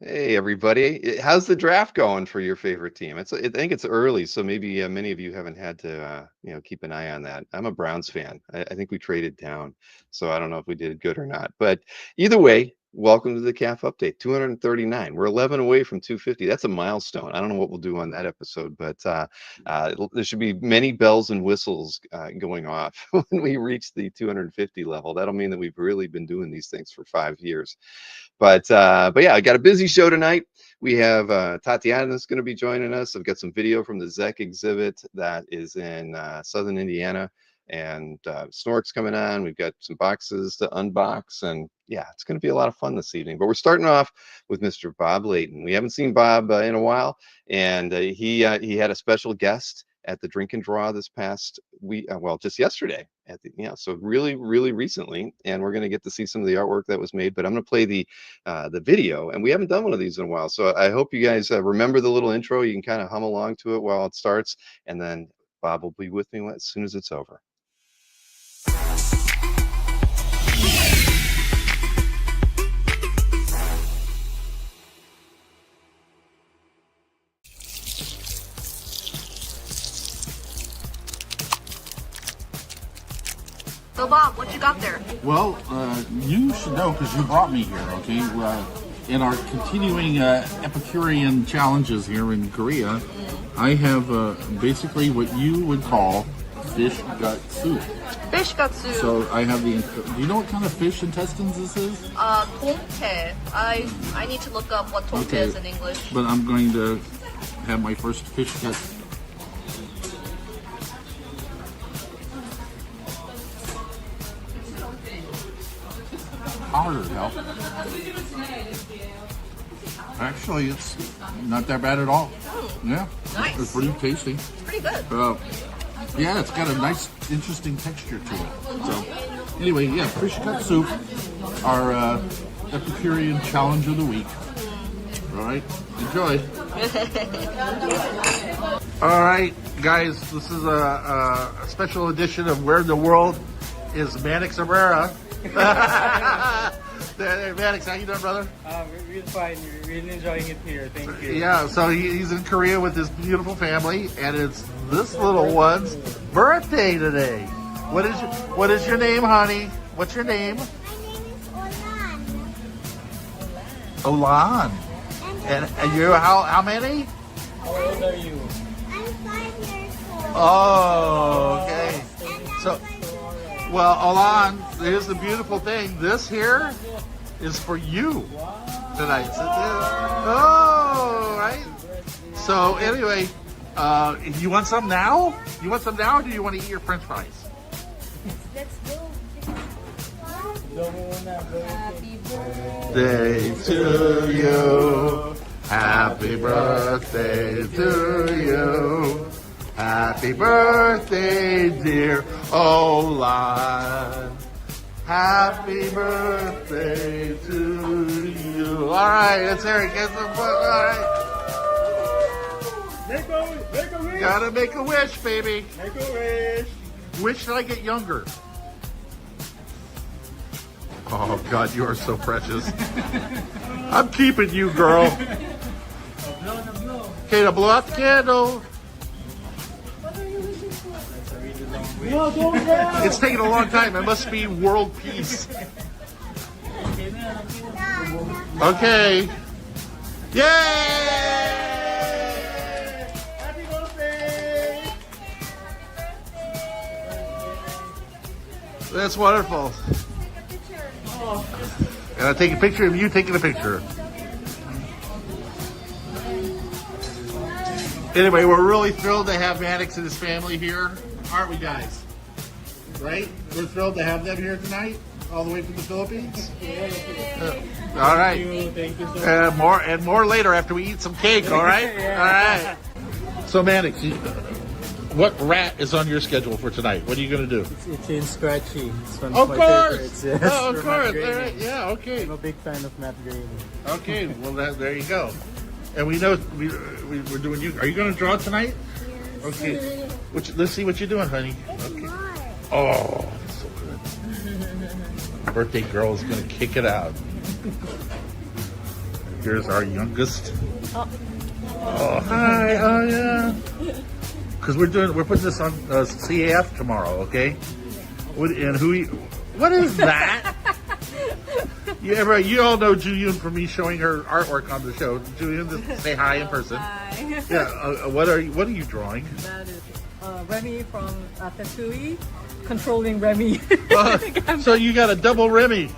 Hey everybody. How's the draft going for your favorite team? I think it's early, so maybe many of you haven't had to keep an eye on that. I'm a Browns fan. I think we traded down, so I don't know if we did good or not. But either way, welcome to the CAF update. 239. We're 11 away from 250. That's a milestone. I don't know what we'll do on that episode, but there should be many bells and whistles going off when we reach the 250 level. That'll mean that we've really been doing these things for 5 years. But yeah, I got a busy show tonight. We have Tatiana that's going to be joining us. I've got some video from the Zeck exhibit that is in Southern Indiana, and Snork's coming on. We've got some boxes to unbox, and yeah, it's going to be a lot of fun this evening. But we're starting off with Mr. Bob Layton. We haven't seen Bob in a while, and he had a special guest at the drink and draw this past week, well, just yesterday at the, so really, really recently, and we're going to get to see some of the artwork that was made. But I'm going to play the video, and we haven't done one of these in a while, so I hope you guys remember the little intro. You can kind of hum along to it while it starts, and then Bob will be with me as soon as it's over. So Bob, what you got there? Well, you should know because you brought me here, okay? In our continuing Epicurean challenges here in Korea, I have basically what you would call fish gut soup. Fish gut soup. So I have the. Do you know what kind of fish intestines this is? Tongtae. I need to look up what tongtae is in English. But I'm going to have my first fish gut. Harder, hell. Actually, it's not that bad at all. Yeah, Nice. It's pretty tasty. It's pretty good. Yeah, it's got a nice, interesting texture to it. So, anyway, yeah, fish gut soup, our Epicurean challenge of the week. All right, enjoy. All right, guys, this is a special edition of Where in the World is Mannix Herrera. Mannix, how you doing, brother? We're fine. We're really enjoying it here. Thank you. Yeah, so he's in Korea with his beautiful family, and it's this little one's birthday today. What is your name, honey? What's your name? My name is Olan. Olan. And you, how many? How old are you? I'm 5 years old. Oh, okay. And I'm So, my well, Olan, here's the beautiful thing. This here is for you tonight. Oh, right. So anyway, you want some now? You want some now, or do you want to eat your French fries? Let's go. Happy Day to you. Happy birthday to you. Happy birthday, dear Olan. Happy birthday to you. All right, let's hear it. Get some fun. All right. Make a wish. Gotta make a wish, baby. Make a wish. Wish that I get younger. Oh, God, you are so precious. I'm keeping you, girl. Okay, now blow out the candle. No, don't go. It's taking a long time. It must be world peace. Okay. Yay! Happy birthday. That's wonderful. And I take a picture of you taking a picture. Anyway, we're really thrilled to have Mannix and his family here, aren't we, guys? Right? We're thrilled to have them here tonight, all the way from the Philippines. All right. Thank you so much. More later after we eat some cake. All right. Yeah. All right. So, Mannix, what rat is on your schedule for tonight? What are you going to do? It's in Scratchy. It's one Of my course. favorites. Yes, Oh, of for course. Matt Groening. All right. Yeah. Okay. I'm a big fan of Matt Groening. Okay. Well, there you go. And we know we're doing you. Are you going to draw tonight? Okay. Let's see what you're doing, honey. Okay. Oh, that's so good. Birthday girl is going to kick it out. Here's our youngest. Oh. Oh, hi. Oh, yeah. Because we're putting this on CAF tomorrow, okay? What is that? You all know Julian from me showing her artwork on the show. Julian, just say hi in person. Hi. Yeah. What are you drawing? That is Remy from Tatooine controlling Remy. So you got a double Remy.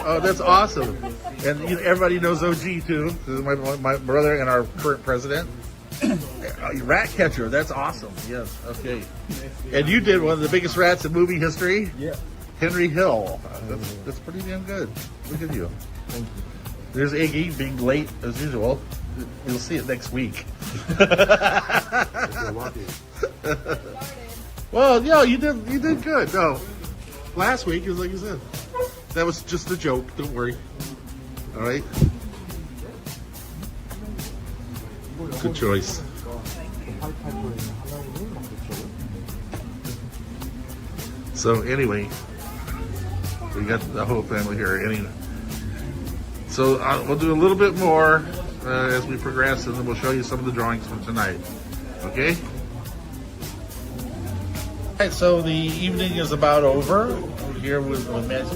Oh, that's awesome. And everybody knows OG too. This is my brother and our current president. Rat catcher. That's awesome. Yes. Okay. And you did one of the biggest rats in movie history. Yeah. Henry Hill. That's pretty damn good. Look at you. Thank you. There's Iggy being late as usual. You'll see it next week. Well, yeah, you did good. No, last week is like you said. That was just a joke. Don't worry. All right. Good choice. So anyway, we got the whole family here. So we'll do a little bit more as we progress, and then we'll show you some of the drawings from tonight. Okay? All right, so the evening is about over. We're here with Matt.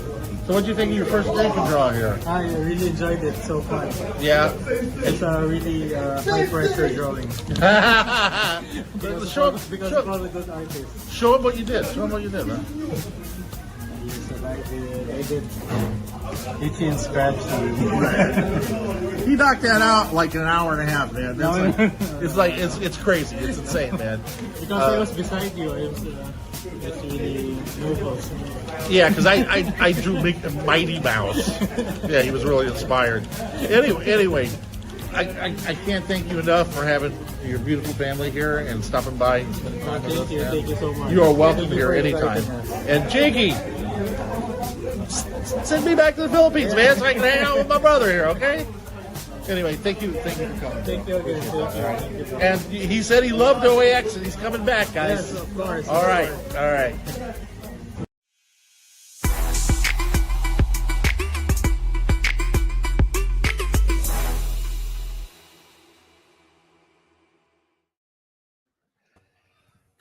So what do you think of your first drink and draw here? I really enjoyed it. So fun. Yeah. It's a really high pressure drawing. Show Because of all the good artists. Show them what you did. Show them what you did, man. Yes, I did itchy and scratchy. He knocked that out like an hour and a half, man. It's crazy. It's insane, man. Because I was beside you, I was just really nervous. Yeah, because I drew Mighty Mouse. Yeah, he was really inspired. Anyway, I can't thank you enough for having your beautiful family here and stopping by. And spending time with us, man. Thank you so much. You are welcome Thank you here for anytime. inviting us. And Jiggy, send me back to the Philippines, man, so I can hang out with my brother here, okay? Anyway, thank you for coming. Thank you again. Thank you. And he said he loved OAX and he's coming back, guys. Yes, of course. All right.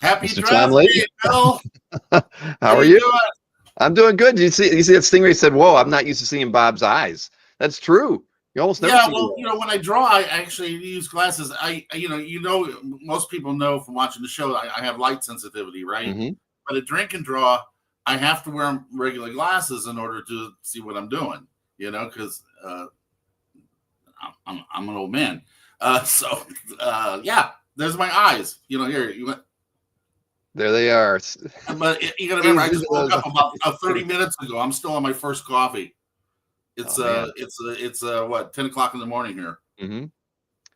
Happy Mr. draft Tom Lee? day, Bill. How are you? doing? I'm doing good. You see that Stingray said, "Whoa, I'm not used to seeing Bob's eyes." That's true. You almost never Yeah, see well, them. when I draw, I actually use glasses. Most people know from watching the show, I have light sensitivity, right? Mhm. But at drink and draw, I have to wear regular glasses in order to see what I'm doing, because I'm an old man. Yeah, there's my eyes. Here, There they are. but you got to remember, I just woke up about 30 minutes ago. I'm still on my first coffee. It's what 10 o'clock in the morning here. Mm-hmm.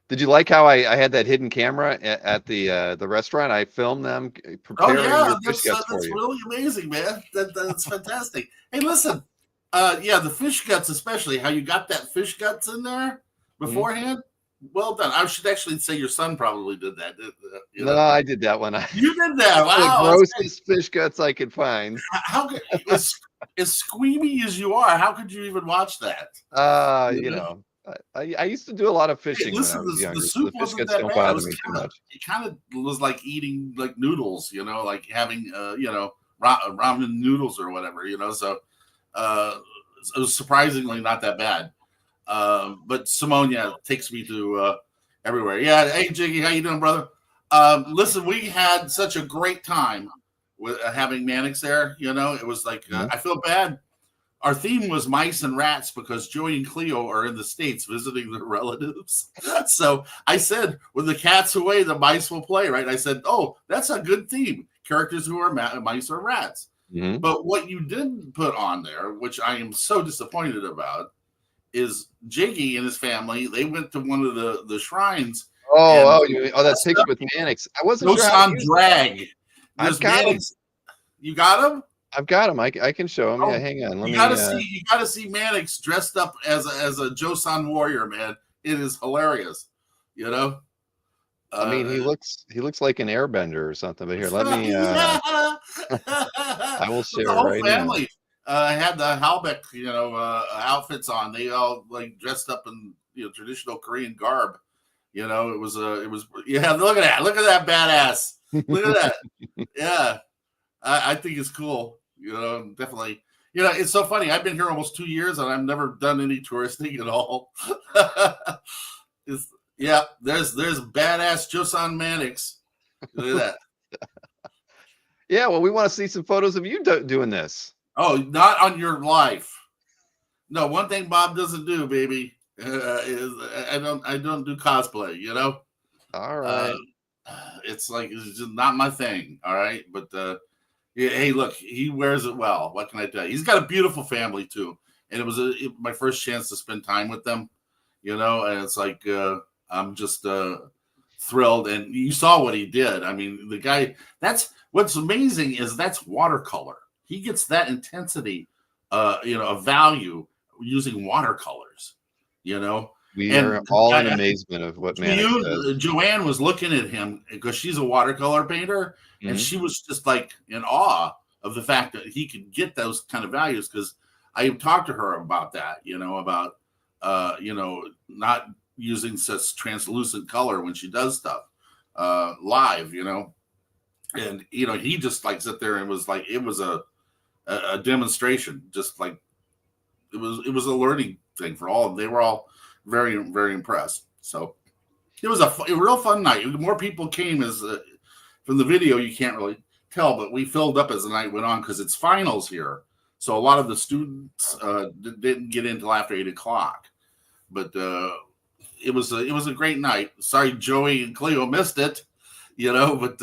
Did you like how I had that hidden camera at the restaurant? I filmed them preparing your fish guts for that's you. really amazing, man. That's fantastic. Hey, listen, the fish guts, especially how you got that fish guts in there beforehand. Well done. I should actually say your son probably did that. No, I did that one. You did that. Wow. The grossest fish guts I could find. How could as squeamy as you are? How could you even watch that? I used to do a lot of fishing when I was younger. The So soup the fish wasn't guts that don't bad. bother me too much. It kind of was like eating like noodles, like having ramen noodles or whatever, So it was surprisingly not that bad. But Simone, takes me to everywhere. Yeah, hey Jiggy, how you doing, brother? Listen, we had such a great time with having Mannix there. It was like I feel bad. Our theme was mice and rats because Joey and Cleo are in the States visiting their relatives. So I said, when the cat's away, the mice will play, right? I said, oh, that's a good theme. Characters who are mice or rats. Mm-hmm. But what you didn't put on there, which I am so disappointed about, is Jiggy and his family. They went to one of the shrines. That picture with Mannix. I wasn't sure how to use drag. I've got him. You got him? I've got him. I can show him. Yeah, hang on. You gotta see Mannix dressed up as a Joseon warrior, man. It is hilarious. I mean, he looks like an airbender or something. But here, let me. I will share the whole right family. had the Halbeck, outfits on. They all like dressed up in traditional Korean garb. Yeah. Look at that! Look at that badass! Look at that! Yeah, I think it's cool. Definitely. It's so funny. I've been here almost 2 years and I've never done any touristing at all. Yeah, there's badass Joseon Mannix. Look at that. Yeah, well, we want to see some photos of you doing this. Oh, not on your life. No, one thing Bob doesn't do, baby, is I don't do cosplay. All right. It's just not my thing. All right, but yeah, hey, look, he wears it well. What can I tell you? He's got a beautiful family too, and it was my first chance to spend time with them. And it's like I'm just thrilled. And you saw what he did. I mean, the guy. That's what's amazing is that's watercolor. He gets that intensity, of value using watercolors. We are all in amazement of what Mannix does. Joanne was looking at him because she's a watercolor painter, and she was just like in awe of the fact that he could get those kind of values. Because I talked to her about that, about not using such translucent color when she does stuff live, and he just like sit there and was like it was a demonstration, just like it was a learning thing for all. They were all very, very impressed. So it was a real fun night. More people came as from the video. You can't really tell, but we filled up as the night went on because it's finals here. So a lot of the students didn't get in until after 8 o'clock. But it was a great night. Sorry, Joey and Cleo missed it, But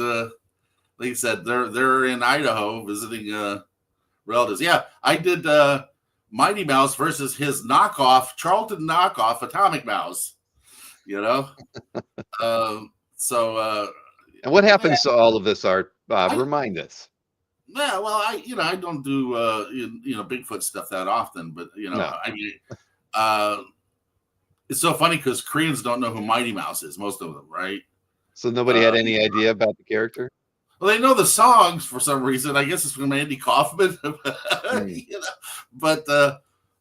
like I said, they're in Idaho visiting relatives. Yeah, I did Mighty Mouse versus his Charlton knockoff Atomic Mouse. And what happens to all of this art, Bob? Remind us. Yeah, well, I don't do Bigfoot stuff that often, but No. I mean, it's so funny because Koreans don't know who Mighty Mouse is, most of them, right? So nobody had any idea about the character? Well, they know the songs for some reason. I guess it's from Andy Kaufman, But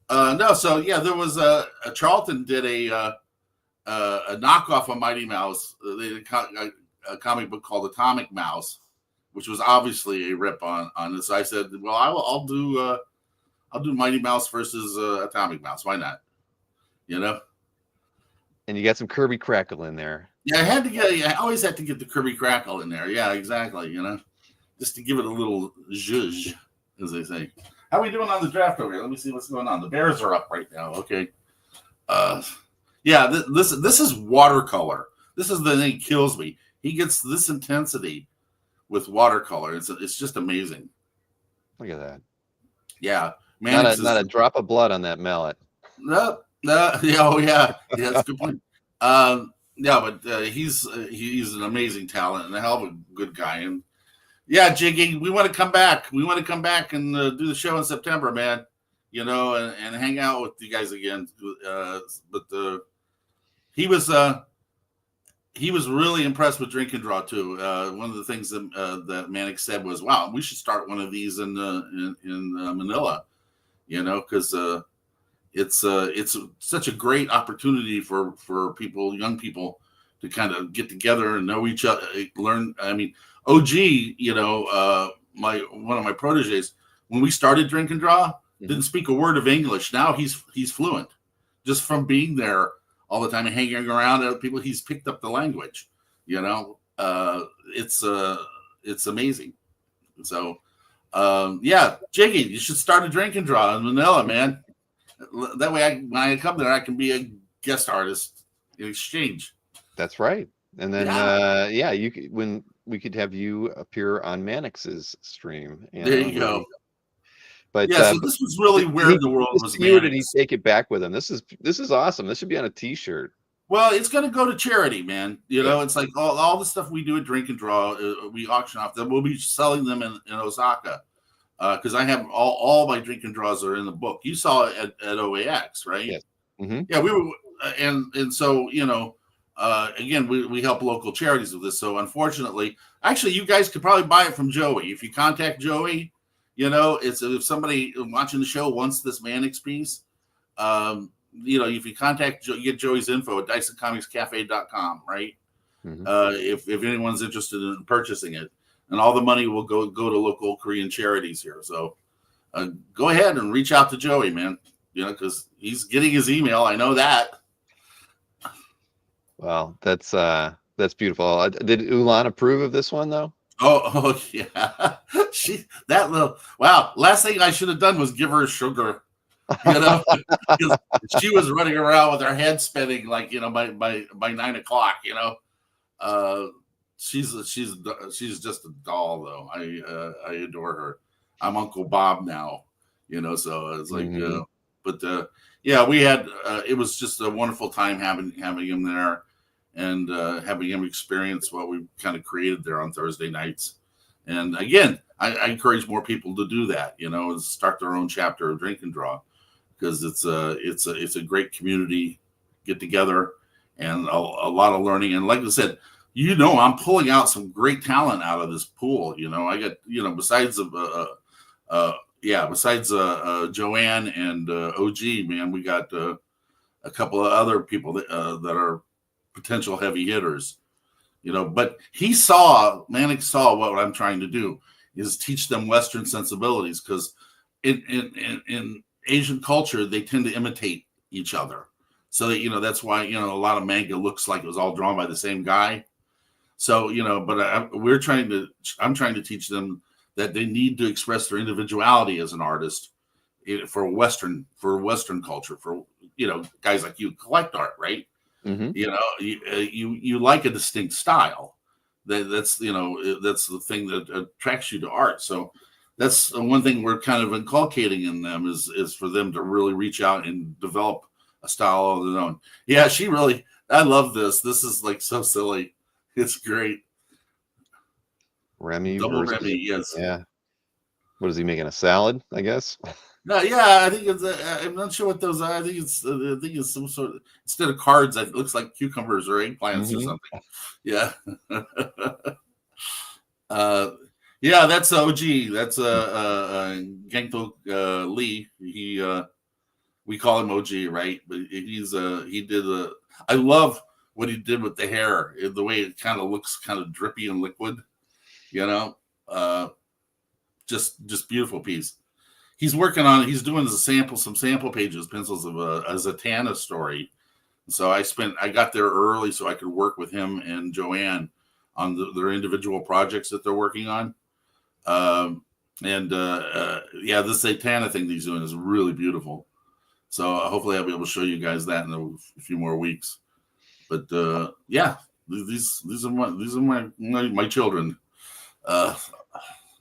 no. So yeah, there was a Charlton did a knockoff of Mighty Mouse. They did a comic book called Atomic Mouse, which was obviously a rip on this. I said, well, I'll do Mighty Mouse versus Atomic Mouse. Why not? And you got some Kirby Crackle in there. Yeah, I always had to get the Kirby Crackle in there. Yeah, exactly. Just to give it a little zhuzh, as they say. How are we doing on the draft over here? Let me see what's going on. The Bears are up right now. Okay. Yeah, this is watercolor. This is the thing that kills me. He gets this intensity with watercolor. It's just amazing. Look at that. Yeah, man. Not a drop of blood on that mallet. No. Yeah, oh yeah. Yeah, that's a good point. Yeah, but he's an amazing talent and a hell of a good guy. And yeah, Jiggy, we want to come back. We want to come back and do the show in September, man. And hang out with you guys again. But he was really impressed with Drink and Draw too. One of the things that Mannix said was, "Wow, we should start one of these in Manila." Because it's such a great opportunity for people, young people, to kind of get together and know each other, learn. I mean, OG, one of my proteges, when we started Drink and Draw, didn't speak a word of English. Now he's fluent, just from being there all the time and hanging around other people. He's picked up the language. It's amazing. So, yeah, Jiggy, you should start a Drink and Draw in Manila, man. That way, when I come there, I can be a guest artist in exchange. That's right. And then, you could, when we could have you appear on Mannix's stream. There you go. But yeah, so this was really where the world was. Where did he take it back with him? This is awesome. This should be on a T-shirt. Well, it's going to go to charity, man. It's like all the stuff we do at Drink and Draw, we auction off them. We'll be selling them in Osaka. Because I have all my Drink and Draws are in the book. You saw it at OAX, right? Yes. Mm-hmm. Yeah, we were, and so again, we help local charities with this. So unfortunately, actually, you guys could probably buy it from Joey if you contact Joey. You know, it's if somebody watching the show wants this Mannix piece, you know, if you contact you get Joey's info at DysonComicsCafe.com, right? Mhm. If anyone's interested in purchasing it, and all the money will go to local Korean charities here. So go ahead and reach out to Joey, man. You know, because he's getting his email. I know that. Well, that's beautiful. Did Ulan approve of this one though? Oh yeah. That little wow. Last thing I should have done was give her sugar. You know, because she was running around with her head spinning like, you know, by 9 o'clock. You know, she's just a doll though. I adore her. I'm Uncle Bob now. You know, so it's like, but yeah, we had it was just a wonderful time having him there. And having him experience what we kind of created there on Thursday nights. And again, I encourage more people to do that, you know, and start their own chapter of Drink and Draw, because it's a great community get together and a lot of learning. And like I said, you know, I'm pulling out some great talent out of this pool. You know, I got, you know, besides Joanne and OG, man, we got a couple of other people that are potential heavy hitters, you know, but Mannix saw what I'm trying to do is teach them Western sensibilities, because in Asian culture, they tend to imitate each other. So that, you know, that's why, you know, a lot of manga looks like it was all drawn by the same guy. So, you know, but I'm trying to teach them that they need to express their individuality as an artist for Western culture, for, you know, guys like you collect art, right? You know, you like a distinct style. That's you know, that's the thing that attracts you to art. So that's one thing we're kind of inculcating in them is for them to really reach out and develop a style of their own. Yeah, I love this. This is like so silly. It's great. Remy Double versus, Remy, yes. yeah. What is he making, a salad, I guess? No, yeah, I think it's. I'm not sure what those are. I think it's some sort of, instead of cards, it looks like cucumbers or eggplants or something. Yeah. Yeah, that's OG. That's Gangto Lee. We call him OG, right? But I love what he did with the hair, the way it kind of looks kind of drippy and liquid. You know, just beautiful piece. He's doing some sample pages, pencils of a Zatanna story. So I got there early so I could work with him and Joanne on their individual projects that they're working on. Yeah, this Zatanna thing he's doing is really beautiful. So hopefully I'll be able to show you guys that in a few more weeks. But yeah, these are my children.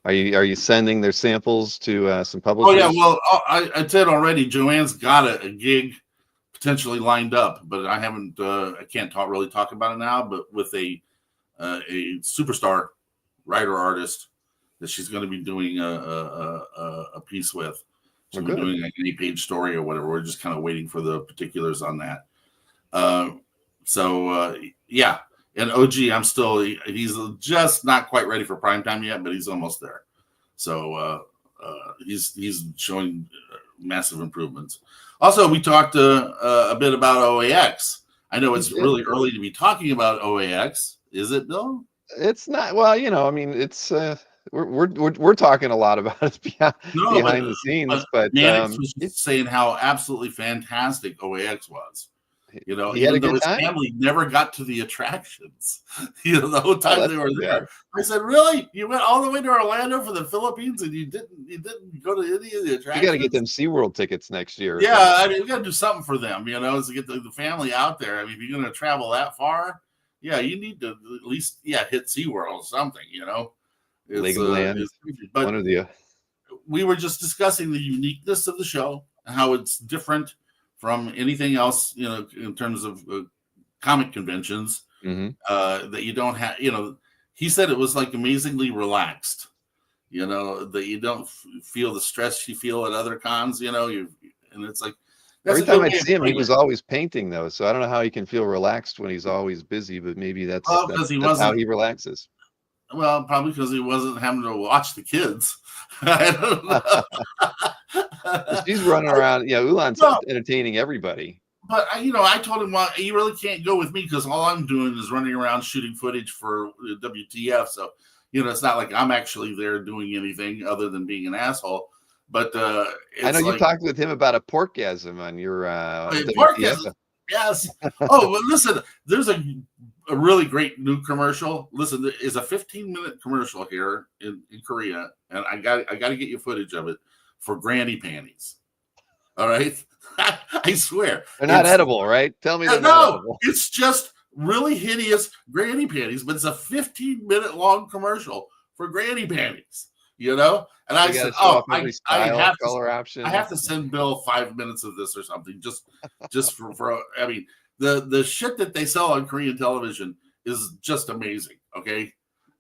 Are you sending their samples to some publishers? Oh yeah, well I said already, Joanne's got a gig potentially lined up, but I haven't. I can't really talk about it now. But with a superstar writer artist that she's going to be doing a piece with. So we're doing like an 8-page story or whatever. We're just kind of waiting for the particulars on that. Yeah. And OG, he's just not quite ready for prime time yet, but he's almost there. So he's showing massive improvements. Also, we talked a bit about OAX. I know it's really early to be talking about OAX. Is it, Bill? It's not. Well, you know, I mean, it's we're talking a lot about it behind the scenes, but Mannix was just saying how absolutely fantastic OAX was. You know, he had a good his time. family never got to the attractions. You know, the whole time they were there. I said, "Really? You went all the way to Orlando for the Philippines, and you didn't go to any of the attractions?" You got to get them SeaWorld tickets next year. Yeah, I mean, we got to do something for them. You know, to get the family out there. I mean, if you're going to travel that far, yeah, you need to at least hit SeaWorld or something. You know, Legoland. But one of the. We were just discussing the uniqueness of the show, how it's different from anything else, you know, in terms of comic conventions, that you don't have, you know, he said it was like amazingly relaxed, you know, that you don't feel the stress you feel at other cons, you know, and it's like, every time I see him, he was always painting though. So I don't know how he can feel relaxed when he's always busy, but maybe that's how he relaxes. Well, probably because he wasn't having to watch the kids. I don't know. She's running around. Yeah, Ulan's No, entertaining everybody. but I told him, well, you really can't go with me because all I'm doing is running around shooting footage for WTF. So, it's not like I'm actually there doing anything other than being an asshole. But I know it's you like talked with him about a porkgasm on your podcast. WTF. Yes. Oh, well, listen, there's a really great new commercial. Listen, there is a 15-minute commercial here in Korea, and I got to get you footage of it for granny panties. All right. I swear. They're not It's- edible, right? Tell me they're not No, edible. it's just really hideous granny panties, but it's a 15-minute long commercial for granny panties, And I You said, gotta show off I every style, have color option. I have to send Bill 5 minutes of this or something, just for I mean, the shit that they sell on Korean television is just amazing. Okay,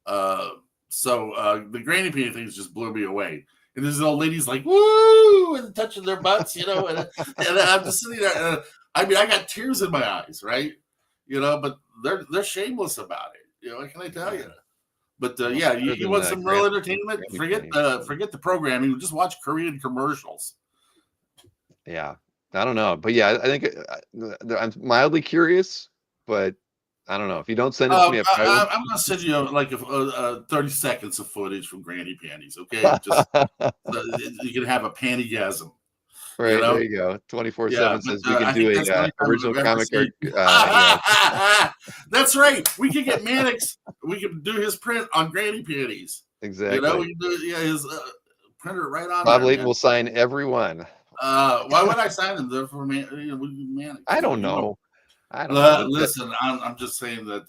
the granny panty things just blew me away. And there's old ladies like woo and touching their butts, and I'm just sitting there. I mean, I got tears in my eyes, right? But they're shameless about it. What can I tell you? But yeah, you want some real entertainment? Forget the programming. Just watch Korean commercials. Yeah, I don't know, but yeah, I think I'm mildly curious, but I don't know if you don't send it to me. I'm going to send you like 30 seconds of footage from Granny Panties. Okay, just you can have a pantygasm. Right, there you go. 24/7 says we can do a original comic art. That's right. We can get Mannix. We can do his print on Granny Panties. Exactly. We can do his printer right on. Bob Layton will sign every one. Why would I sign them? They're for Mannix. I don't know. I don't know. Listen, I'm just saying that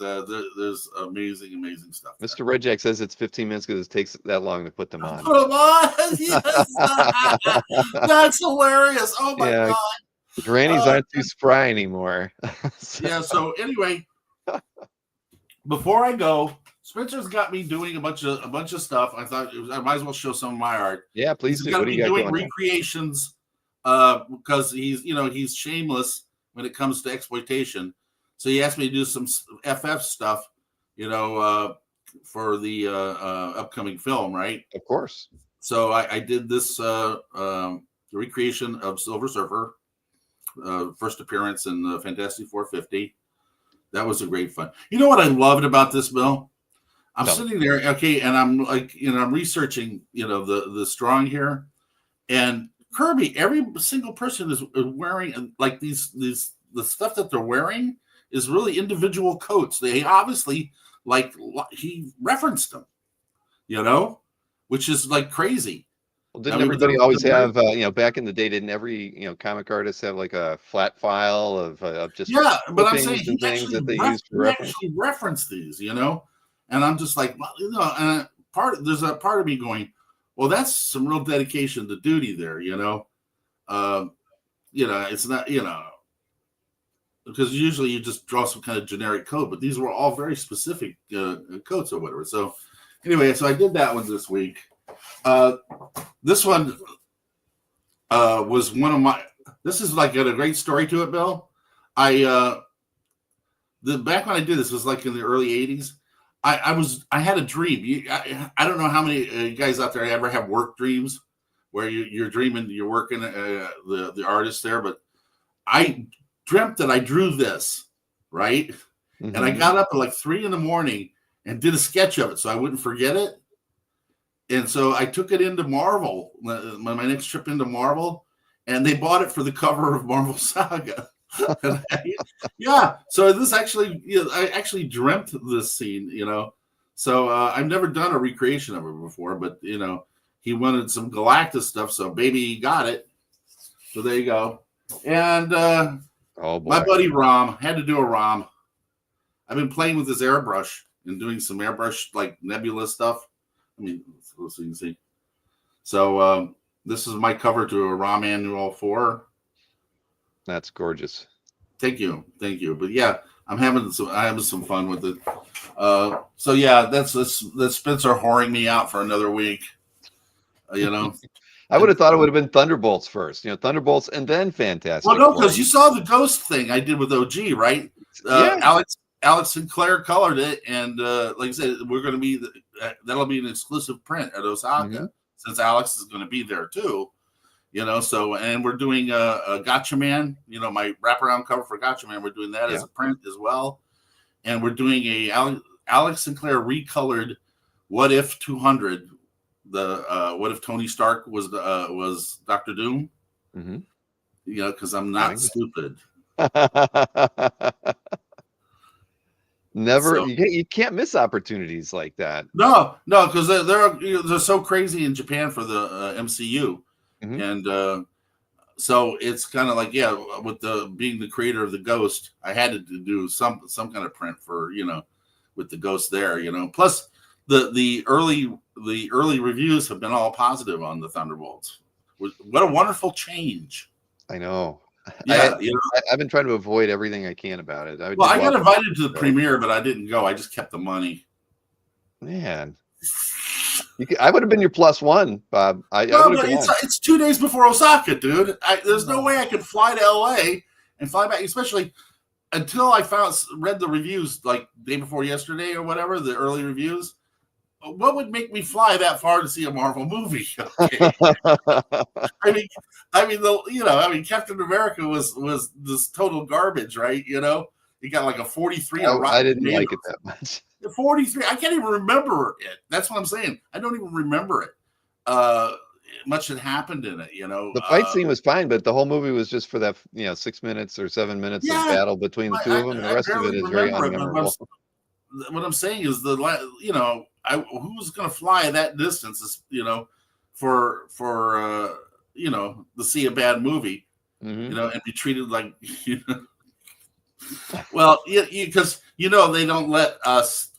there's amazing stuff. Mr. Redjack says it's 15 minutes because it takes that long to put them on. Put them on. Yes. That's hilarious. Oh my God. Grannies aren't too spry anymore. Yeah. So anyway, before I go, Spencer's got me doing a bunch of stuff. I thought I might as well show some of my art. Yeah, please do. He's going to be doing recreations because he's shameless when it comes to exploitation. So he asked me to do some FF stuff, for the upcoming film, right? Of course. So I did this recreation of Silver Surfer, first appearance in the Fantastic 450. That was a great fun. You know what I loved about this, Bill? I'm sitting there, okay, and I'm like, I'm researching, the strong here, and Kirby. Every single person is wearing like the stuff that they're wearing is really individual coats. They obviously he referenced them, which is like crazy. Well, didn't everybody always have, back in the day, didn't every, comic artist have like a flat file of just but I'm saying and things that they used for reference? Actually reference these, and I'm just like, and there's a part of me going, well, that's some real dedication to duty there, it's not, because usually you just draw some kind of generic code, but these were all very specific codes or whatever. So anyway, so I did that one this week. This one was one of my. This is like got a great story to it, Bill. Back when I did this was like in the early '80s. I had a dream. I don't know how many guys out there ever have work dreams where you're dreaming you're working the artist there, but I dreamt that I drew this, right? Mm-hmm. And I got up at like 3 a.m. and did a sketch of it so I wouldn't forget it. And so I took it into Marvel, my next trip into Marvel, and they bought it for the cover of Marvel Saga. Yeah. So this actually, I actually dreamt this scene, So I've never done a recreation of it before, but he wanted some Galactus stuff, so baby, he got it. So there you go. And my buddy Rom had to do a Rom. I've been playing with this airbrush and doing some airbrush like nebula stuff. I mean, so you can see. So this is my cover to a Rom Annual 4. That's gorgeous. Thank you. But yeah, I'm having some fun with it. So yeah, that's Spencer whoring me out for another week. I would have thought it would have been Thunderbolts first. Thunderbolts and then Fantastic. Well, no, because you saw the Ghost thing I did with OG, right? Yeah. Alex Sinclair colored it, and like I said, we're going to be that'll be an exclusive print at Osaka since Alex is going to be there too. So and we're doing a Gotcha Man. My wraparound cover for Gotcha Man. We're doing that as a print as well, and we're doing a Alex Sinclair recolored What If 200. The What If Tony Stark was Dr. Doom. Because I'm not stupid. Never, you can't miss opportunities like that. No, because they're so crazy in Japan for the MCU, and so it's kind of like with being the creator of the Ghost, I had to do some kind of print for with the Ghost there, Plus the early reviews have been all positive on the Thunderbolts. What a wonderful change! I know. Yeah, I've been trying to avoid everything I can about it. I got invited to the premiere, but I didn't go. I just kept the money. Man, I would have been your +1, Bob. It's 2 days before Osaka, dude. There's no way I could fly to LA and fly back, especially until I read the reviews like day before yesterday or whatever, the early reviews. What would make me fly that far to see a Marvel movie? Okay. Captain America was this total garbage, right? He got like a 43. I didn't like it that much. 43. I can't even remember it. That's what I'm saying. I don't even remember it. Much had happened in it, The fight scene was fine, but the whole movie was just for that 6 minutes or 7 minutes of battle between the two of them, and the rest of it is very unmemorable. What I'm saying is who's going to fly that distance, for to see a bad movie, and be treated like, well, because they don't let us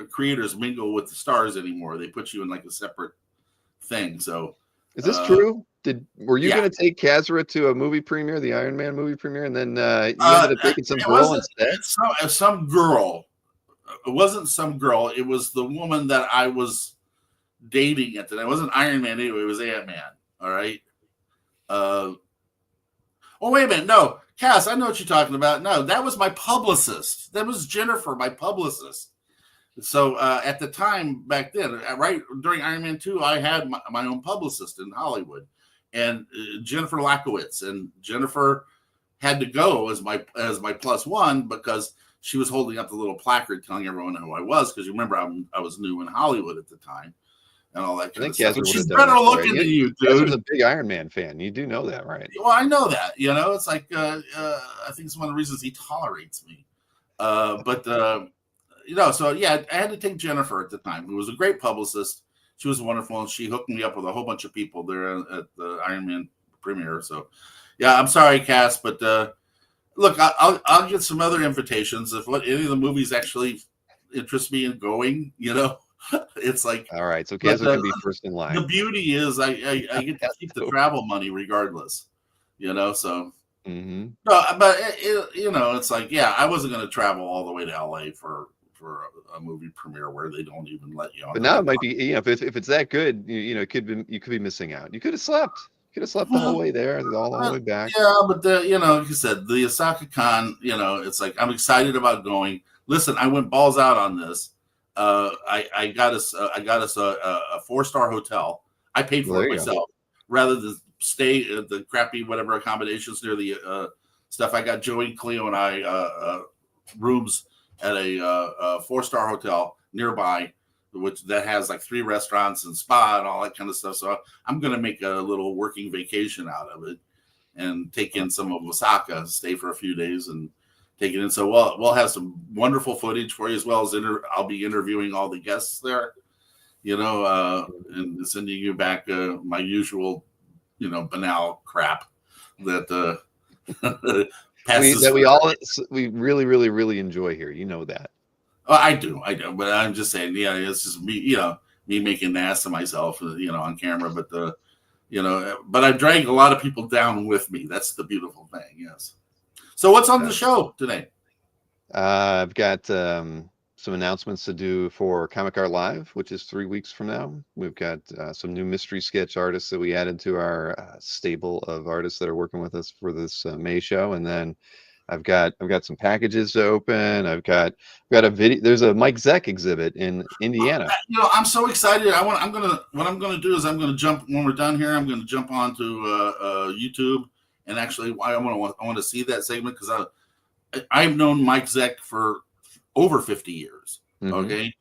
creators mingle with the stars anymore. They put you in like a separate thing. So, is this true? Were you going to take Kazra to a movie premiere, the Iron Man movie premiere, and then you ended up taking some girl instead? Some girl. It wasn't some girl. It was the woman that I was dating at the time. It wasn't Iron Man anyway. It was Ant-Man. All right. Oh, wait a minute. No, Cass, I know what you're talking about. No, that was my publicist. That was Jennifer, my publicist. So at the time back then, right during Iron Man 2, I had my own publicist in Hollywood, and Jennifer Lakowitz, and Jennifer had to go as my +1 because she was holding up the little placard telling everyone who I was, because you remember I was new in Hollywood at the time and all that kind of stuff. And she's better looking than you, dude. Kazra's a big Iron Man fan. You do know that, right? Well, I know that. It's like I think it's one of the reasons he tolerates me. So yeah, I had to take Jennifer at the time, who was a great publicist. She was wonderful, and she hooked me up with a whole bunch of people there at the Iron Man premiere. So, yeah, I'm sorry, Cass, but look, I'll get some other invitations if any of the movies actually interest me in going. It's like, all right. So Kazra can be first in line. The beauty is I get to keep the travel money regardless. So. Mm-hmm. No, but it's like, I wasn't going to travel all the way to LA for a movie premiere where they don't even let you on. But now it might be, if it's that good, you could be missing out. You could have slept. You could have slept the whole way there, all the way back. Yeah, but like you said, the Osaka Con, it's like I'm excited about going. Listen, I went balls out on this. I got us a 4-star hotel. I paid for it myself rather than stay at the crappy whatever accommodations near the stuff. I got Joey, Cleo, and I rooms at a 4-star hotel nearby, that has like 3 restaurants and spa and all that kind of stuff. So I'm going to make a little working vacation out of it and take in some of Osaka, stay for a few days and take it in. So we'll have some wonderful footage for you, as well as I'll be interviewing all the guests there, and sending you back my usual, banal crap that we really, really, really enjoy here. You know that. Oh, I do. But I'm just saying, it's just me, me making an ass of myself, on camera. But but I drag a lot of people down with me. That's the beautiful thing. Yes. So what's on the show today? I've got some announcements to do for Comic Art Live, which is 3 weeks from now. We've got some new mystery sketch artists that we added to our stable of artists that are working with us for this May show. And then I've got some packages to open. I've got a video. There's a Mike Zeck exhibit in Indiana. I'm so excited. What I'm gonna do is I'm gonna jump when we're done here. I'm gonna jump onto YouTube and actually I want to see that segment because I've known Mike Zeck for over 50 years. Mhm. Okay,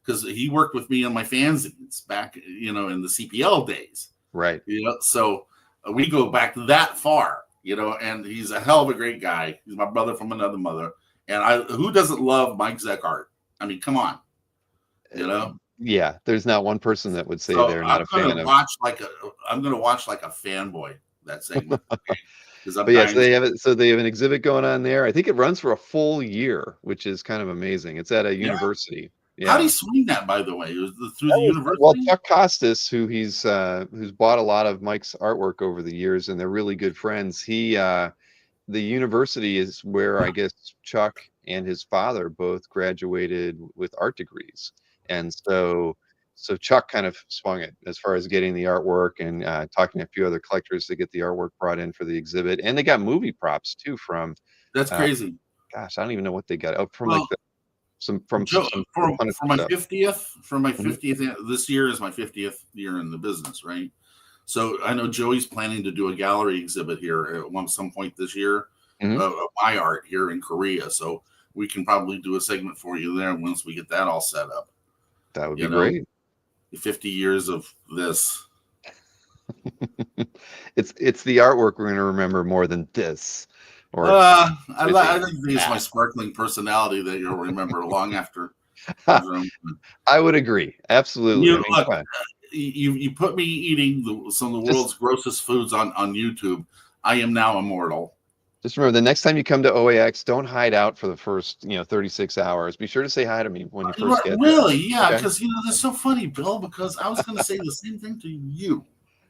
because he worked with me on my fanzines back, in the CPL days. Right. So we go back that far, and he's a hell of a great guy. He's my brother from another mother, and who doesn't love Mike Zeck art? I mean, come on, Yeah, there's not one person that would say So they're not a fan of. I'm gonna watch like a fanboy that segment because I'm But yes, dying. they have an exhibit going on there. I think it runs for a full year, which is kind of amazing. It's at a university. How do Yeah. you swing that, by the way? Through That the was, well, university? Chuck Costas, who's bought a lot of Mike's artwork over the years, and they're really good friends. The university is where I guess Chuck and his father both graduated with art degrees, and so Chuck kind of swung it as far as getting the artwork and talking to a few other collectors to get the artwork brought in for the exhibit, and they got movie props too from, That's uh, crazy. gosh, I don't even know what they got. Oh, from like Well, some for Punisher my stuff. 50th, this year is my 50th year in the business, right? So I know Joey's planning to do a gallery exhibit here at some point this year Mhm. of my art here in Korea. So we can probably do a segment for you there once we get that all set up. That would You be know, great. 50 years of this. It's the artwork we're gonna remember more than this, or I think it's my sparkling personality that you'll remember long after. I would agree. Absolutely. I You mean, look, come on. you put me eating some of the Just world's grossest foods on YouTube. I am now immortal. just remember the next time you come to OAX, don't hide out for the first, 36 hours. Be sure to say hi to me when you first get there. Really? Yeah, Okay? because that's so funny, Bill. Because I was going to say the same thing to you.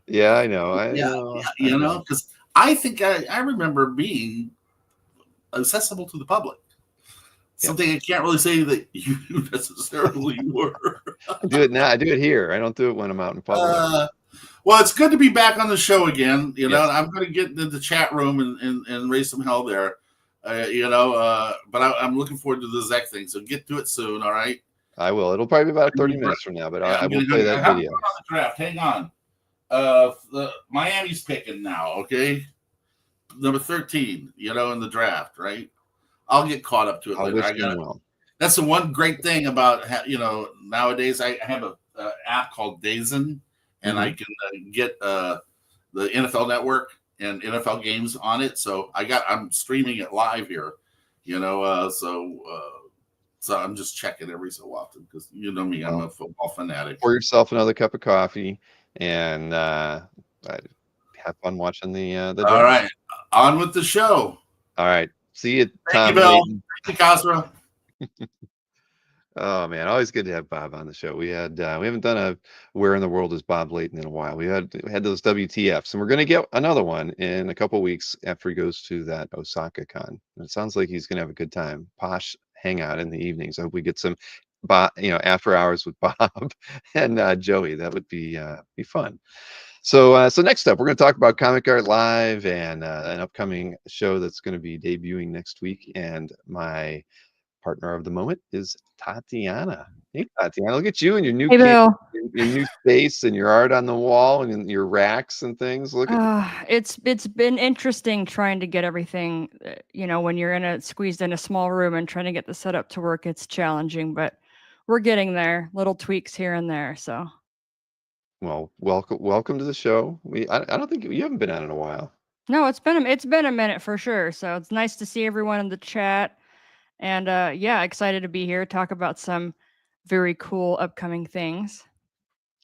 Yeah, I know. I Yeah, know. I know. because I think I remember being accessible to the public. Yeah. Something I can't really say that you necessarily were. I do it now. I do it here. I don't do it when I'm out in public. Well, it's good to be back on the show again. Yes. I'm going to get into the chat room and raise some hell there. But I'm looking forward to the Zeck thing. So get to it soon. All right. I will. It'll probably be about 30 minutes from now, but I will play that I'm video. going on the draft. Hang on. Miami's picking now. Okay. Number 13, in the draft, right? I'll get caught up to it I'll later. wish them well. That's the one great thing about, nowadays I have a app called Dazen, and I can get the NFL Network and NFL games on it. So I'm streaming it live here, so I'm just checking every so often because you know me, I'm a football fanatic. Pour yourself another cup of coffee and have fun watching the All right, on with the show. All right. See you, Tom. Thank you, Bill. Thank you, Kasra. Oh man, always good to have Bob on the show. We haven't done a Where in the World is Bob Layton in a while. We had those WTFs, and we're gonna get another one in a couple weeks after he goes to that Osaka con. And it sounds like he's gonna have a good time. Posh hangout in the evenings. I hope we get some after hours with Bob and Joey. That would be fun. So next up, we're going to talk about Comic Art Live and an upcoming show that's going to be debuting next week. And my partner of the moment is Tatiana. Hey, Tatiana, look at you and your new your new space and your art on the wall and your racks and things. Look at it's been interesting trying to get everything. When you're squeezed in a small room and trying to get the setup to work, it's challenging, but we're getting there. Little tweaks here and there. So. Well, welcome to the show. I don't think you haven't been on in a while. No, it's been a minute for sure. So it's nice to see everyone in the chat, and excited to be here, talk about some very cool upcoming things.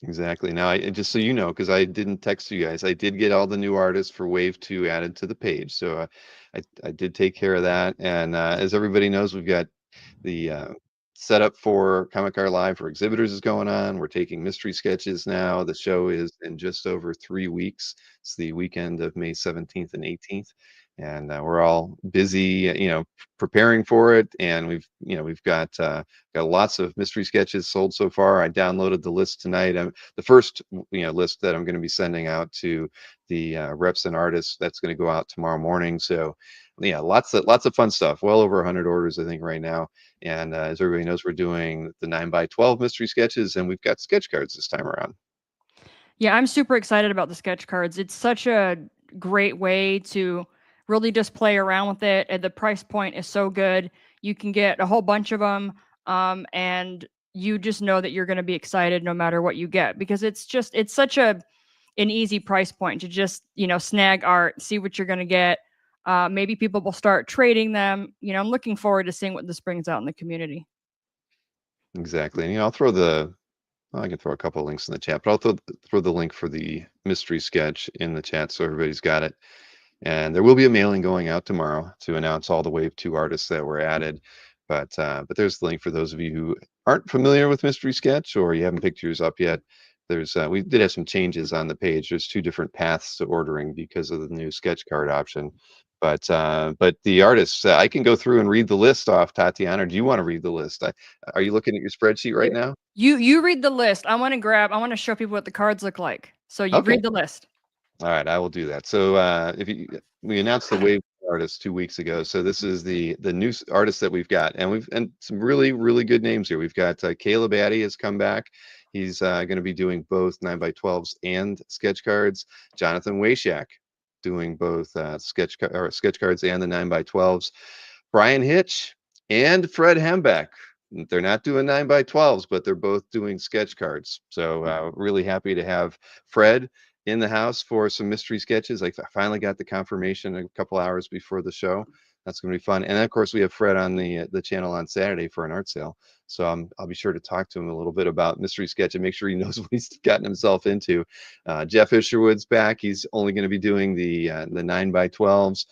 Exactly. Now, just so you know, because I didn't text you guys, I did get all the new artists for Wave 2 added to the page. So I did take care of that. And as everybody knows, we've got the setup for Comic Art Live for exhibitors is going on. We're taking mystery sketches now. The show is in just over 3 weeks. It's the weekend of May 17th and 18th. And we're all busy, preparing for it. And we've got lots of mystery sketches sold so far. I downloaded the list tonight. The first, list that I'm going to be sending out to the reps and artists. That's going to go out tomorrow morning. So yeah, lots of fun stuff. Well over 100 orders, I think, right now. And as everybody knows, we're doing the 9x12 mystery sketches, and we've got sketch cards this time around. Yeah, I'm super excited about the sketch cards. It's such a great way to really just play around with it. And the price point is so good. You can get a whole bunch of them, and you just know that you're going to be excited no matter what you get, because it's such an easy price point to just snag art, see what you're going to get. Maybe people will start trading them. I'm looking forward to seeing what this brings out in the community. Exactly. And well, I can throw a couple of links in the chat, but I'll throw the link for the mystery sketch in the chat so everybody's got it. And there will be a mailing going out tomorrow to announce all the Wave 2 artists that were added. But there's the link for those of you who aren't familiar with Mystery Sketch or you haven't picked yours up yet. We did have some changes on the page. There's 2 different paths to ordering because of the new sketch card option. But the artists, I can go through and read the list off, Tatiana. Or do you want to read the list? Are you looking at your spreadsheet right now? You read the list. I want to show people what the cards look like. So you Okay. read the list. All right, I will do that. So we announced the Wave artists 2 weeks ago. So this is the new artist that we've got, and some really good names here. We've got Caleb Addy has come back. He's going to be doing both 9x12s and sketch cards. Jonathan Washak doing both sketch cards and the 9x12s. Brian Hitch and Fred Hembeck. They're not doing 9x12s, but they're both doing sketch cards. So really happy to have Fred in the house for some mystery sketches. I finally got the confirmation a couple hours before the show. That's going to be fun. And then, of course, we have Fred on the channel on Saturday for an art sale. So I'll be sure to talk to him a little bit about mystery sketch and make sure he knows what he's gotten himself into. Jeff Isherwood's back. He's only going to be doing the 9x12s.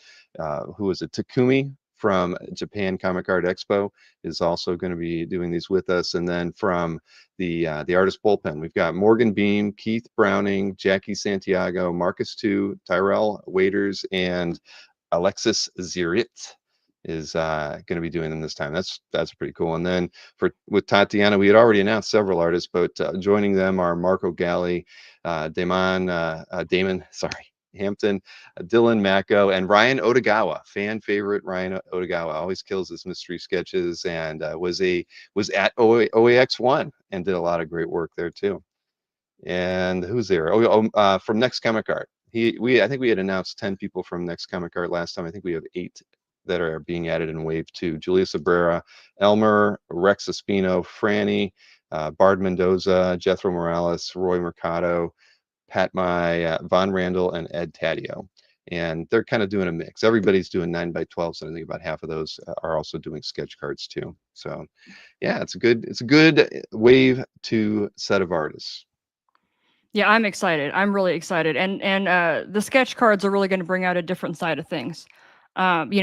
Who was it? Takumi from Japan Comic Art Expo is also going to be doing these with us. And then from the artist bullpen, we've got Morgan Beam, Keith Browning, Jackie Santiago, Marcus Tu, Tyrell Waiters, and Alexis Zirit is going to be doing them this time. That's pretty cool. And then with Tatiana, we had already announced several artists, but joining them are Marco Galli, Damon Hampton, Dylan Mako, and Ryan Otagawa, fan favorite Ryan Otagawa. Always kills his mystery sketches, and was at OAX1 and did a lot of great work there too. And who's there? From Next Comic Art. I think we had announced 10 people from Next Comic Art last time. I think we have 8 that are being added in Wave 2. Julia Sabrera, Elmer, Rex Espino, Franny, Bard Mendoza, Jethro Morales, Roy Mercado, Pat Mai, Von Randall, and Ed Taddeo. And they're kind of doing a mix. Everybody's doing 9x12s, and I think about half of those are also doing sketch cards too. So yeah, it's a good Wave 2 set of artists. Yeah, I'm excited. I'm really excited. And the sketch cards are really going to bring out a different side of things.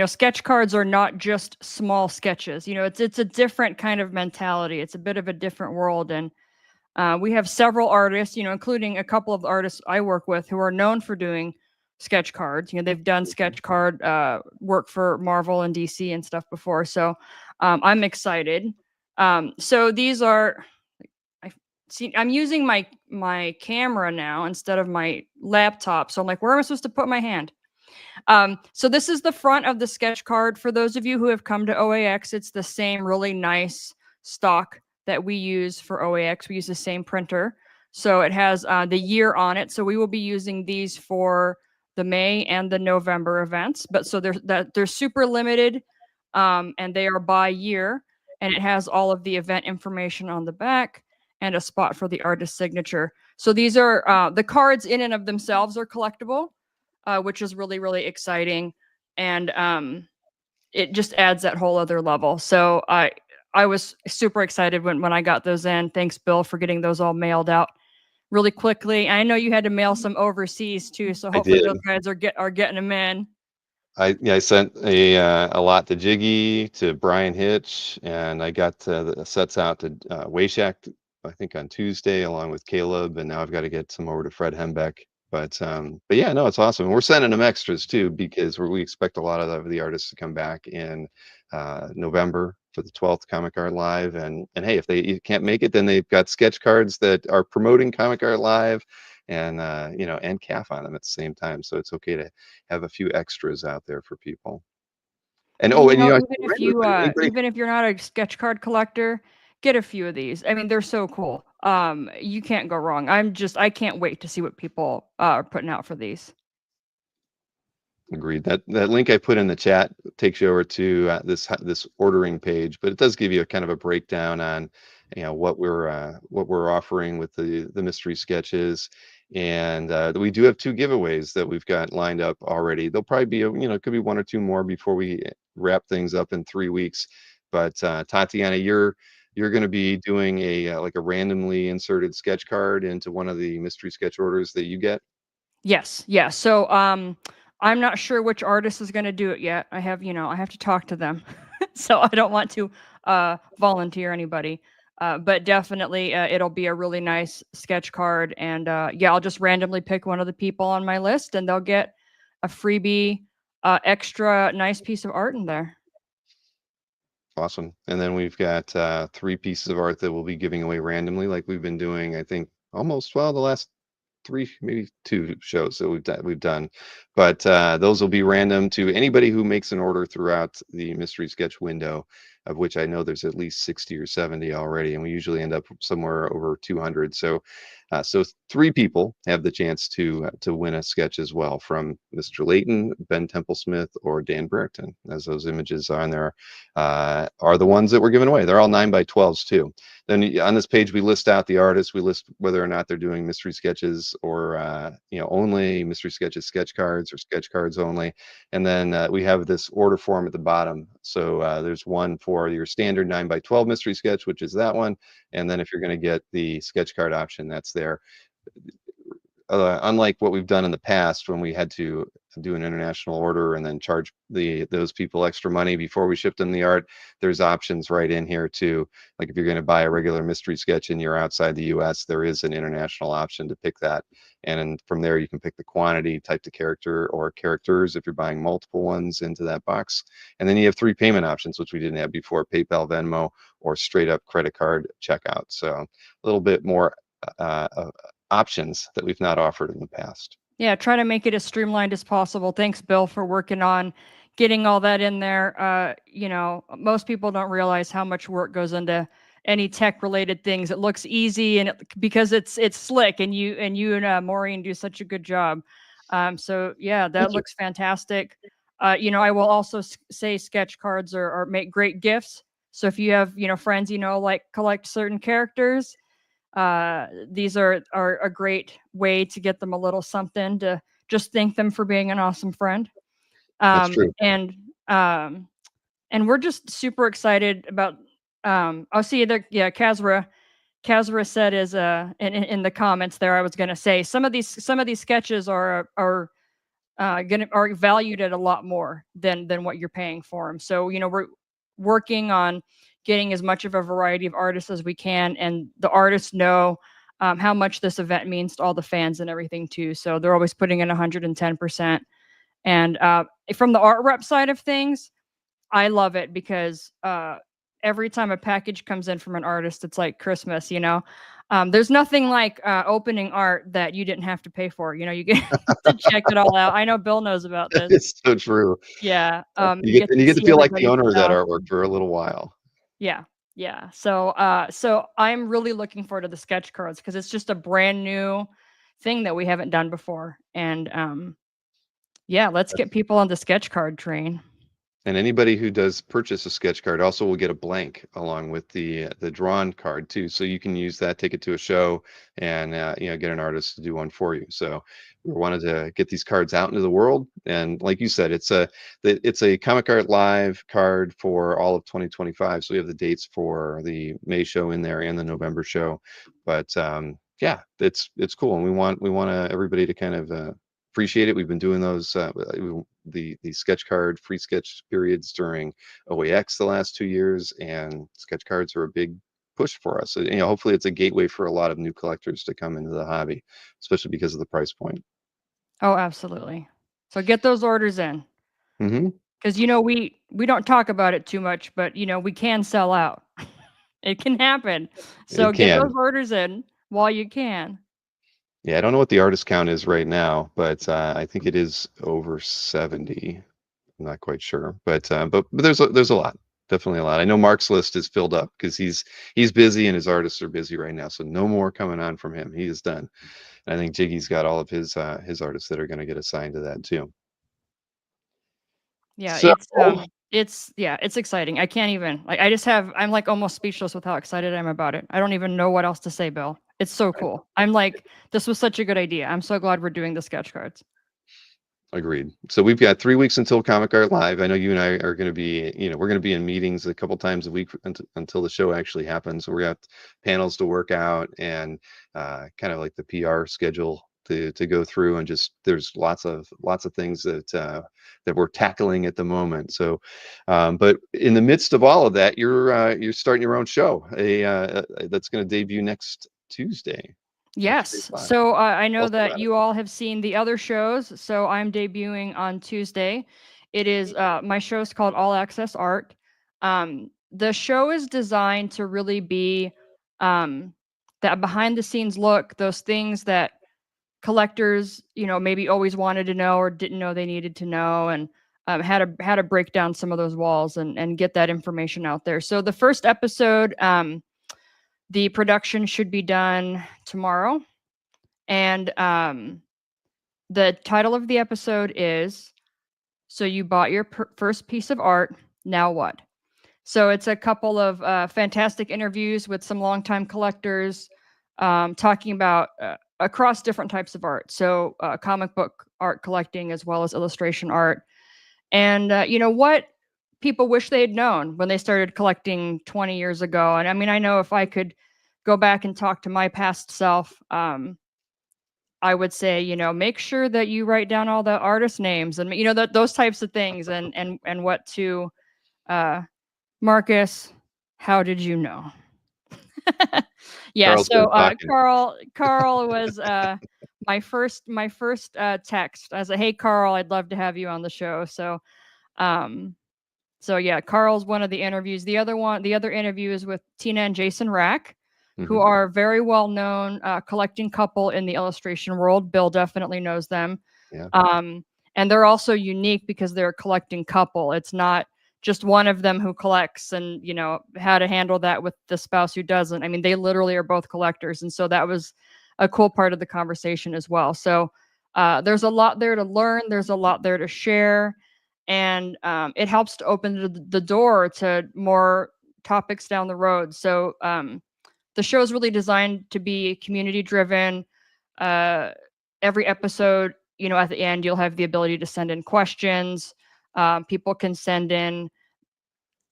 Sketch cards are not just small sketches. It's a different kind of mentality. It's a bit of a different world. And we have several artists, including a couple of the artists I work with who are known for doing sketch cards. They've done sketch card work for Marvel and DC and stuff before. So I'm excited. So these are... I'm using my camera now instead of my laptop. So I'm like, where am I supposed to put my hand? So this is the front of the sketch card. For those of you who have come to OAX, it's the same really nice stock that we use for OAX. We use the same printer. So it has the year on it. So we will be using these for the May and the November events. But so they're super limited, and they are by year. And it has all of the event information on the back and a spot for the artist's signature. So these are the cards in and of themselves are collectible, which is really exciting, and it just adds that whole other level. So I was super excited when I got those in. Thanks, Bill, for getting those all mailed out really quickly. I know you had to mail some overseas too, so hopefully those guys are getting them in. I sent a lot to Jiggy, to Brian Hitch, and I got the sets out to Washak, I think on Tuesday, along with Caleb, and now I've got to get some over to Fred Hembeck. But yeah, no, it's awesome. We're sending them extras too, because we expect a lot of the artists to come back in November for the 12th Comic Art Live. And hey, if they can't make it, then they've got sketch cards that are promoting Comic Art Live, and and CAF on them at the same time. So it's okay to have a few extras out there for people. And And and even I if should remind everybody, anybody. even if you're not a sketch card collector, get a few of these. I mean, they're so cool. You can't go wrong. I can't wait to see what people are putting out for these. Agreed. That link I put in the chat takes you over to this ordering page, but it does give you a kind of a breakdown on what we're offering with the mystery sketches, and we do have 2 giveaways that we've got lined up already. There'll probably be it could be 1 or 2 more before we wrap things up in 3 weeks. But Tatiana, you're going to be doing a like a randomly inserted sketch card into one of the mystery sketch orders that you get. Yes, yeah. So I'm not sure which artist is going to do it yet. I have to talk to them. So I don't want to volunteer anybody. But definitely it'll be a really nice sketch card, and yeah, I'll just randomly pick one of the people on my list and they'll get a freebie extra nice piece of art in there. Awesome. And then we've got 3 pieces of art that we'll be giving away randomly, like we've been doing, I think, almost, well, the last 3, maybe 2 shows that we've done. But those will be random to anybody who makes an order throughout the mystery sketch window, of which I know there's at least 60 or 70 already, and we usually end up somewhere over 200. So 3 people have the chance to win a sketch as well, from Mr. Layton, Ben Templesmith, or Dan Brereton, as those images on there are the ones that we're giving away. They're all 9x12s too. Then on this page, we list out the artists. We list whether or not they're doing mystery sketches or only mystery sketches, sketch cards, or sketch cards only. And then we have this order form at the bottom. So there's one for your standard 9x12 mystery sketch, which is that one. And then if you're going to get the sketch card option, that's there. Unlike what we've done in the past, when we had to do an international order and then charge those people extra money before we shipped them the art, there's options right in here too. Like if you're going to buy a regular mystery sketch and you're outside the US, there is an international option to pick that. And from there, you can pick the quantity, type the character or characters if you're buying multiple ones into that box. And then you have 3 payment options, which we didn't have before: PayPal, Venmo, or straight up credit card checkout. So a little bit more options that we've not offered in the past. Yeah, try to make it as streamlined as possible. Thanks, Bill, for working on getting all that in there. Most people don't realize how much work goes into any tech related things. It looks easy because it's slick, and you and Maureen do such a good job. So yeah, that Thank you. looks fantastic. I will also say sketch cards are make great gifts. So if you have friends like collect certain characters, these are a great way to get them a little something to just thank them for being an awesome friend. That's true. And we're just super excited about I'll see you there. Yeah, Kazra said is in the comments there. I was gonna say some of these sketches are valued at a lot more than what you're paying for them. So we're working on getting as much of a variety of artists as we can, and the artists know how much this event means to all the fans and everything too. So they're always putting in 110%. And from the art rep side of things, I love it because every time a package comes in from an artist, it's like Christmas. There's nothing like opening art that you didn't have to pay for. You get to check it all out. I know Bill knows about this. It's so true. Yeah. You get to see feel like the everybody's owner of that stuff. artwork for a little while. Yeah. Yeah. So I'm really looking forward to the sketch cards because it's just a brand new thing that we haven't done before. And yeah, let's get people on the sketch card train. And anybody who does purchase a sketch card also will get a blank along with the drawn card too. So you can use that, take it to a show, and get an artist to do one for you. So we wanted to get these cards out into the world, and like you said, it's a Comic Art Live card for all of 2025. So we have the dates for the May show in there and the November show. But yeah, it's cool, and we want everybody to kind of appreciate it. We've been doing those the sketch card free sketch periods during OAX the last 2 years, and sketch cards are a big push for us. So, hopefully it's a gateway for a lot of new collectors to come into the hobby, especially because of the price point. Oh, absolutely. So get those orders in. Mm-hmm. Because we don't talk about it too much, but we can sell out. It can happen. So get those orders in while you can. Yeah, I don't know what the artist count is right now, but I think it is over 70. I'm not quite sure, but there's a lot, definitely a lot. I know Mark's list is filled up because he's busy and his artists are busy right now, so no more coming on from him. He is done. And I think Jiggy's got all of his artists that are going to get assigned to that too. Yeah, So it's exciting. I can't even like I'm like almost speechless with how excited I am about it. I don't even know what else to say, Bill. It's so cool. I'm like, this was such a good idea. I'm so glad we're doing the sketch cards. agreed. So we've got 3 weeks until Comic Art Live. I know you and I are going to be, we're going to be in meetings a couple times a week until the show actually happens. So we got panels to work out and kind of like the PR schedule to go through, and just there's lots of things that we're tackling at the moment. So, but in the midst of all of that, you're starting your own show, that's going to debut next Tuesday. Yes. Live. So I know Tell us that about it. you all have seen the other shows. So I'm debuting on Tuesday. It is my show is called All Access Art. The show is designed to really be that behind the scenes look, those things that collectors, maybe always wanted to know or didn't know they needed to know, and how to break down some of those walls and get that information out there. So the first episode, the production should be done tomorrow. And the title of the episode is So You Bought Your First Piece of Art, Now What? So it's a couple of fantastic interviews with some longtime collectors talking about across different types of art. So comic book art collecting as well as illustration art. And, what people wish they had known when they started collecting 20 years ago. And I mean, I know if I could go back and talk to my past self, I would say, make sure that you write down all the artist names and those types of things, and what to Marcus, how did you know? Yeah, Carl's been so talking. Carl was my first text. I was like, "Hey Carl, I'd love to have you on the show." Um so yeah, Carl's one of the interviews. The other interview is with Tina and Jason Rack, who Mhm. are very well known collecting couple in the illustration world. Bill definitely knows them. Yeah. And they're also unique because they're a collecting couple. It's not just one of them who collects and, how to handle that with the spouse who doesn't. I mean, they literally are both collectors. And so that was a cool part of the conversation as well. So there's a lot there to learn. There's a lot there to share. And it helps to open the door to more topics down the road. So the show is really designed to be community driven. Every episode, at the end, you'll have the ability to send in questions. People can send in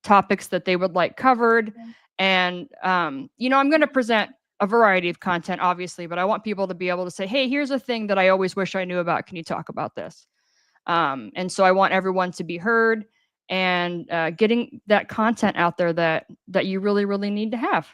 topics that they would like covered. And, I'm going to present a variety of content, obviously, but I want people to be able to say, hey, here's a thing that I always wish I knew about. Can you talk about this? And so I want everyone to be heard and getting that content out there that you really, really need to have.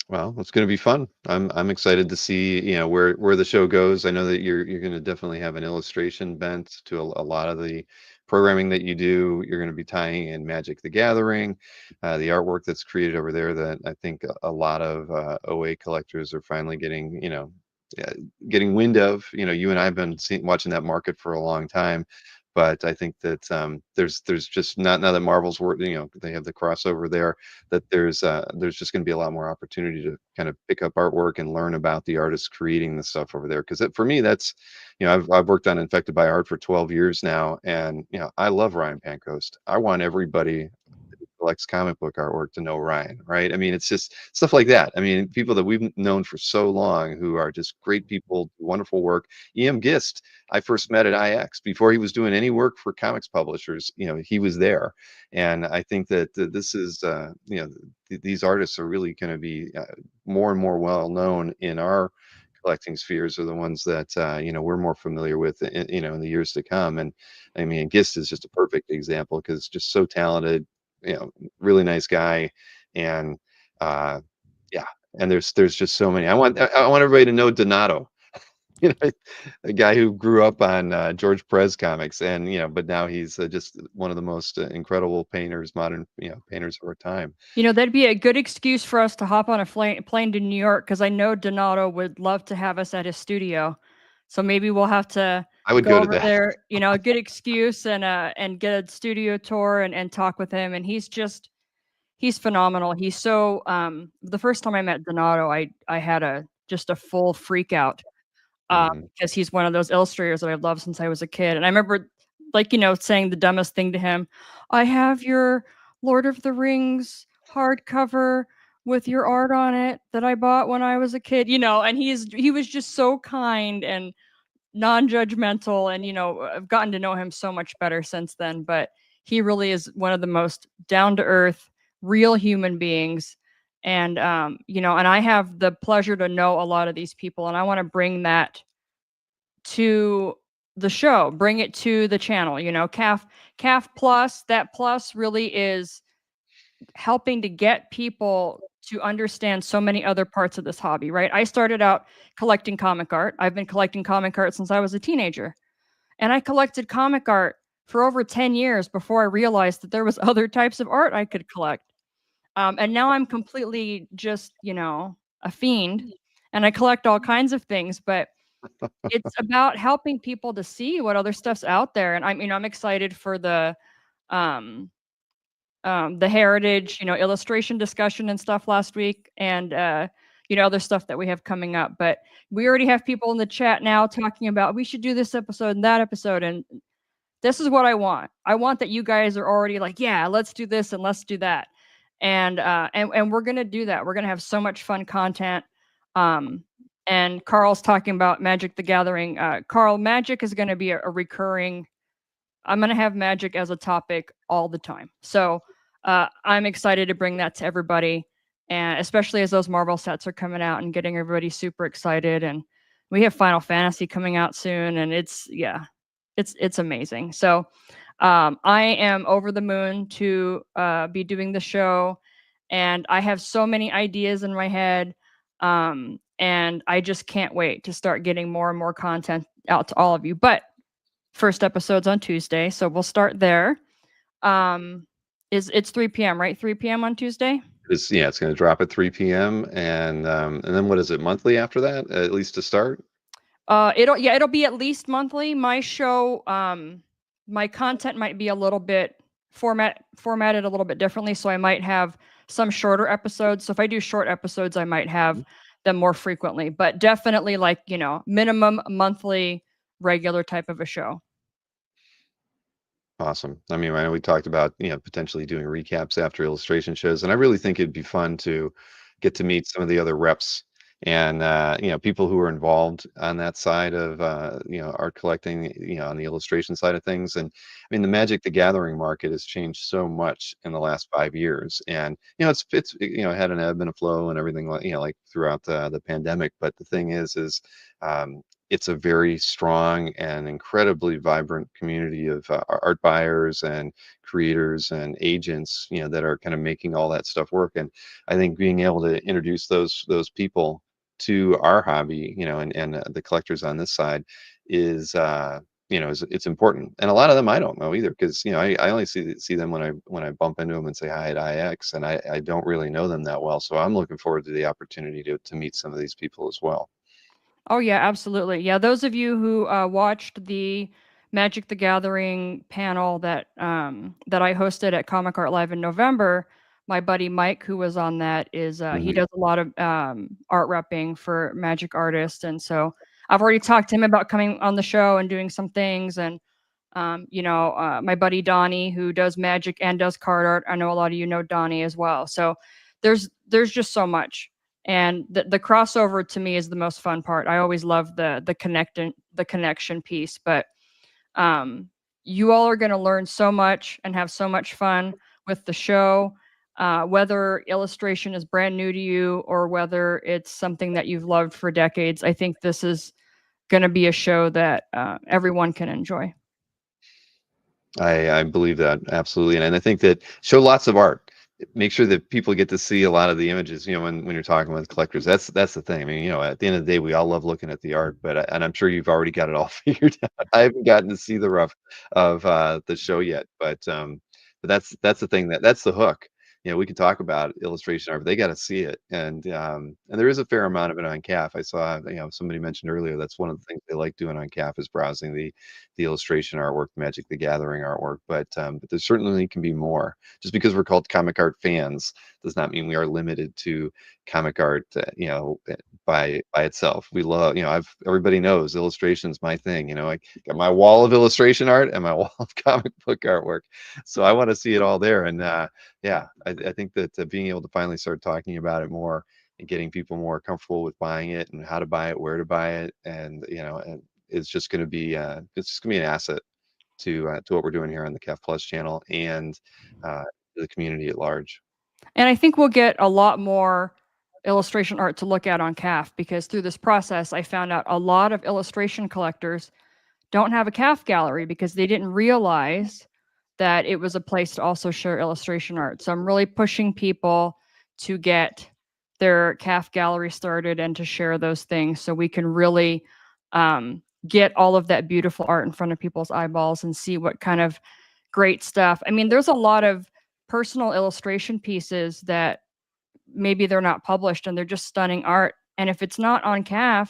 Well, it's going to be fun. I'm excited to see, where the show goes. I know that you're going to definitely have an illustration bent to a lot of the programming that you do. You're going to be tying in Magic the Gathering, the artwork that's created over there that I think a lot of OA collectors are finally getting, yeah, getting wind of. You and I have been watching that market for a long time. But I think that there's just not, now that Marvel's work, they have the crossover there, that there's just going to be a lot more opportunity to kind of pick up artwork and learn about the artists creating the stuff over there. Because for me, that's, I've worked on Infected by Art for 12 years now, and I love Ryan Pancoast. I want everybody who collects comic book artwork to know Ryan, right? I mean, it's just stuff like that. I mean, people that we've known for so long who are just great people, wonderful work. E.M. Gist, I first met at IX before he was doing any work for comics publishers. He was there, and I think that this is, these artists are really going to be more and more well known in our collecting spheres, are the ones that we're more familiar with in the years to come. And I mean, Gist is just a perfect example because just so talented, really nice guy, and uh, yeah. And there's just so many. I want everybody to know Donato, you know, a guy who grew up on George Perez comics, and but now he's just one of the most incredible painters, modern painters of our time. That'd be a good excuse for us to hop on a plane to New York because I know Donato would love to have us at his studio. So maybe we'll have to I would go go to over that. there, a good excuse and get a studio tour and talk with him. And he's phenomenal. He's so the first time I met Donato, I had just a full freak out Mhm. because he's one of those illustrators that I've loved since I was a kid. And I remember, like, saying the dumbest thing to him. I have your Lord of the Rings hardcover with your art on it that I bought when I was a kid, and he was just so kind and non-judgmental. And I've gotten to know him so much better since then. But he really is one of the most down-to-earth, real human beings. And and I have the pleasure to know a lot of these people, and I want to bring that to the show, bring it to the channel. Calf plus, that plus really is helping to get people to understand so many other parts of this hobby, right? I started out collecting comic art. I've been collecting comic art since I was a teenager. And I collected comic art for over 10 years before I realized that there was other types of art I could collect. And now I'm completely just, a fiend, and I collect all kinds of things. But it's about helping people to see what other stuff's out there. And I'm excited for um, the heritage, illustration discussion and stuff last week, and other stuff that we have coming up. But we already have people in the chat now talking about we should do this episode and that episode, and this is what I want. I want that you guys are already like, yeah, let's do this and let's do that, and we're gonna do that. We're gonna have so much fun content. Um, and Carl's talking about Magic the Gathering. Carl, Magic is going to be a recurring. I'm going to have Magic as a topic all the time. So I'm excited to bring that to everybody, and especially as those Marvel sets are coming out and getting everybody super excited. And we have Final Fantasy coming out soon, and it's amazing. So I am over the moon to be doing the show, and I have so many ideas in my head. And I just can't wait to start getting more and more content out to all of you. But first episode's on Tuesday, so we'll start there. It's 3 p.m., right? 3 p.m. on Tuesday? It's going to drop at 3 p.m. And then what is it, monthly after that, at least to start? It'll be at least monthly. My show, my content might be a little bit formatted a little bit differently, so I might have some shorter episodes. So if I do short episodes, I might have them more frequently, but definitely like, minimum monthly regular type of a show. Awesome. I mean, I know we talked about, potentially doing recaps after illustration shows, and I really think it'd be fun to get to meet some of the other reps and, people who are involved on that side of, art collecting, on the illustration side of things. And I mean, the Magic the Gathering market has changed so much in the last 5 years, and, it had an ebb and a flow and everything like, like throughout the pandemic. But the thing is, it's a very strong and incredibly vibrant community of art buyers and creators and agents, that are kind of making all that stuff work. And I think being able to introduce those people to our hobby, and the collectors on this side is, it's important. And a lot of them I don't know either, because I only see them when I bump into them and say hi at IX, and I don't really know them that well. So I'm looking forward to the opportunity to meet some of these people as well. Oh yeah, absolutely. Yeah, those of you who watched the Magic the Gathering panel that I hosted at Comic Art Live in November, my buddy Mike, who was on that, is he Mhm. does a lot of art repping for Magic artists, and so I've already talked to him about coming on the show and doing some things. And my buddy Donnie, who does Magic and does card art. I know a lot of you know Donnie as well. So there's just so much. And the crossover to me is the most fun part. I always love the connection piece. But you all are going to learn so much and have so much fun with the show. Whether illustration is brand new to you or whether it's something that you've loved for decades, I think this is going to be a show that everyone can enjoy. I believe that absolutely, and I think that show lots of art. Make sure that people get to see a lot of the images. When you're talking with collectors, that's the thing. I mean, at the end of the day, we all love looking at the art, and I'm sure you've already got it all figured out. I haven't gotten to see the rough of the show yet, but that's the thing, that's the hook. we could talk about illustration art, but they got to see it. And there is a fair amount of it on CAF. I saw, somebody mentioned earlier that's one of the things they like doing on CAF is browsing the illustration artwork, Magic the Gathering artwork. But there certainly can be more. Just because we're called comic art fans does not mean we are limited to comic art, by itself. We love, everybody knows illustration's my thing. I got my wall of illustration art and my wall of comic book artwork. So I want to see it all there. And yeah, I think that being able to finally start talking about it more and getting people more comfortable with buying it and how to buy it, where to buy it, and it's just going to be it's just going to be an asset to what we're doing here on the CAF Plus channel and the community at large. And I think we'll get a lot more illustration art to look at on CAF because through this process, I found out a lot of illustration collectors don't have a CAF gallery because they didn't realize that it was a place to also share illustration art. So I'm really pushing people to get their CAF gallery started and to share those things so we can really get all of that beautiful art in front of people's eyeballs and see what kind of great stuff. I mean, there's a lot of personal illustration pieces that maybe they're not published and they're just stunning art. And if it's not on CAF,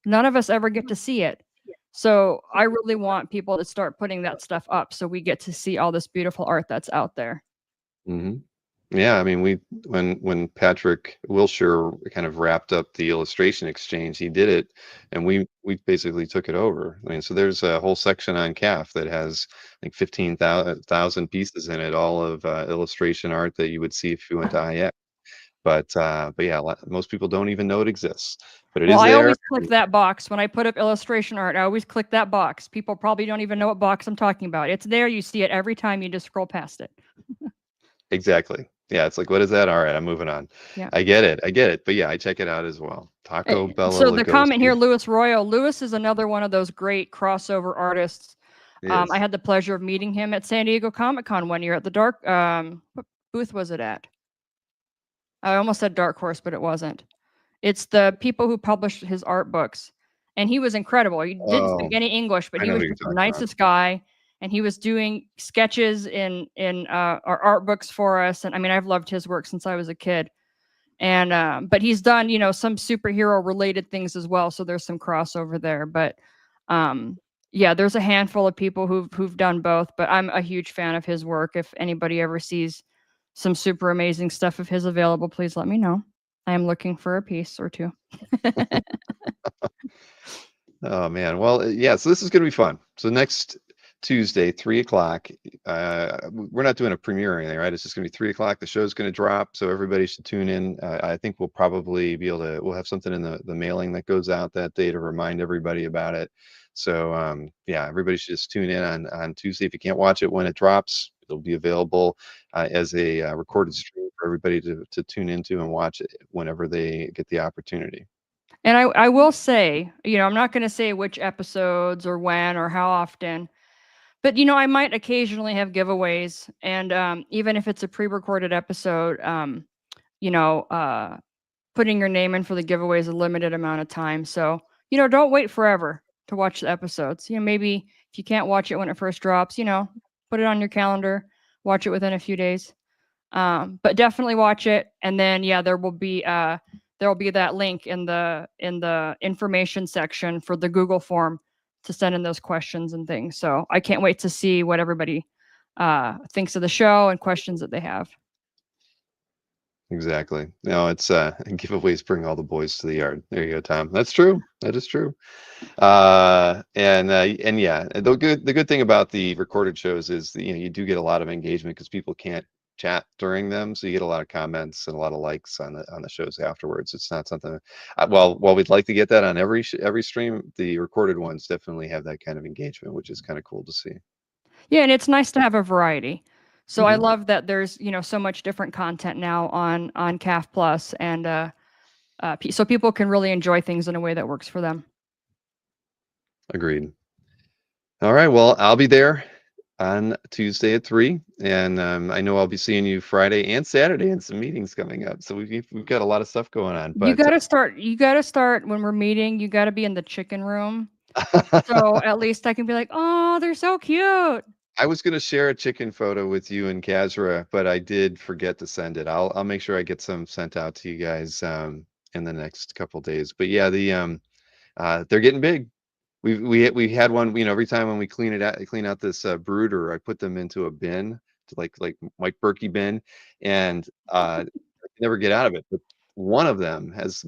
none of us ever get to see it. So I really want people to start putting that stuff up so we get to see all this beautiful art that's out there. Hmm. Yeah, I mean, when Patrick Wilshire kind of wrapped up the illustration exchange, he did it, and we basically took it over. I mean, so there's a whole section on CAF that has like 15,000 pieces in it, all of illustration art that you would see if you went to IX. But yeah, most people don't even know it exists. But it is Well, I there. always click that box when I put up illustration art. I always click that box. People probably don't even know what box I'm talking about. It's there. You see it every time. You just scroll past it. Exactly. Yeah, it's like, what is that? All right, I'm moving on. Yeah. I get it. But yeah, I check it out as well. Taco Bella So the comment here, Lugosi. Louis Royal. Louis is another one of those great crossover artists. Yes. I had the pleasure of meeting him at San Diego Comic-Con one year at the Dark. What booth was it at? I almost said Dark Horse, but it wasn't. It's the people who published his art books, and he was incredible. He didn't Oh, speak any English, but I he know was who you're just the talking about. nicest guy. And he was doing sketches in our art books for us. And I mean, I've loved his work since I was a kid. And but he's done, some superhero related things as well. So there's some crossover there. But yeah, there's a handful of people who've done both. But I'm a huge fan of his work. If anybody ever sees some super amazing stuff of his available, please let me know. I am looking for a piece or two. Oh man. Well, yeah, so this is gonna be fun. So next Tuesday, 3 o'clock. We're not doing a premiere or anything, right? It's just gonna be 3 o'clock. The show's gonna drop, so everybody should tune in. I think we'll probably be able to. We'll have something in the mailing that goes out that day to remind everybody about it. So yeah, everybody should just tune in on Tuesday. If you can't watch it when it drops, it'll be available as a recorded stream for everybody to tune into and watch it whenever they get the opportunity. And I will say, I'm not going to say which episodes or when or how often, but I might occasionally have giveaways, and even if it's a pre-recorded episode, putting your name in for the giveaway is a limited amount of time. So don't wait forever to watch the episodes. Maybe if you can't watch it when it first drops, put it on your calendar, watch it within a few days. But definitely watch it, and then there will be that link in the information section for the Google form to send in those questions and things. So I can't wait to see what everybody thinks of the show and questions that they have. Exactly. No, it's giveaways bring all the boys to the yard. There you go, Tom. That's true. That is true. And yeah, the good thing about the recorded shows is that, you do get a lot of engagement because people can't chat during them, so you get a lot of comments and a lot of likes on the shows afterwards. It's not something. While we'd like to get that on every stream, the recorded ones definitely have that kind of engagement, which is kind of cool to see. Yeah, and it's nice to have a variety. So I Mhm. love that there's so much different content now on CAF Plus, and so people can really enjoy things in a way that works for them. Agreed. All right. Well, I'll be there on Tuesday at 3, and I know I'll be seeing you Friday and Saturday in some meetings coming up. So we've got a lot of stuff going on. You But gotta start when we're meeting. You gotta be in the chicken room. So at least I can be like, oh, they're so cute. I was gonna share a chicken photo with you and Kazra, but I did forget to send it. I'll make sure I get some sent out to you guys in the next couple days. But yeah, they're getting big. We had one, every time when we clean out this brooder, I put them into a bin, to like Mike Berkey bin, and I can never get out of it. But one of them has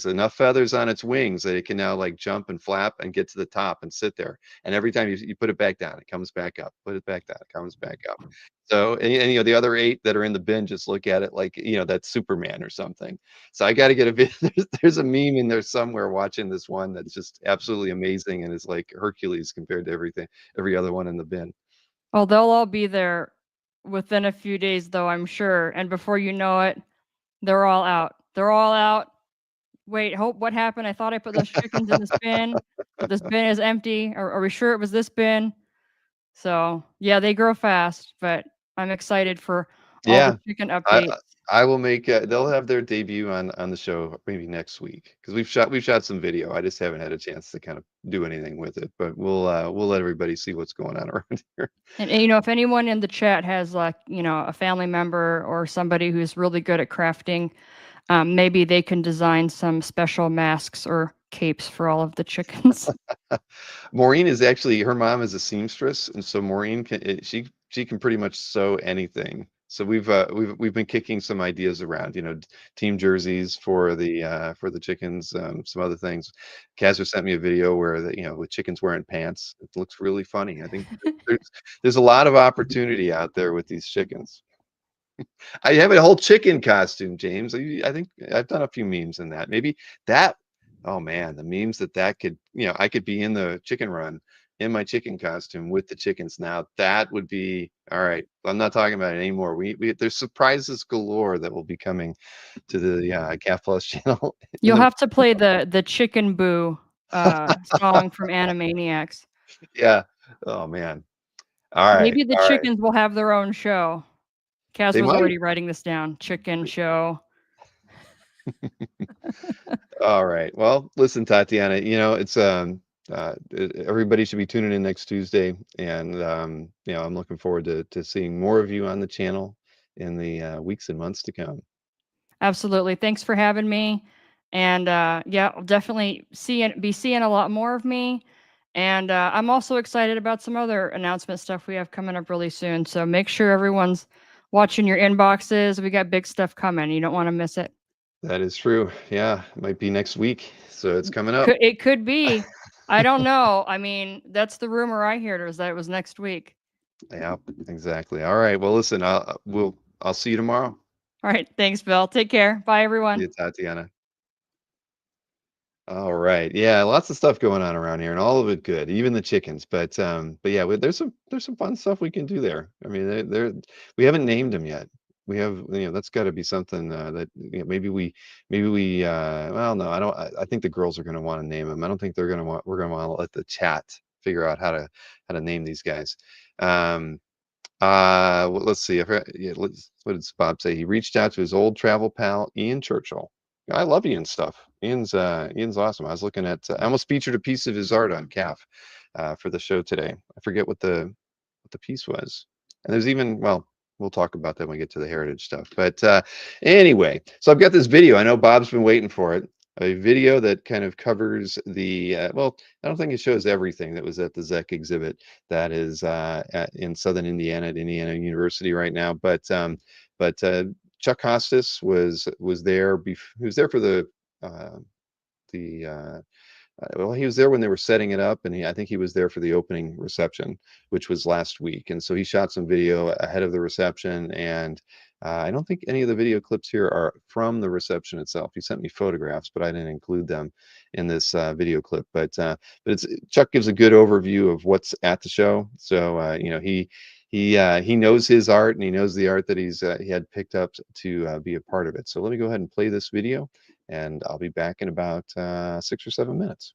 enough feathers on its wings that it can now like jump and flap and get to the top and sit there. And every time you put it back down, it comes back up. Put it back down, it comes back up. So and the other 8 that are in the bin just look at it like that's Superman or something. So I got to get a video. There's a meme in there somewhere watching this one that's just absolutely amazing and is like Hercules compared to every other one in the bin. Well, they'll all be there within a few days, though, I'm sure. And before you know it, they're all out. They're all out. Wait, Hope, what happened? I thought I put those chickens in this bin, but this bin is empty. Are we sure it was this bin? So, yeah, they grow fast, but I'm excited for all the Yeah, chicken I updates. I will make. They'll have their debut on the show maybe next week because we've shot some video. I just haven't had a chance to kind of do anything with it, but we'll let everybody see what's going on around here. And, if anyone in the chat has like, a family member or somebody who's really good at crafting, maybe they can design some special masks or capes for all of the chickens. Maureen is actually her mom is a seamstress, and so Maureen she can pretty much sew anything. So we've been kicking some ideas around, team jerseys for the chickens, some other things. Kazra sent me a video where with chickens wearing pants. It looks really funny. I think there's a lot of opportunity out there with these chickens. I have a whole chicken costume, James. I think I've done a few memes in that. Maybe that. Oh man, the memes that could, I could be in the chicken run in my chicken costume with the chickens. Now that would be all right. I'm not talking about it anymore. There's surprises galore that will be coming to the Calf Plus channel. You'll have to play the Chicken Boo song from Animaniacs. Yeah. Oh man. All right. Maybe the All right. chickens will have their own show. Kaz They was might. already writing this down. Chicken show. All right. Well, listen, Tatiana, it's everybody should be tuning in next Tuesday, and I'm looking forward to seeing more of you on the channel in the weeks and months to come. Absolutely. Thanks for having me. And yeah, I'll definitely be seeing a lot more of me. And I'm also excited about some other announcement stuff we have coming up really soon. So make sure everyone's watching your inboxes. We got big stuff coming. You don't want to miss it. That is true. Yeah, it might be next week, so it's coming up. It could be. I don't know. I mean, that's the rumor I heard was that it was next week. Yeah, exactly. All right. Well, listen, I'll see you tomorrow. All right. Thanks, Bill. Take care. Bye, everyone. See you, Tatiana. All right. Yeah, lots of stuff going on around here, and all of it good, even the chickens. But yeah, there's some fun stuff we can do there. I mean, we haven't named them yet. We have, that's got to be something that maybe we well, no, I don't. I think the girls are going to want to name them. I don't think we're going to want to let the chat figure out how to name these guys. Let's see. Yeah, what did Bob say? He reached out to his old travel pal Ian Churchill. I love Ian's stuff. Ian's awesome. I was looking at. I almost featured a piece of his art on CAF for the show today. I forget what the piece was. And there's even, well, we'll talk about that when we get to the heritage stuff. But anyway, so I've got this video. I know Bob's been waiting for it. A video that kind of covers the well, I don't think it shows everything that was at the Zeck exhibit that is in Southern Indiana at Indiana University right now. But Chuck Hostis was there. He was there for the well, he was there when they were setting it up, and I think he was there for the opening reception, which was last week. And so he shot some video ahead of the reception, and I don't think any of the video clips here are from the reception itself. He sent me photographs, but I didn't include them in this video clip. But Chuck gives a good overview of what's at the show. So he knows his art, and he knows the art that he had picked up to be a part of it. So let me go ahead and play this video, and I'll be back in about 6 or 7 minutes.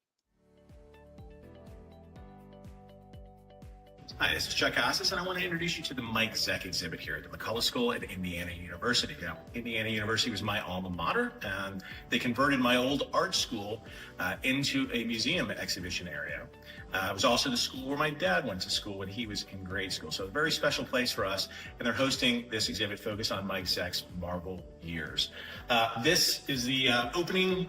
Hi, this is Chuck Casas, and I want to introduce you to the Mike Zeck exhibit here at the McCullough School at Indiana University. Now, Indiana University was my alma mater, and they converted my old art school into a museum exhibition area. It was also the school where my dad went to school when he was in grade school, so a very special place for us, and they're hosting this exhibit focused on Mike Zeck's Marvel years. This is the opening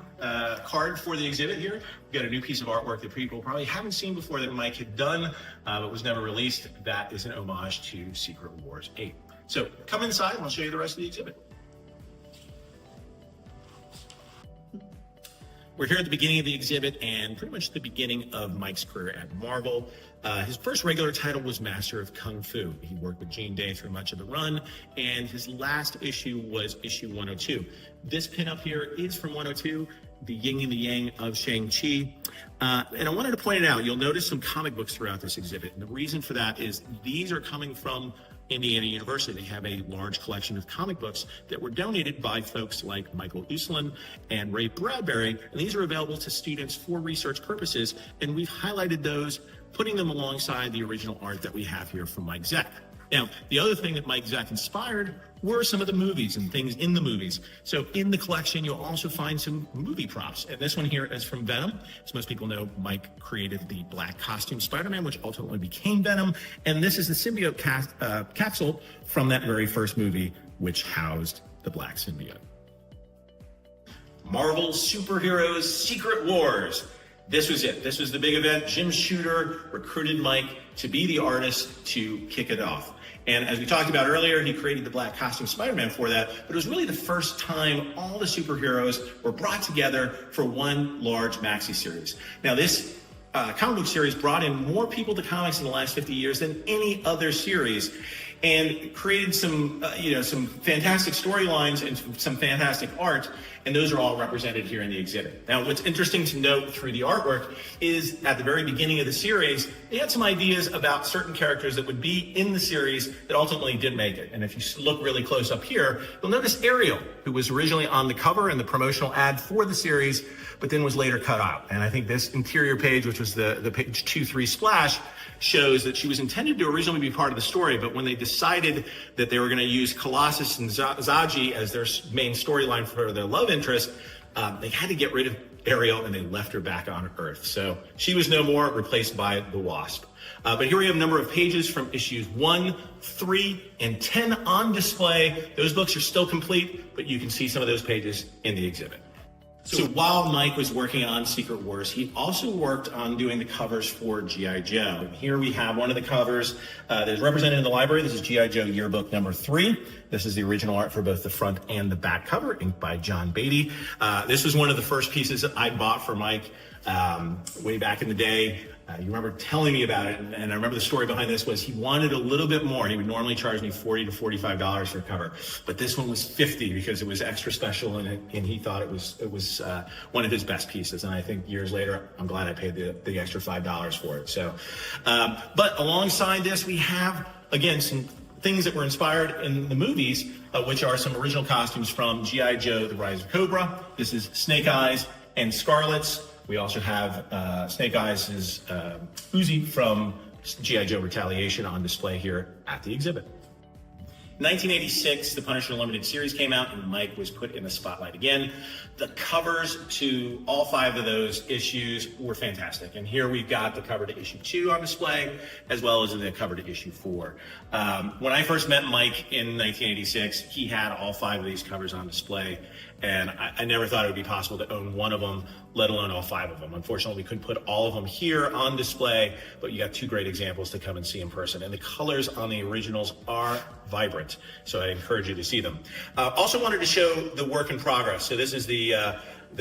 card for the exhibit here. We've got a new piece of artwork that people probably haven't seen before that Mike had done, but was never released. That is an homage to Secret Wars 8. So come inside and I'll show you the rest of the exhibit. We're here at the beginning of the exhibit and pretty much the beginning of Mike's career at Marvel. His first regular title was Master of Kung Fu. He worked with Gene Day through much of the run, and his last issue was issue 102. This pin up here is from 102, the yin and the yang of Shang-Chi. And I wanted to point it out. You'll notice some comic books throughout this exhibit, and the reason for that is these are coming from Indiana University. They have a large collection of comic books that were donated by folks like Michael Uslan and Ray Bradbury, and these are available to students for research purposes, and we've highlighted those, putting them alongside the original art that we have here from Mike Zeck. Now, the other thing that Mike Zeck inspired were some of the movies and things in the movies. So in the collection, you'll also find some movie props. And this one here is from Venom. As most people know, Mike created the black costume Spider-Man, which ultimately became Venom. And this is the symbiote capsule from that very first movie, which housed the black symbiote. Marvel Superheroes Secret Wars. This was it. This was the big event. Jim Shooter recruited Mike to be the artist to kick it off. And as we talked about earlier, he created the black costume Spider-Man for that, but it was really the first time all the superheroes were brought together for one large maxi series. Now, this comic book series brought in more people to comics in the last 50 years than any other series, and created some fantastic storylines and some fantastic art, and those are all represented here in the exhibit. Now, what's interesting to note through the artwork is at the very beginning of the series, they had some ideas about certain characters that would be in the series that ultimately didn't make it. And if you look really close up here, you'll notice Ariel, who was originally on the cover in the promotional ad for the series, but then was later cut out. And I think this interior page, which was the page 2-3 splash, shows that she was intended to originally be part of the story, but when they decided that they were going to use Colossus and Zaji as their main storyline for their love interest, they had to get rid of Ariel, and they left her back on Earth. So she was no more, replaced by the Wasp. But here we have a number of pages from issues 1, 3, and 10 on display. Those books are still complete, but you can see some of those pages in the exhibit. So while Mike was working on Secret Wars, he also worked on doing the covers for G.I. Joe. And here we have one of the covers that is represented in the library. This is G.I. Joe Yearbook number 3. This is the original art for both the front and the back cover, inked by John Beatty. This was one of the first pieces that I bought for Mike way back in the day. You remember telling me about it, and I remember the story behind this was he wanted a little bit more. He would normally charge me $40 to $45 for a cover, but this one was $50 because it was extra special, and he thought it was one of his best pieces. And I think years later, I'm glad I paid the extra $5 for it. So, but alongside this, we have again some things that were inspired in the movies, which are some original costumes from G.I. Joe: The Rise of Cobra. This is Snake Eyes and Scarlet's. We also have Snake Eyes' Uzi from G.I. Joe Retaliation on display here at the exhibit. 1986, the Punisher Limited series came out, and Mike was put in the spotlight again. The covers to all 5 of those issues were fantastic. And here we've got the cover to issue 2 on display, as well as the cover to issue 4. When I first met Mike in 1986, he had all 5 of these covers on display. And I never thought it would be possible to own one of them, let alone all 5 of them. Unfortunately, we couldn't put all of them here on display, but you got 2 great examples to come and see in person. And the colors on the originals are vibrant, so I encourage you to see them. Also wanted to show the work in progress. So this is the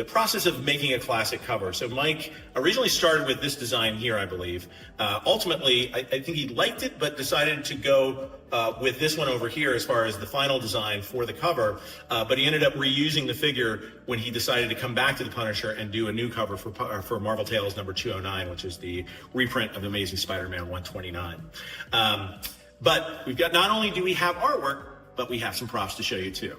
process of making a classic cover. So Mike originally started with this design here, I believe. Ultimately, I think he liked it, but decided to go with this one over here as far as the final design for the cover. But he ended up reusing the figure when he decided to come back to the Punisher and do a new cover for Marvel Tales number 209, which is the reprint of Amazing Spider-Man 129. But we've got, not only do we have artwork, but we have some props to show you too.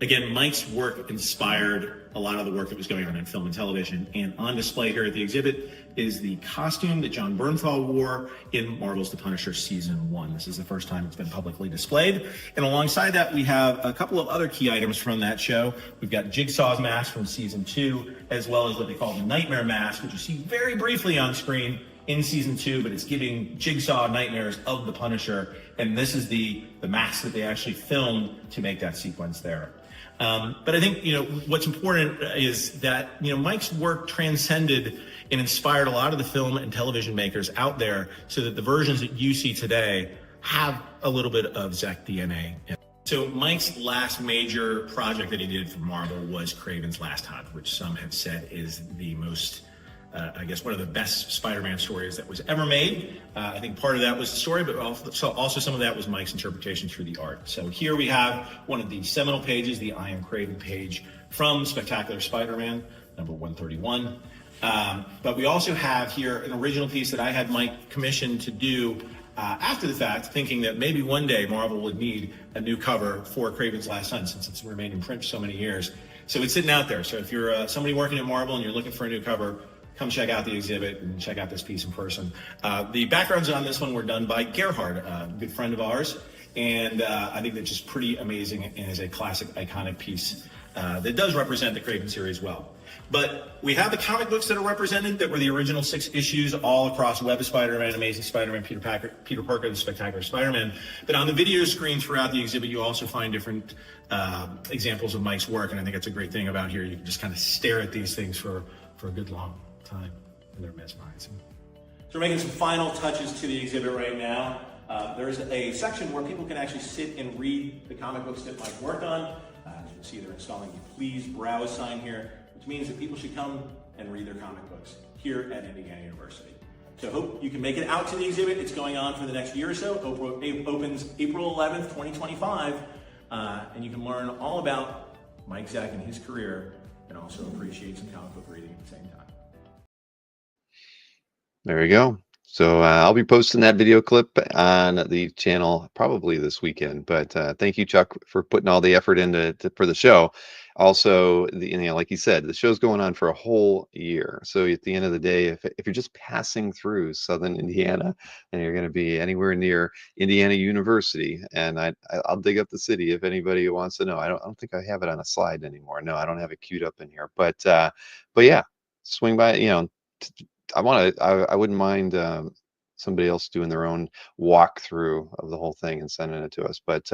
Again, Mike's work inspired a lot of the work that was going on in film and television. And on display here at the exhibit is the costume that John Bernthal wore in Marvel's The Punisher Season 1. This is the first time it's been publicly displayed. And alongside that, we have a couple of other key items from that show. We've got Jigsaw's mask from Season 2, as well as what they call the Nightmare mask, which you see very briefly on screen in Season 2, but it's giving Jigsaw nightmares of the Punisher. And this is the mask that they actually filmed to make that sequence there. But I think, what's important is that, Mike's work transcended and inspired a lot of the film and television makers out there so that the versions that you see today have a little bit of Zeck DNA. So Mike's last major project that he did for Marvel was Kraven's Last Hunt, which some have said is the most one of the best Spider-Man stories that was ever made. I think part of that was the story, but also some of that was Mike's interpretation through the art. So here we have one of the seminal pages, the I Am Kraven page from Spectacular Spider-Man, number 131. But we also have here an original piece that I had Mike commissioned to do after the fact, thinking that maybe one day Marvel would need a new cover for Kraven's Last Hunt since it's remained in print for so many years. So it's sitting out there. So if you're somebody working at Marvel and you're looking for a new cover, come check out the exhibit and check out this piece in person. The backgrounds on this one were done by Gerhard, a good friend of ours, and I think that's just pretty amazing and is a classic, iconic piece that does represent the Kraven series well. But we have the comic books that are represented that were the original 6 issues all across Web of Spider-Man, Amazing Spider-Man, Peter Parker, and Spectacular Spider-Man. But on the video screen throughout the exhibit, you also find different examples of Mike's work, and I think that's a great thing about here. You can just kind of stare at these things for a good long time, and they're mesmerizing. So we're making some final touches to the exhibit right now. There's a section where people can actually sit and read the comic books that Mike worked on. As you can see, they're installing the Please Browse sign here, which means that people should come and read their comic books here at Indiana University. So hope you can make it out to the exhibit. It's going on for the next year or so. It opens April 11th, 2025, and you can learn all about Mike Zeck and his career, and also appreciate some comic book reading at the same time. There you go. So I'll be posting that video clip on the channel probably this weekend. But thank you, Chuck, for putting all the effort into for the show. Also, like you said, the show's going on for a whole year. So at the end of the day, if you're just passing through Southern Indiana and you're going to be anywhere near Indiana University, and I'll dig up the city if anybody wants to know. I don't think I have it on a slide anymore. No, I don't have it queued up in here. But yeah, swing by. I wouldn't mind somebody else doing their own walkthrough of the whole thing and sending it to us. But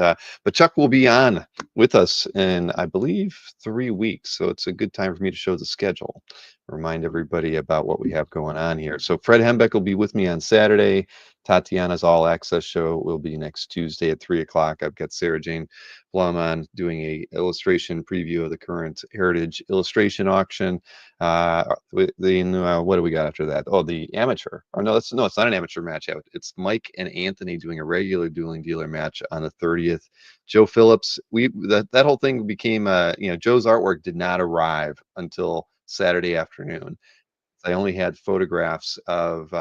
Chuck will be on with us in, I believe, 3 weeks. So it's a good time for me to show the schedule, remind everybody about what we have going on here. So Fred Hembeck will be with me on Saturday. Tatiana's All Access show will be next Tuesday at 3 o'clock. I've got Sarah Jane Blum on doing a illustration preview of the current Heritage illustration auction. What do we got after that? Oh, the amateur. Or no, it's not an amateur match. It's Mike and Anthony doing a regular dueling dealer match on the 30th. Joe Phillips. That whole thing became Joe's artwork did not arrive until Saturday afternoon. I only had photographs of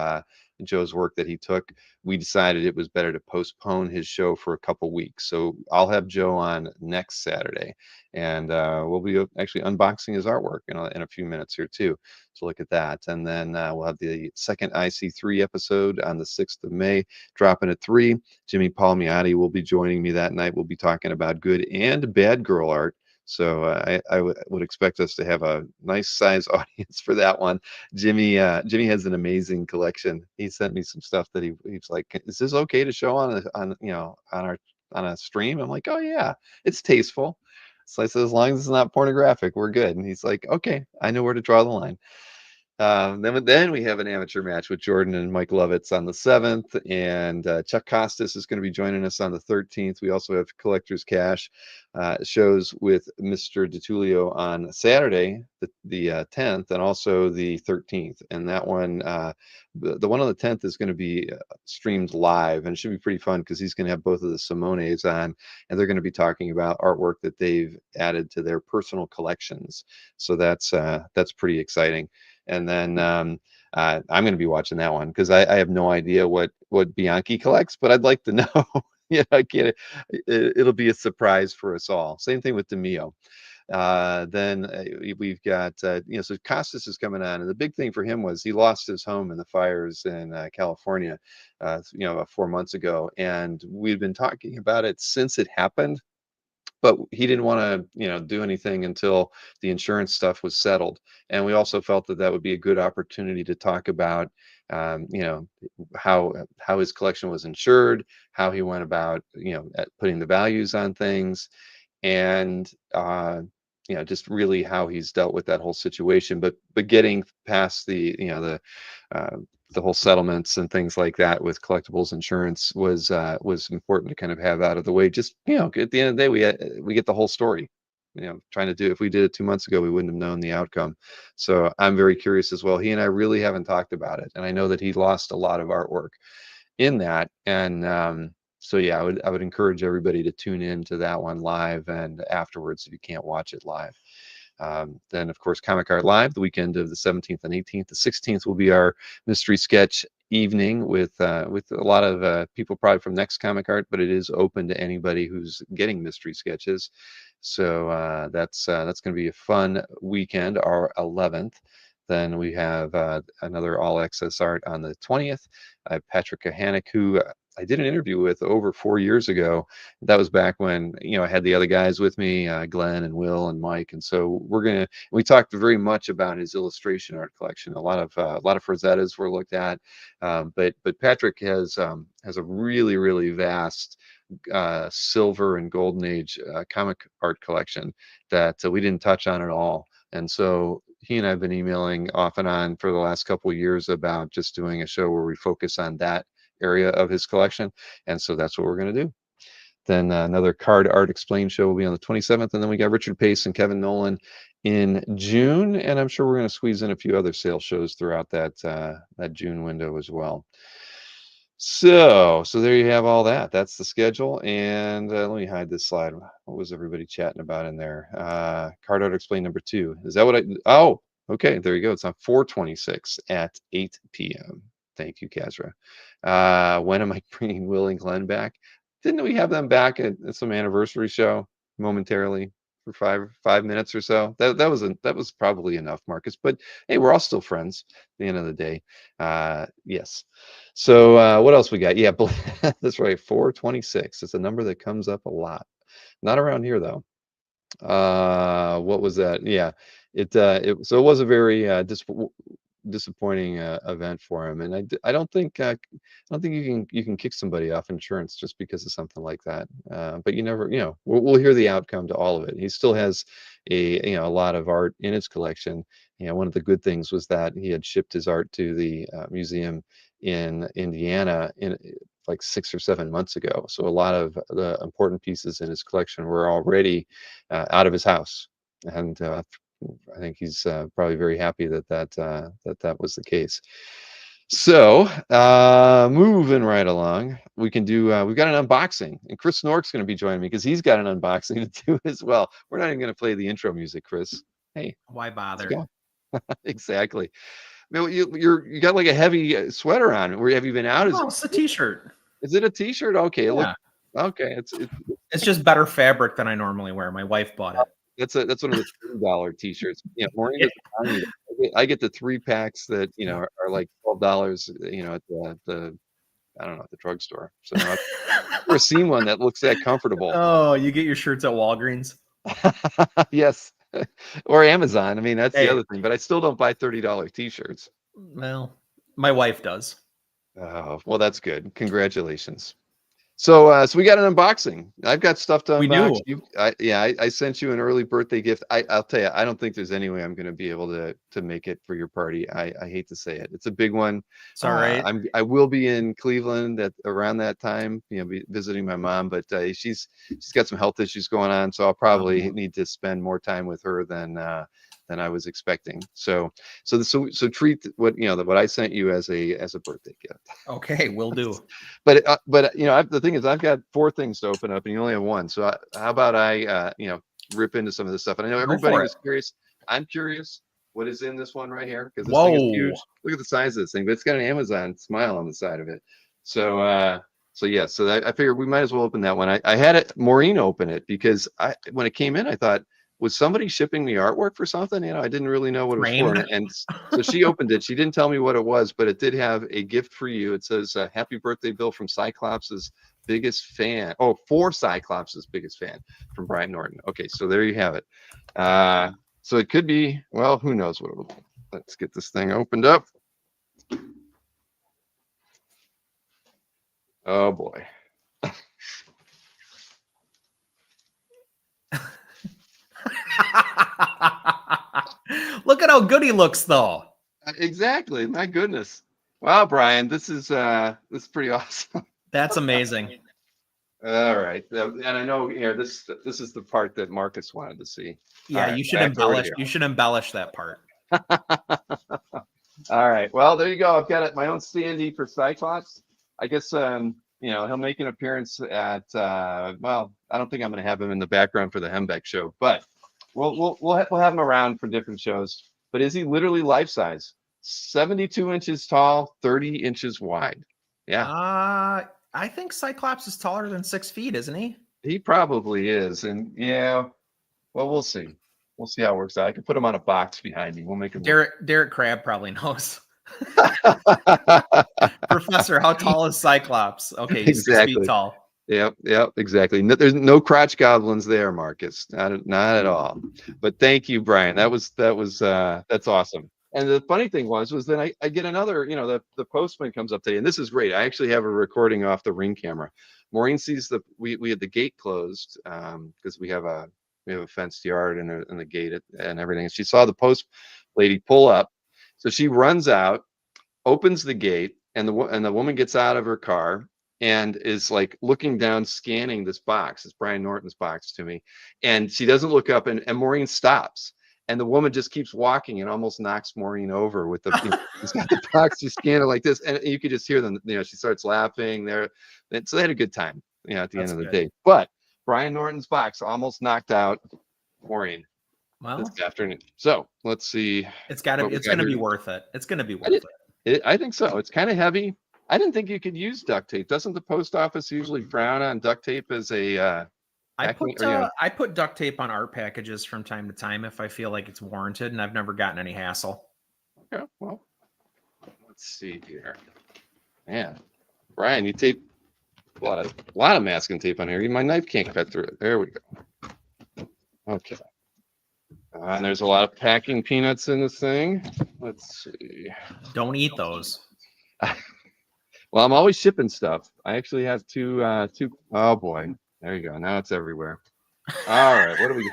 Joe's work that he took. We decided it was better to postpone his show for a couple weeks. So I'll have Joe on next Saturday, and we'll be actually unboxing his artwork in a few minutes here too. So look at that. And then we'll have the second IC3 episode on the 6th of May, dropping at 3. Jimmy Palmiotti will be joining me that night. We'll be talking about good and bad girl art. So I would expect us to have a nice size audience for that one. Jimmy has an amazing collection. He sent me some stuff that he's like, "Is this okay to show on a stream?" I'm like, "Oh yeah, it's tasteful." So I said, "As long as it's not pornographic, we're good." And he's like, "Okay, I know where to draw the line." Then we have an amateur match with Jordan and Mike Lovitz on the 7th, and Chuck Costas is going to be joining us on the 13th. We also have Collector's Cash shows with Mr. DeTulio on Saturday, the 10th, and also the 13th. And that one, the one on the 10th is going to be streamed live, and it should be pretty fun because he's going to have both of the Simones on, and they're going to be talking about artwork that they've added to their personal collections. So that's pretty exciting. And then I'm going to be watching that one because I have no idea what Bianchi collects, but I'd like to know. Yeah, I get it. It'll be a surprise for us all. Same thing with Demio. Then we've got, so Costas is coming on, and the big thing for him was he lost his home in the fires in California, about 4 months ago, and we've been talking about it since it happened. But he didn't want to, do anything until the insurance stuff was settled. And we also felt that that would be a good opportunity to talk about, um, you know, how his collection was insured, how he went about, at putting the values on things, and just really how he's dealt with that whole situation. But getting past uh, the whole settlements and things like that with collectibles insurance was important to kind of have out of the way. Just at the end of the day, we get the whole story. Trying to do, if we did it 2 months ago, we wouldn't have known the outcome. So I'm very curious as well. He and I really haven't talked about it, and I know that he lost a lot of artwork in that. And so yeah, I would encourage everybody to tune in to that one live and afterwards if you can't watch it live. Then of course Comic Art Live the weekend of the 17th and 18th. The 16th will be our mystery sketch evening with a lot of people probably from Next Comic Art, but it is open to anybody who's getting mystery sketches. So that's going to be a fun weekend. Our 11th. Then we have another all access art on the 20th. I have Patrick Kahanick, who I did an interview with over 4 years ago. That was back when I had the other guys with me, Glenn and Will and Mike, and so we talked very much about his illustration art collection. A lot of Frazettas were looked at, but Patrick has a really vast silver and golden age comic art collection that we didn't touch on at all. And so he and I have been emailing off and on for the last couple of years about just doing a show where we focus on that area of his collection. And so that's what we're going to do. Then another Card Art Explained show will be on the 27th. And then we got Richard Pace and Kevin Nolan in June. And I'm sure we're going to squeeze in a few other sales shows throughout that June window as well. So there you have all that. That's the schedule. And let me hide this slide. What was everybody chatting about in there? Card Art Explained number 2. Is that what oh, okay. There you go. It's on 4/26 at 8 p.m. Thank you, Kazra. When am I bringing Will and Glenn back? Didn't we have them back at some anniversary show momentarily for 5 minutes or so? That was probably enough, Marcus. But hey, we're all still friends at the end of the day. Yes. So what else we got? Yeah, that's right. 4/26. It's a number that comes up a lot. Not around here though. What was that? Yeah, so it was a very disappointing event for him, and I don't think you can kick somebody off insurance just because of something like that. But you never, we'll hear the outcome to all of it. He still has a lot of art in his collection. One of the good things was that he had shipped his art to the museum in Indiana in like 6 or 7 months ago. So a lot of the important pieces in his collection were already out of his house, and I think he's probably very happy that was the case. So moving right along, we've got an unboxing, and Chris Nork's going to be joining me because he's got an unboxing to do as well. We're not even going to play the intro music, Chris. Hey, why bother? Exactly. You got like a heavy sweater on. Where have you been out? It's a t-shirt. Is it a t-shirt? Okay, yeah. Okay. It's just better fabric than I normally wear. My wife bought it. That's one of the $3 t-shirts. Maureen doesn't. I get the 3 packs that are like $12. At the I don't know, at the drugstore. So I've never seen one that looks that comfortable. Oh, you get your shirts at Walgreens? Yes, or Amazon. I mean, that's the other thing. But I still don't buy $30 t-shirts. Well, my wife does. Oh, well, that's good. Congratulations. So we got an unboxing. I've got stuff to unbox. I sent you an early birthday gift. I'll tell you, I don't think there's any way I'm going to be able to make it for your party. I hate to say it. It's a big one. It's all right. I will be in Cleveland around that time, be visiting my mom, but she's got some health issues going on, so I'll probably need to spend more time with her than I was expecting. So treat what I sent you as a birthday gift. Okay, will do. But the thing is, I've got 4 things to open up, and you only have 1. So how about I rip into some of this stuff? And I know everybody was curious. I'm curious what is in this one right here, because this thing is huge. Look at the size of this thing, but it's got an Amazon smile on the side of it. So So yeah, so I figured we might as well open that one. I had it Maureen open it because when it came in, I thought, was somebody shipping me artwork for something? I didn't really know what it was for. Framed. And so she opened it. She didn't tell me what it was, but it did have a gift for you. It says, "Happy birthday, Bill, from Cyclops' biggest fan." Oh, for Cyclops' biggest fan, from Brian Norton. Okay, so there you have it. So it could be, well, who knows what it will be. Let's get this thing opened up. Oh boy. Look at how good he looks, though. Exactly. My goodness. Wow, Brian, this is pretty awesome. That's amazing. All right. And I know here this is the part that Marcus wanted to see. Yeah, All right, you should back over embellish. here. You should embellish that part. All right. Well, there you go. I've got it, my own standee for Cyclops. I guess he'll make an appearance at well, I don't think I'm going to have him in the background for the Hembeck show, but we'll have him around for different shows. But is he literally life size? 72 inches tall, 30 inches wide. Yeah. I think Cyclops is taller than 6 feet, isn't he? He probably is. And yeah, well, we'll see. We'll see how it works out. I can put him on a box behind me. We'll make him. Derek Crabb probably knows. Professor, how tall is Cyclops? Okay, he's Exactly. 6 feet tall. Yep, exactly. No, there's no crotch goblins there, Marcus. Not at all. But thank you, Brian. That's awesome. And the funny thing was then I get another, the postman comes up today, and this is great. I actually have a recording off the Ring camera. Maureen sees we had the gate closed because we have a fenced yard and the gate and everything. And she saw the post lady pull up, so she runs out, opens the gate, and the woman gets out of her car and is like looking down, scanning this box. It's Brian Norton's box to me, and she doesn't look up, and Maureen stops. And the woman just keeps walking and almost knocks Maureen over with she's got the box, she's scanning like this, and you could just hear them. She starts laughing there. So they had a good time, at the end of the day. But Brian Norton's box almost knocked out Maureen this afternoon. So let's see. It's going to be worth it. It's going to be worth it. I think so. It's kind of heavy. I didn't think you could use duct tape. Doesn't the post office usually frown on duct tape as a I put duct tape on art packages from time to time if I feel like it's warranted, and I've never gotten any hassle. Okay, well, let's see here. Man, Brian, you tape a lot of masking tape on here. My knife can't cut through it. There we go. Okay. And there's a lot of packing peanuts in this thing. Let's see. Don't eat those. Well, I'm always shipping stuff. I actually have two. Oh boy. There you go. Now it's everywhere. All right. What do we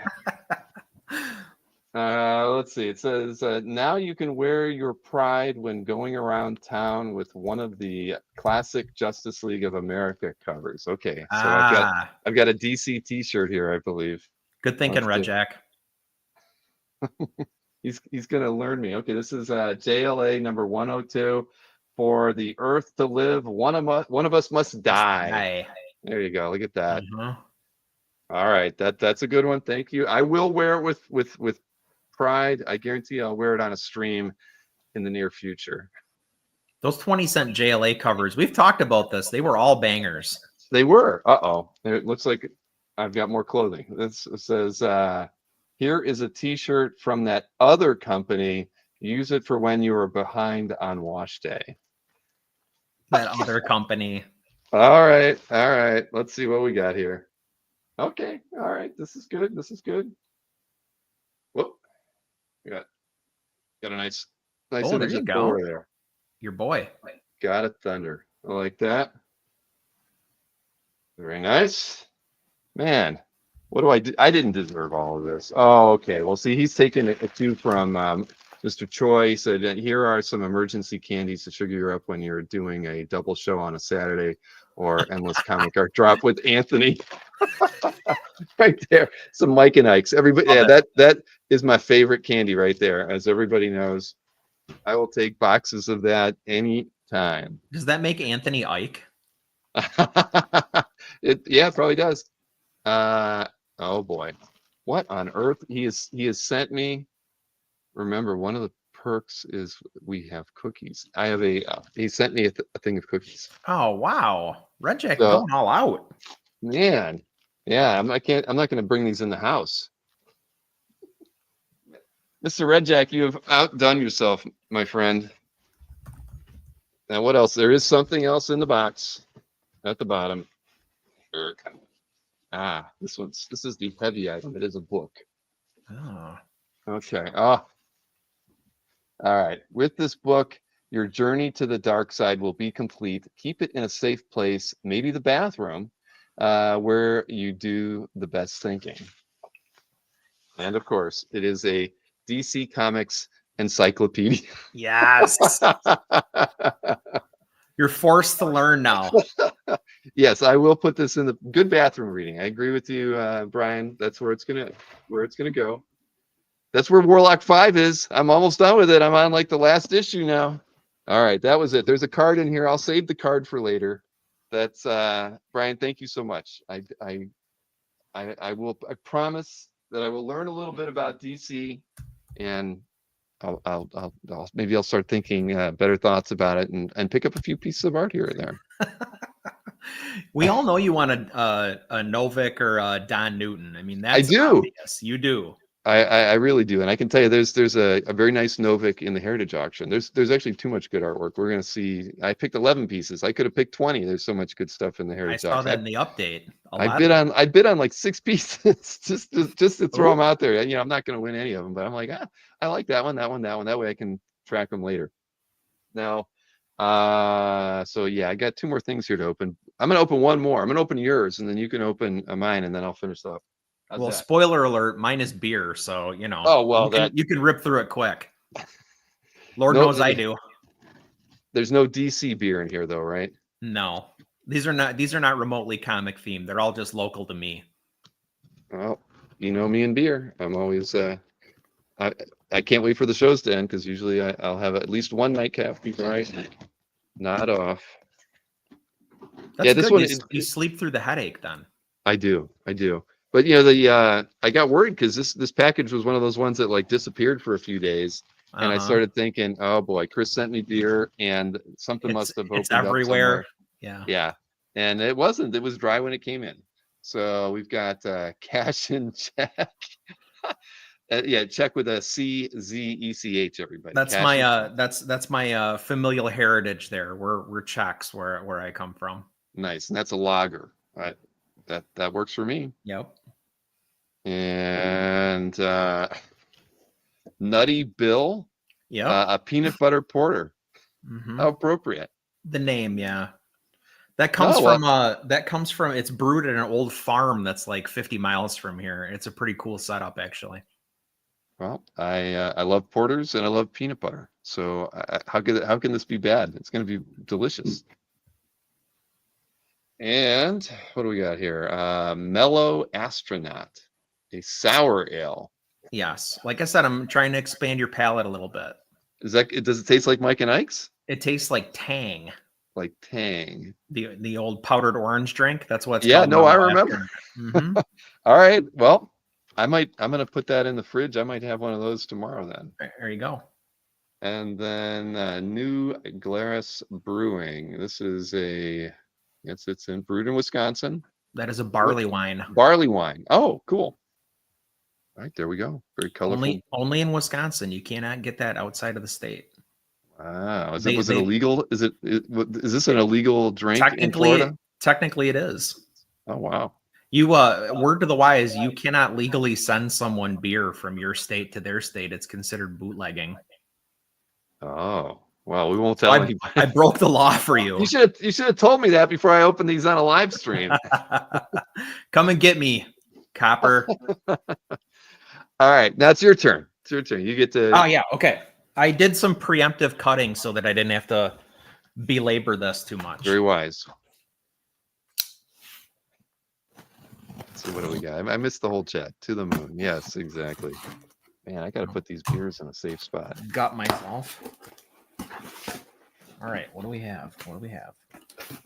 got? Let's see. It says, now you can wear your pride when going around town with one of the classic Justice League of America covers. Okay. So I've got a DC t-shirt here, I believe. Good thinking, Red Jack. He's going to learn me. Okay. This is JLA number 102. For the earth to live, one of us must die. There you go. Look at that. All right, that's a good one. Thank you. I will wear it with pride. I guarantee I'll wear it on a stream in the near future. Those 20-cent JLA covers, we've talked about this. They were all bangers. They were. It looks like I've got more clothing. It says, here is a t-shirt from that other company. Use it for when you are behind on wash day. That other company. All right. Let's see what we got here. Okay. All right. This is good. Whoop. We got a nice there you go. There. Your boy. Got it, Thunder. I like that. Very nice. Man, what do I do? I didn't deserve all of this. Oh, okay. Well, see, he's taking a cue from Mr. Choi. Said, here are some emergency candies to sugar you up when you're doing a double show on a Saturday or endless comic art drop with Anthony. Right there. Some Mike and Ike's. Everybody, that is my favorite candy right there. As everybody knows, I will take boxes of that any time. Does that make Anthony Ike? It probably does. Oh boy. What on earth? He has sent me. Remember, one of the perks is we have cookies. I have he sent me a thing of cookies. Oh wow, Red Jack So- going all out. Man, yeah, I'm not going to bring these in the house. Mr. Red Jack, you have outdone yourself, my friend. Now, what else? There is something else in the box at the bottom. This is the heavy item. It is a book. Oh. Okay. All right. With this book, your journey to the dark side will be complete. Keep it in a safe place, maybe the bathroom, where you do the best thinking. And of course, it is a DC Comics encyclopedia. Yes. You're forced to learn now. Yes, I will put this in the good bathroom reading. I agree with you, Brian. That's where it's gonna go. That's where Warlock 5 is. I'm almost done with it. I'm on like the last issue now. All right, that was it. There's a card in here. I'll save the card for later. That's Brian, thank you so much. I promise that I will learn a little bit about DC, and maybe I'll start thinking better thoughts about it and pick up a few pieces of art here and there. We all know you want a Novik or a Don Newton. I mean, that's I do. obvious. You do. I really do, and I can tell you, there's a very nice Novik in the Heritage Auction. There's actually too much good artwork. We're gonna see. I picked 11 pieces. I could have picked 20. There's so much good stuff in the I Heritage saw Auction. that in the update. I bid on like 6 pieces just to throw them out there. You know, I'm not gonna win any of them, but I'm like, I like that one. That way I can track them later. Now, so yeah, I got 2 more things here to open. I'm gonna open one more. I'm gonna open yours, and then you can open mine, and then I'll finish up. How's Well, that? spoiler alert, mine is beer, so you know. Oh, well, you can rip through it quick. Lord knows I do. There's no DC beer in here though, right? No. These are not remotely comic themed. They're all just local to me. Well, you know me and beer. I'm always I can't wait for the shows to end, because usually I'll have at least one nightcap before I nod off. That's yeah, this good. one You sleep through the headache then. I do. But you know, I got worried because this package was one of those ones that like disappeared for a few days, and I started thinking, oh boy, Chris sent me beer, and something must have opened up everywhere. Somewhere. Yeah, and it wasn't. It was dry when it came in. So we've got cash and check. Yeah, check with a CZECH. Everybody. That's Cash my that's my familial heritage. There, we're Czechs where I come from. Nice, and that's a lager. That works for me. Yep. And Nutty Bill. Yeah. A peanut butter porter. Mm-hmm. How appropriate. The name, yeah. That comes from it's brewed at an old farm that's like 50 miles from here. It's a pretty cool setup, actually. Well, I love porters and I love peanut butter. So how can this be bad? It's going to be delicious. And what do we got here? Mellow Astronaut, a sour ale. Yes, like I said, I'm trying to expand your palate a little bit. Does it taste like Mike and Ike's? It tastes like Tang. Like Tang. The old powdered orange drink. That's what it's yeah, called. No, I remember. Mm-hmm. All right. Well, I'm gonna put that in the fridge. I might have one of those tomorrow then. There you go. And then New Glarus Brewing. This is it's brewed in Wisconsin. That is a barley wine. Barley wine. Oh, cool. All right, there we go. Very colorful. Only in Wisconsin. You cannot get that outside of the state. Wow. Was it illegal? Is this an illegal drink in Florida? Technically it is. Oh wow. You word to the wise, you cannot legally send someone beer from your state to their state. It's considered bootlegging. Oh. Well, we won't tell anybody. I broke the law for you. You should have told me that before I opened these on a live stream. Come and get me, copper. All right, now it's your turn. It's your turn. You get to. Oh yeah, okay. I did some preemptive cutting so that I didn't have to belabor this too much. Very wise. Let's see, what do we got? I missed the whole chat. To the moon. Yes, exactly. Man, I got to put these beers in a safe spot. Got myself. All right, what do we have?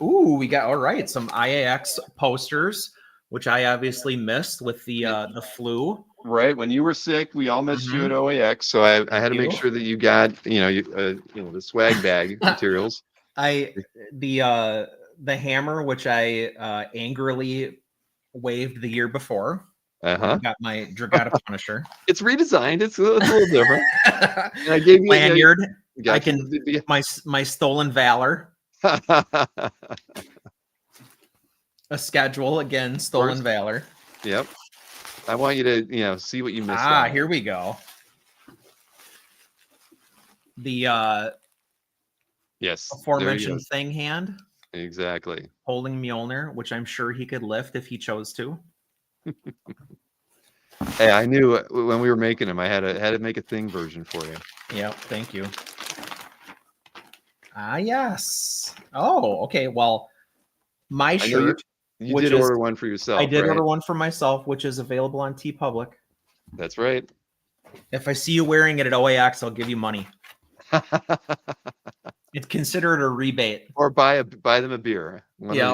Ooh, we got all right. Some IAX posters, which I obviously missed with the flu. Right when you were sick, we all missed you Mhm. at OAX, so I had to make You. sure that you got the swag bag materials. I the hammer which I angrily waved the year before when I Uh-huh. got my Dragata Punisher. It's redesigned. It's a little different. And I gave you Lanyard. I got you can my stolen valor. the A schedule again, stolen First. valor. Yep. I want you to see what you missed out. Here we go. The Yes. There you aforementioned go. thing hand Exactly. holding Mjolnir, which I'm sure he could lift if he chose to. Hey, I knew when we were making them, I had to make a thing version for you. Yep, thank you. Yes. Oh, okay. Well, my I know shirt, you which did is order one for yourself. I did right? order one for myself, which is available on TeePublic. That's right. If I see you wearing it at OAX, I'll give you money. It's considered a rebate. Or buy them a beer. One or the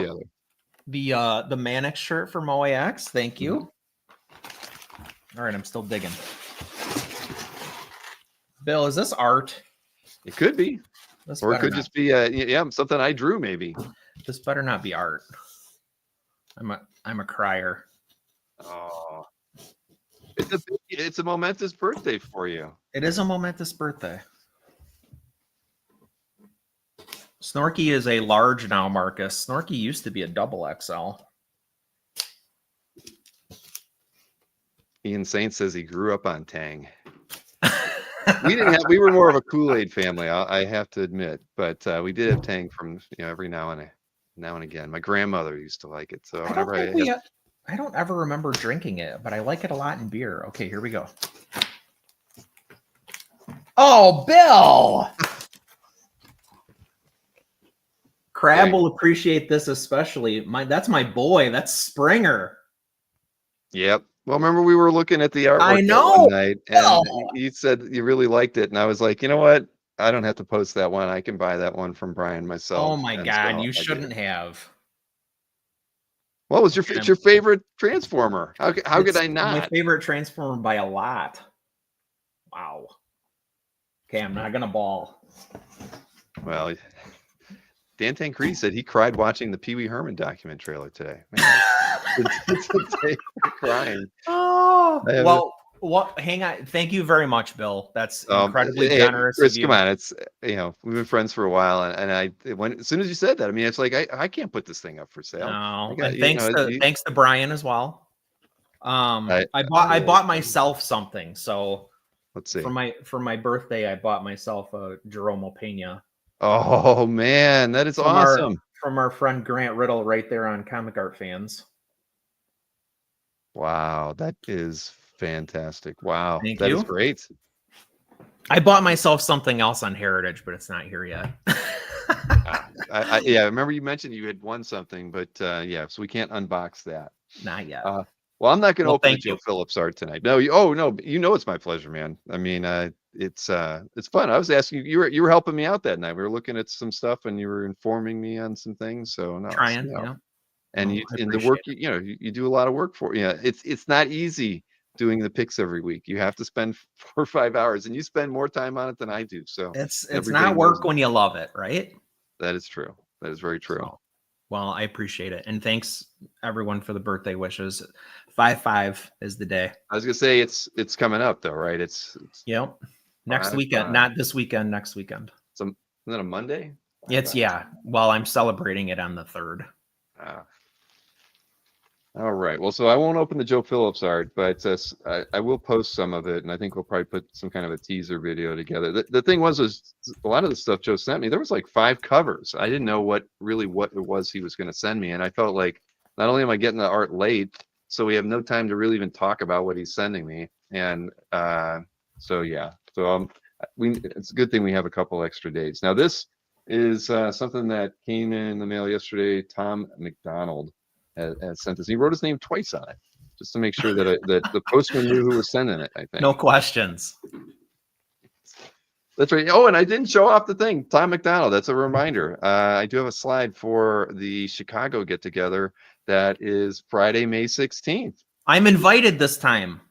other. The Mannix shirt from OAX. Thank you. Mm-hmm. All right, I'm still digging. Bill, is this art? It could be. This Or it better could not- just be something I drew maybe. This better not be art. I'm a crier. Oh. It's a momentous birthday for you. It is a momentous birthday. Snorky is a large now, Marcus. Snorky used to be a double XL. Ian Saint says he grew up on Tang. We were more of a Kool-Aid family, I have to admit, but we did have Tang from every now and again. My grandmother used to like it, so whenever I don't ever remember drinking it, but I like it a lot in beer. Okay, here we go. Oh, Bill! Crab will appreciate this especially. That's my boy. That's Springer. Yep. Well, remember we were looking at the artwork I that know. one night, and Bill! you said you really liked it, and I was like, you know what? I don't have to post that one. I can buy that one from Brian myself. Oh my And God, so you I did. shouldn't have. What was it's your favorite Transformer? How could I not? My favorite Transformer by a lot. Wow. Okay, I'm not gonna bawl. Well, Dan Tancredi said he cried watching the Pee Wee Herman document trailer today. Man, it's a day for crying. Oh, well, hang on. Thank you very much, Bill. That's incredibly generous Chris, of you. come on. It's we've been friends for a while, and as soon as you said that, I mean, it's like I can't put this thing up for sale. No, I and thanks to Brian as well. I bought myself something. So let's see. For my birthday, I bought myself a Jerome Pena. Oh man, that is awesome. From our friend Grant Riddle, right there on Comic Art Fans. Wow, that is fantastic. Wow, Thank that you. is great. I bought myself something else on Heritage, but it's not here yet. I remember you mentioned you had won something, but so we can't unbox that. Not yet. Well, I'm not going to open the thank you. Joe Phillips art tonight. No, no, it's my pleasure, man. I mean, it's fun. I was asking you were helping me out that night. We were looking at some stuff, and you were informing me on some things. So no, Trying, yeah. And the work you do a lot of work for. Yeah, it's not easy doing the picks every week. You have to spend 4 or 5 hours, and you spend more time on it than I do. So it's not work when you love it, right? That is true. That is very true. So, well, I appreciate it, and thanks everyone for the birthday wishes. 5/5 is the day. I was gonna say it's coming up though, right? It's yep. Next weekend, not this weekend. Next weekend. Isn't that a Monday? Well, I'm celebrating it on the 3rd. All right. Well, so I won't open the Joe Phillips art, but I will post some of it, and I think we'll probably put some kind of a teaser video together. The thing was a lot of the stuff Joe sent me, there was like 5 covers. I didn't know what it was he was going to send me, and I felt like not only am I getting the art late, so we have no time to really even talk about what he's sending me, and it's a good thing we have a couple extra days. Now this is something that came in the mail yesterday. Tom McDonald has sent us. He wrote his name twice on it, just to make sure that that the postman knew who was sending it. I think. No questions. That's right. Oh, and I didn't show off the thing. Tom McDonald. That's a reminder. I do have a slide for the Chicago get together. That is Friday, May 16th. I'm invited this time.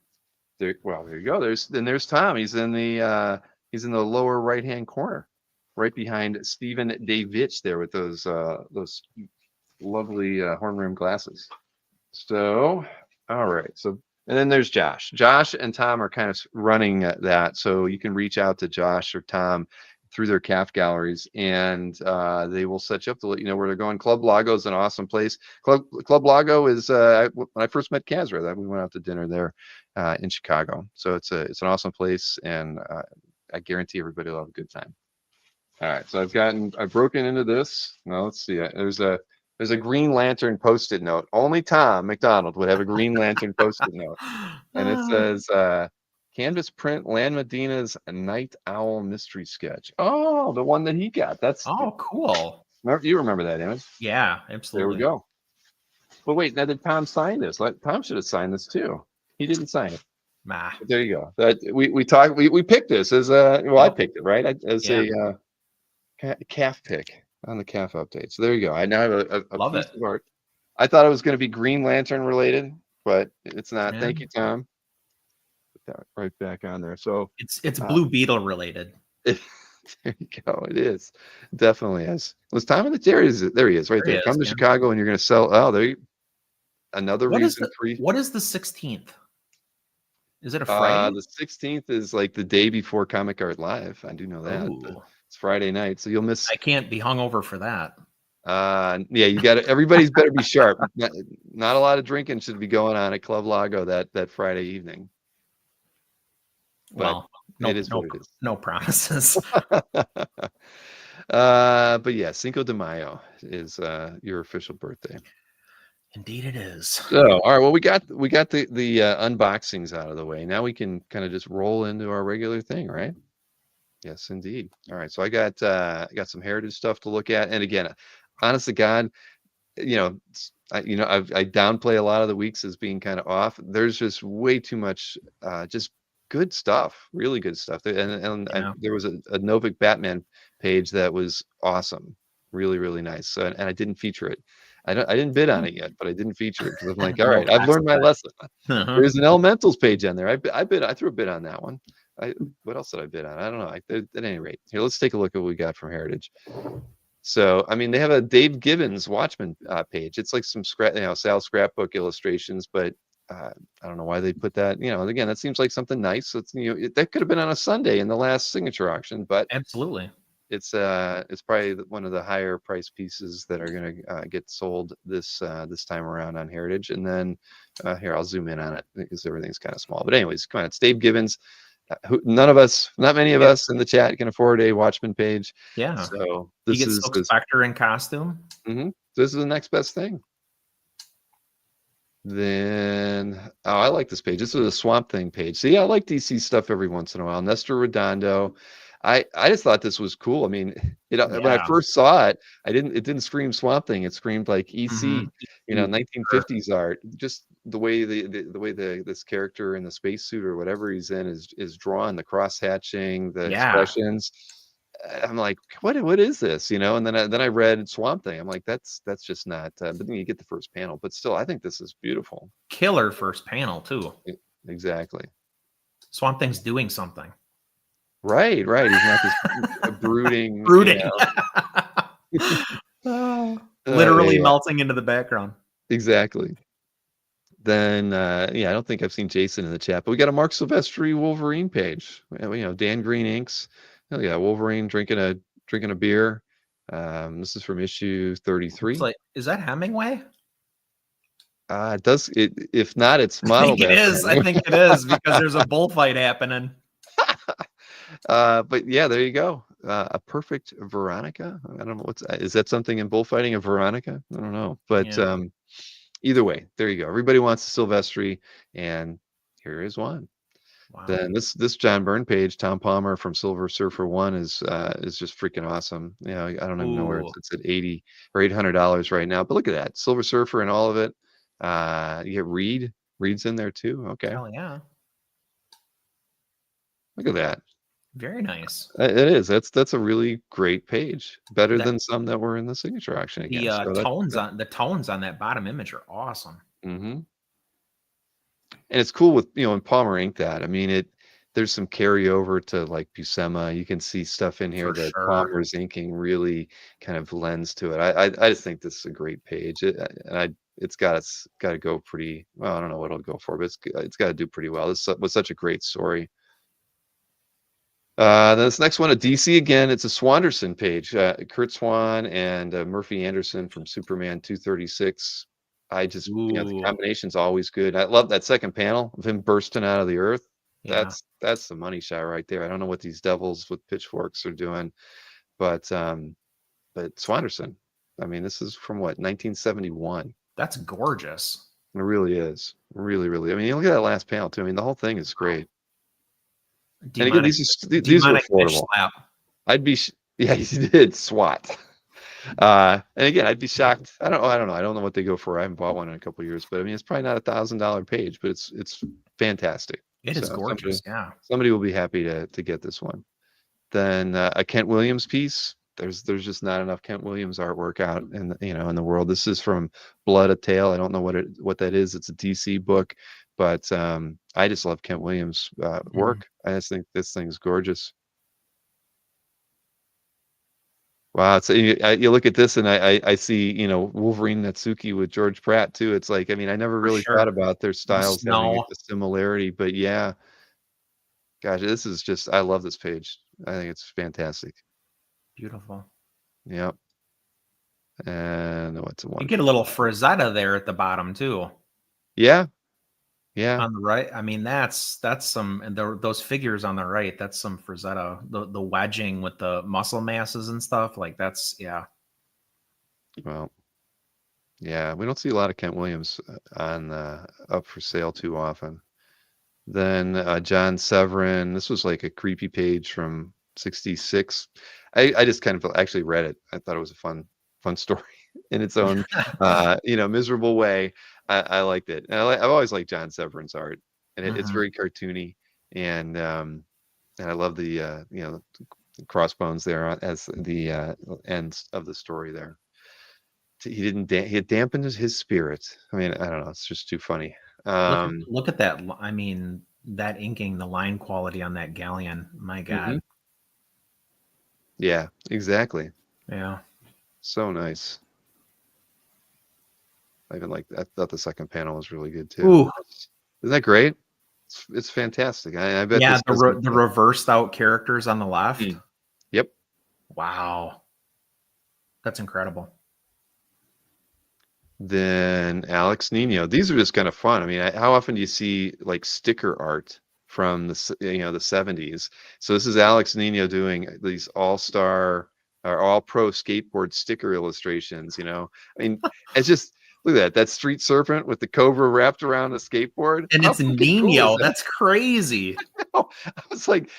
There you go. There's Tom. He's in the lower right hand corner, right behind Stephen Davich there with those lovely horn rimmed glasses. So, all right. So, and then there's Josh. Josh and Tom are kind of running that. So you can reach out to Josh or Tom through their calf galleries, and they will set you up to let you know where they're going. Club Lago is an awesome place. Club Lago is when I first met Kazra, we went out to dinner there in Chicago. So it's an awesome place, and I guarantee everybody will have a good time. All right, so I've broken into this. Now let's see. There's a Green Lantern Post-it note. Only Tom McDonald would have a Green Lantern Post-it note, and it says canvas print Lan Medina's Night Owl mystery sketch. Oh, the one that he got. That's cool. You remember that image? Yeah, absolutely. There we go. But wait, now did Tom sign this? Tom should have signed this too. He didn't sign it. Nah. But there you go. We picked this as I picked it, right? As a calf pick on the calf update. So there you go. I now have a piece of art. I thought it was going to be Green Lantern related, but it's not. Thank you, Tom. Put that right back on there. So it's Blue Beetle related. There you go. It is. Definitely is. Was Tom in the there he is right there. Come to Chicago and you're going to sell. Oh, there you another reason. What is the 16th? Is it a Friday? The 16th is like the day before Comic Art Live. I do know that. It's Friday night, so you'll miss. I can't be hungover for that. Yeah, you got it. Everybody's better be sharp. Not a lot of drinking should be going on at Club Lago that Friday evening. But it is what it is. No promises. But yeah, Cinco de Mayo is your official birthday. Indeed, it is. So, all right. Well, we got the unboxings out of the way. Now we can kind of just roll into our regular thing, right? Yes, indeed. All right. So I got some heritage stuff to look at, and again, honest to God, I downplay a lot of the weeks as being kind of off. There's just way too much, just good stuff, really good stuff. And there was a Novik Batman page that was awesome, really, really nice. And I didn't feature it. I didn't bid on it yet, but I didn't feature it because I'm like, all right, I've learned my lesson. There's an Elementals page on there. I threw a bid on that one. What else did I bid on? I don't know. At any rate, here, let's take a look at what we got from Heritage. So, I mean, they have a Dave Gibbons Watchmen page. It's like some Sal scrapbook illustrations, but I don't know why they put that. Again, that seems like something nice. It's that could have been on a Sunday in the last signature auction, but absolutely. It's probably one of the higher price pieces that are going to get sold this time around on Heritage. And then here, I'll zoom in on it because everything's kind of small. But anyways, come on, it's Dave Gibbons. Not many of us in the chat can afford a Watchmen page. Yeah. So this is Spectre in costume. Mm-hmm. This is the next best thing. Then I like this page. This is a Swamp Thing page. See, I like DC stuff every once in a while. Nestor Redondo. I just thought this was cool. I mean, when I first saw it, it didn't scream Swamp Thing. It screamed like EC, 1950s art. Just the way this character in the spacesuit or whatever he's in is drawn, the cross hatching, the expressions. I'm like, what is this? And then I read Swamp Thing. I'm like, that's just not. But then you get the first panel. But still, I think this is beautiful. Killer first panel too. Exactly. Swamp Thing's doing something. Right. He's not this brooding. Literally melting into the background. Exactly. Then, I don't think I've seen Jason in the chat, but we got a Mark Silvestri Wolverine page. Dan Green inks. Oh yeah, Wolverine drinking a beer. This is from issue 33. Is that Hemingway? It does. If not, it's modeled. I think it is because there's a bullfight happening. But yeah, there you go. A perfect Veronica. I don't know is that something in bullfighting, a Veronica? I don't know. But either way, there you go. Everybody wants a Silvestri, and here is one. Wow. Then this John Byrne page, Tom Palmer from Silver Surfer 1 is just freaking awesome. I don't even know where it's at $80 or $800 right now. But look at that, Silver Surfer and all of it. You get Reed's in there too. Okay. Hell yeah. Look at that. Very nice. It is. That's a really great page. Better than some that were in the signature auction again. The tones on that bottom image are awesome. Mm-hmm. and it's cool with, when Palmer inked that. I mean, there's some carryover to like Buscema. You can see stuff in here For that sure. Palmer's inking really kind of lends to it. I just think this is a great page. It's got to go pretty well. I don't know what it'll go for, but it's got to do pretty well. This was such a great story. This next one, a DC again. It's a Swanderson page. Kurt Swan and Murphy Anderson from Superman 236. The Ooh, combination's always good. I love that second panel of him bursting out of the earth. yeah. That's the money shot right there. I don't know what these devils with pitchforks are doing, but Swanderson. I mean, this is from what, 1971. That's gorgeous. It really is. Really, really. I mean, you look at that last panel too. I mean, the whole thing is great. And again, Demonic, these are demonic fish affordable. slap. I'd be yeah, he did SWAT. And again, I'd be shocked. I don't know. I don't know what they go for. I haven't bought one in a couple of years, but I mean, it's probably not $1,000 page, but it's fantastic. It is So gorgeous. Yeah. somebody will be happy to get this one. Then a Kent Williams piece. There's just not enough Kent Williams artwork out in the world. This is from Blood a Tale. I don't know what that is. It's a DC book, but I just love Kent Williams' work. I just think this thing's gorgeous. Wow, so you look at this and I see Wolverine Natsuki with George Pratt too. It's like, I mean, I never For really sure. thought about their styles having Snow. a similarity, but yeah, gosh, this is just, I love this page. I think it's fantastic. Beautiful. Yep. And what's the You one? get a little Frazetta there at the bottom too. Yeah, yeah. On the right. I mean, that's some, and those figures on the right, that's some Frazetta. The wedging with the muscle masses and stuff, like that's, yeah. Well, yeah, we don't see a lot of Kent Williams on up for sale too often. Then John Severin. This was like a creepy page from '66. I just kind of actually read it. I thought it was a fun story in its own miserable way. I liked it. And I've always liked John Severin's art, and it's very cartoony, and I love the crossbones there as the ends of the story there. He had dampened his spirit. I mean, I don't know. It's just too funny. Look at that. I mean, that inking, the line quality on that galleon. My God. Yeah, exactly. Yeah. So nice. I thought the second panel was really good too. Ooh. Isn't that great? It's fantastic. I bet. Yeah, the reversed out characters on the left. Yep. Wow. That's incredible. Then Alex Nino. These are just kind of fun. I mean, how often do you see like sticker art from the 70s? So this is Alex Nino doing these all-star or all-pro skateboard sticker illustrations. I mean, it's just, look at that street serpent with the cobra wrapped around the skateboard. And it's Nino. That's crazy. I was like,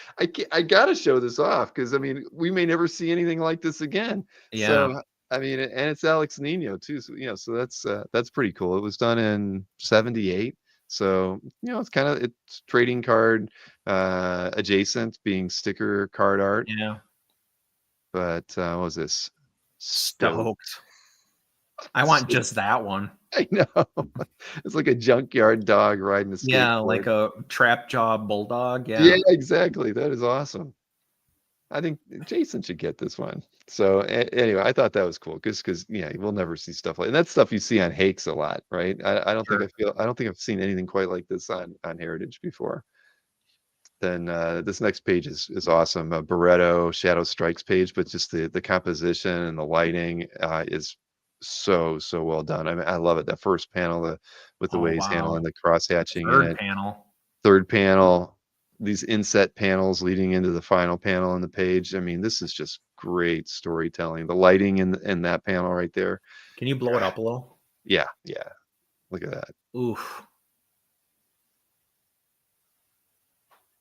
I gotta show this off because I mean, we may never see anything like this again. Yeah. So I mean, and it's Alex Nino too. So so that's pretty cool. It was done in '78. So it's trading card adjacent, being sticker card art. Yeah. But what was this? Stoked. I want just that one. I know. It's like a junkyard dog riding a skateboard. Yeah, like a trap jaw bulldog. Yeah. Yeah, exactly. That is awesome. I think Jason should get this one. So anyway, I thought that was cool because we'll never see stuff like, and that's stuff you see on Hakes a lot, right? I don't think I've seen anything quite like this on Heritage before. Then this next page is awesome. Barretto Shadow Strikes page, but just the composition and the lighting is so well done. I mean, I love it. That first panel, with the way he's handling the cross hatching in it. Third panel, these inset panels leading into the final panel on the page. I mean, this is just great storytelling. The lighting in that panel right there. Can you blow it up a little? Yeah. Look at that. Oof.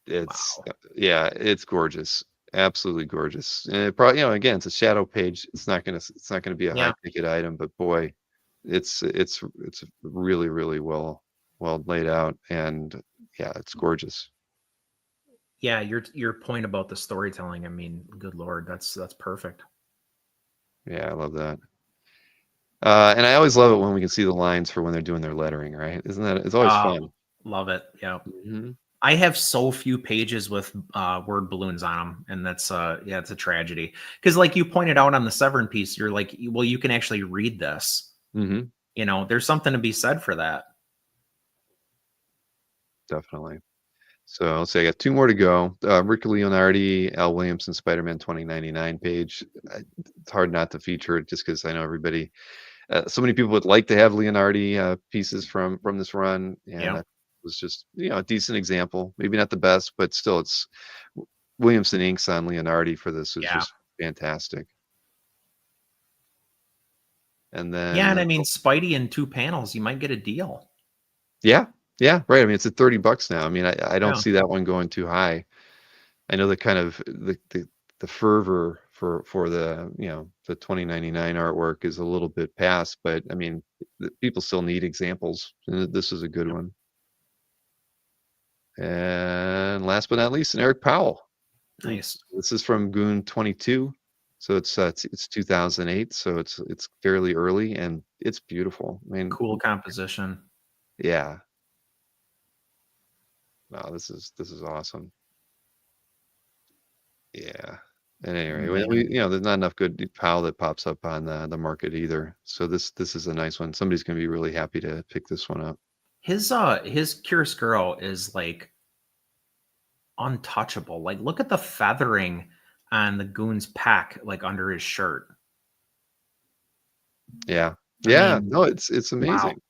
It's gorgeous. Absolutely gorgeous. And it probably, again, it's a shadow page. It's not gonna be a high ticket item, but boy, it's really, really well laid out, and yeah, it's gorgeous. Yeah, your point about the storytelling, I mean, good Lord, that's perfect. Yeah, I love that. And I always love it when we can see the lines for when they're doing their lettering, right? Isn't that, it's always fun. Love it. Yeah. Mhm. I have so few pages with word balloons on them, and that's yeah, it's a tragedy. Because like you pointed out on the Severn piece, you're like, well, you can actually read this. Mhm. You know, there's something to be said for that. Definitely. So let's see, I got 2 more to go. Rick Leonardi, Al Williamson, Spider-Man 2099 page. It's hard not to feature it just because I know everybody so many people would like to have Leonardi pieces from this run, and Yeah. it was just a decent example. Maybe not the best, but still, it's Williamson inks on Leonardi for this is Yeah. just fantastic. And Yeah, then and I mean, Spidey in 2 panels, you might get a deal. yeah, yeah, right. I mean, it's at $30 now. I mean, I don't Yeah. see that one going too high. I know the kind of the fervor for the the 2099 artwork is a little bit past, but I mean, people still need examples, and this is a good one. And last but not least, an Eric Powell. Nice. This is from Goon 22, so it's 2008, so it's fairly early, and it's beautiful. I mean, Cool composition. yeah. Wow, this is awesome. Yeah. And anyway, Man. there's not enough good Powell that pops up on the market either. So this is a nice one. Somebody's gonna be really happy to pick this one up. His chiaroscuro is like untouchable. Like look at the feathering on the Goon's pack, like under his shirt. Yeah. I Yeah. mean, No, it's wow. amazing.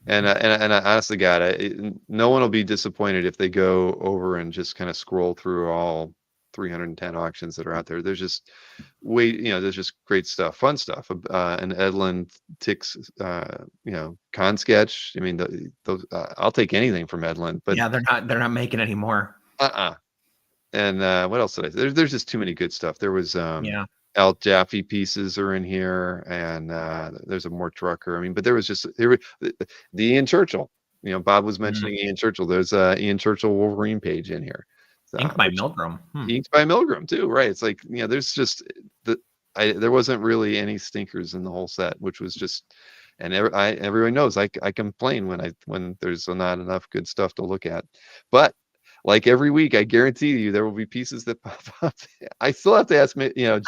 And I honestly, God, no one will be disappointed if they go over and just kind of scroll through all 310 auctions that are out there. There's just there's just great stuff, fun stuff. An Edlin Tix, con sketch. I mean, those I'll take anything from Edlin, but Yeah, they're not making any more. And what else did I say? There's just too many good stuff. There was Yeah. Al Jaffe pieces are in here, and there's a Mort Drucker. I mean, but there was just the Ian Churchill. Bob was mentioning Ian Churchill. There's a Ian Churchill Wolverine page in here. Inked by Milgram. Inked by Milgram too, right? It's like there's just there wasn't really any stinkers in the whole set, which was just, and everyone knows I complain when there's not enough good stuff to look at, but like every week, I guarantee you there will be pieces that pop up. I still have to ask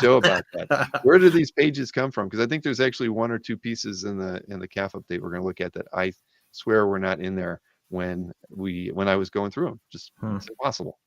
Joe about that. Where do these pages come from? Because I think there's actually 1 or 2 pieces in the calf update we're going to look at that I swear were not in there when I was going through them. Just it's impossible.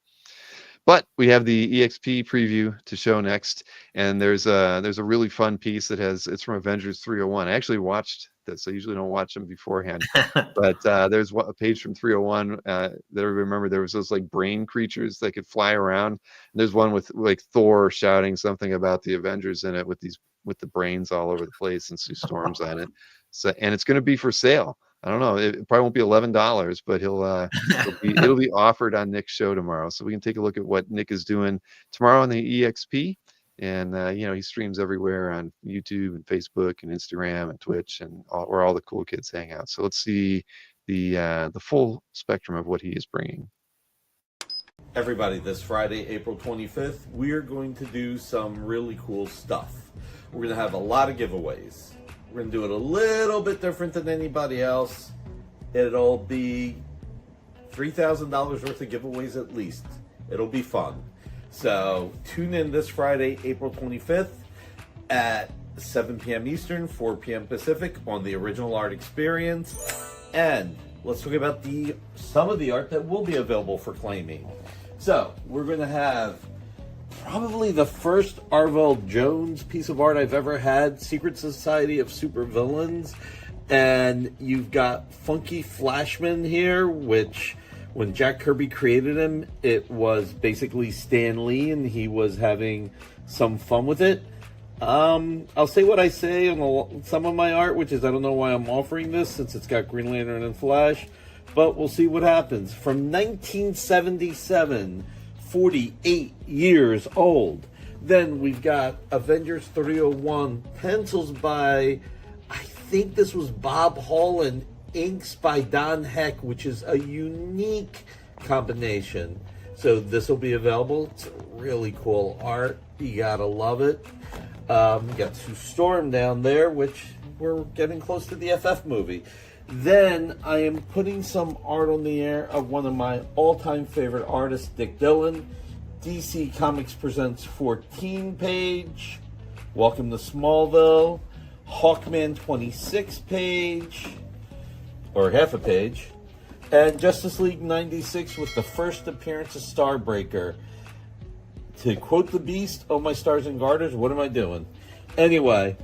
But we have the EXP preview to show next, and there's a really fun piece it's from Avengers 301. I actually watched this. I usually don't watch them beforehand, but there's a page from 301 that I remember. There was those like brain creatures that could fly around. And there's one with like Thor shouting something about the Avengers in it with the brains all over the place and Sue Storm's on it. So, and it's going to be for sale. I don't know. It probably won't be $11, but it'll be offered on Nick's show tomorrow. So we can take a look at what Nick is doing tomorrow on the EXP. And he streams everywhere on YouTube and Facebook and Instagram and Twitch and where all the cool kids hang out. So let's see the full spectrum of what he is bringing. Everybody, this Friday, April 25th, we are going to do some really cool stuff. We're going to have a lot of giveaways. We're going to do it a little bit different than anybody else. It'll be $3,000 worth of giveaways at least. It'll be fun. So tune in this Friday, April 25th at 7 p.m. Eastern, 4 p.m. Pacific on the Original Art Experience. And let's talk about some of the art that will be available for claiming. So we're going to have probably the first Arvell Jones piece of art I've ever had, Secret Society of Supervillains. And you've got Funky Flashman here, which when Jack Kirby created him, it was basically Stan Lee, and he was having some fun with it. I'll say what I say on some of my art, which is I don't know why I'm offering this since it's got Green Lantern and Flash, but we'll see what happens. From 1977, 48 years old. Then we've got Avengers 301, pencils by, I think this was Bob Hall, and inks by Don Heck, which is a unique combination. So this will be available. It's really cool art. You gotta love it. We got Sue Storm down there, which we're getting close to the FF movie. Then I am putting some art on the air of one of my all-time favorite artists, Dick Dillon. DC Comics Presents 14 page. Welcome to Smallville. Hawkman 26 page, or half a page. And Justice League 96 with the first appearance of Starbreaker. To quote the Beast, oh my stars and garters, what am I doing? Anyway,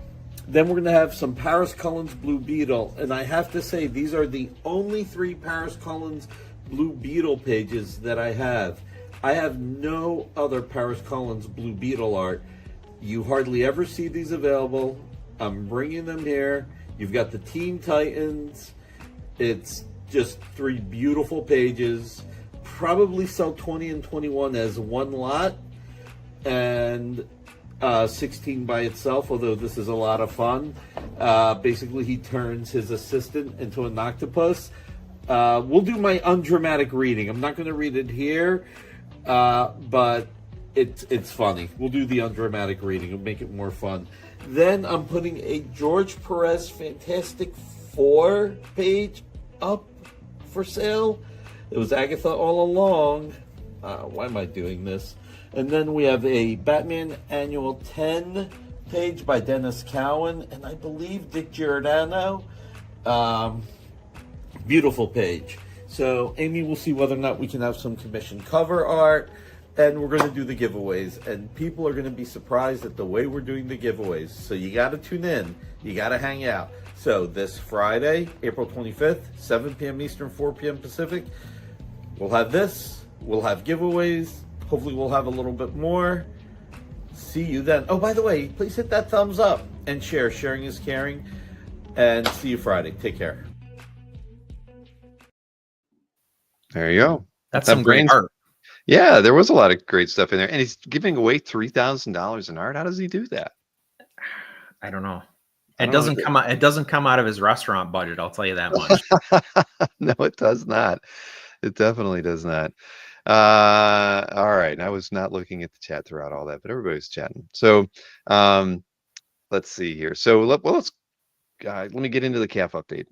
then we're going to have some Paris Cullen's Blue Beetle. And I have to say, these are the only 3 Paris Cullen's Blue Beetle pages that I have. I have no other Paris Cullen's Blue Beetle art. You hardly ever see these available. I'm bringing them here. You've got the Teen Titans. It's just 3 beautiful pages. Probably sell 20 and 21 as one lot, and 16 by itself, although this is a lot of fun. Basically, he turns his assistant into an octopus. We'll do my undramatic reading. I'm not going to read it here, but it's funny. We'll do the undramatic reading. It'll make it more fun. Then I'm putting a George Perez Fantastic Four page up for sale. It was Agatha all along. Why am I doing this? And then we have a Batman Annual 10 page by Dennis Cowan and I believe Dick Giordano. Beautiful page. So Amy will see whether or not we can have some commissioned cover art, and we're going to do the giveaways, and people are going to be surprised at the way we're doing the giveaways. So you got to tune in. You got to hang out. So this Friday, April 25th, 7 p.m. Eastern, 4 p.m. Pacific, we'll have this. We'll have giveaways. Hopefully we'll have a little bit more. See you then. Oh, by the way, please hit that thumbs up and share. Sharing is caring. And see you Friday. Take care. There you go. That's some great art. Yeah, there was a lot of great stuff in there. And he's giving away $3,000 in art. How does he do that? I don't know. It doesn't come out. It doesn't come out of his restaurant budget. I'll tell you that much. No, it does not. It definitely does not. All right. I was not looking at the chat throughout all that, but everybody's chatting. So let's see here. So let's let me get into the CAF update.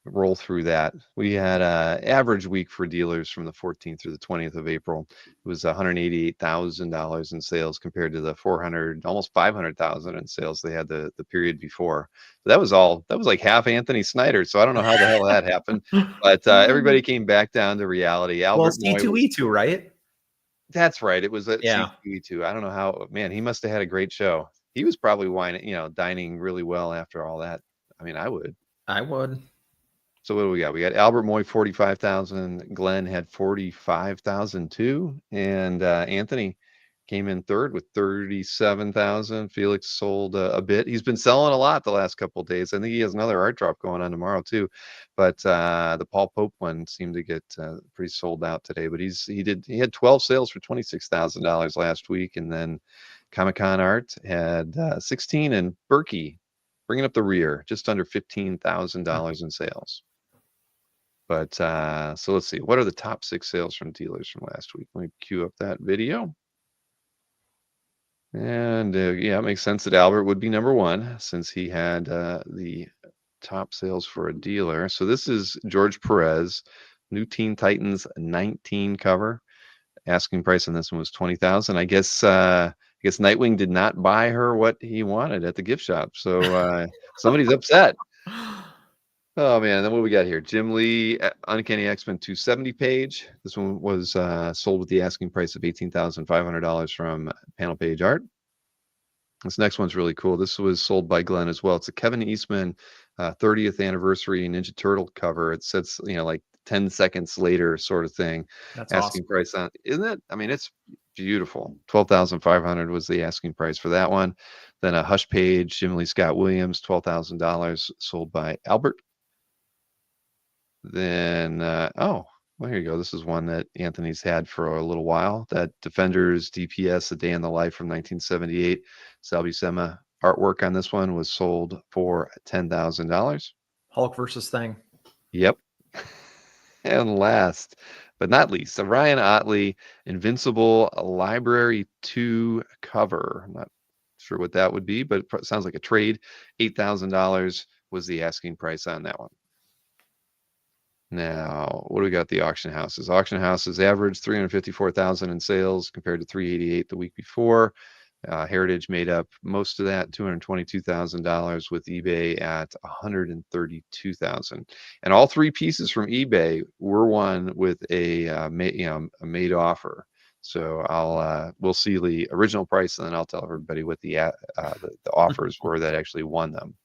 Roll through that. We had an average week for dealers from the 14th through the 20th of April. It was $188,000 in sales compared to the 400, almost 500,000 in sales they had the period before. So that was like half Anthony Snyder. So I don't know how the hell that happened, but everybody came back down to reality. Albert C2E2, right? That's right. It was yeah. C2E2. I don't know how, man, he must have had a great show. He was probably dining really well after all that. I mean, I would. So what do we got? We got Albert Moy, 45,000. Glenn had 45,000 too. And Anthony came in third with 37,000. Felix sold a bit. He's been selling a lot the last couple of days. I think he has another art drop going on tomorrow too. But the Paul Pope one seemed to get pretty sold out today. But he had 12 sales for $26,000 last week. And then Comic-Con Art had 16, and Berkey bringing up the rear, just under $15,000 in sales. But so let's see. What are the top 6 sales from dealers from last week? Let me cue up that video. And yeah, it makes sense that Albert would be number 1 since he had the top sales for a dealer. So this is George Perez, new Teen Titans 19 cover. Asking price on this one was $20,000. I guess Nightwing did not buy her what he wanted at the gift shop. So somebody's upset. Oh man, then what we got here? Jim Lee, Uncanny X-Men 270 page. This one was sold with the asking price of $18,500 from Panel Page Art. This next one's really cool. This was sold by Glenn as well. It's a Kevin Eastman 30th anniversary Ninja Turtle cover. It says, like 10 seconds later sort of thing. That's asking awesome. price on, isn't it? I mean, it's beautiful. $12,500 was the asking price for that one. Then a Hush page, Jim Lee Scott Williams, $12,000, sold by Albert. Then well, here you go. This is one that Anthony's had for a little while. That Defenders DPS, A Day in the Life from 1978. Sal Buscema artwork on this one was sold for $10,000. Hulk versus Thing. Yep. And last but not least, a Ryan Otley Invincible Library 2 cover. I'm not sure what that would be, but it sounds like a trade. $8,000 was the asking price on that one. Now, what do we got? The auction houses. Auction houses averaged 354,000 in sales compared to 388 the week before. Heritage made up most of that, $222,000, with eBay at 132,000. And all three pieces from eBay were won with a a made offer. So we'll see the original price, and then I'll tell everybody what the offers were that actually won them.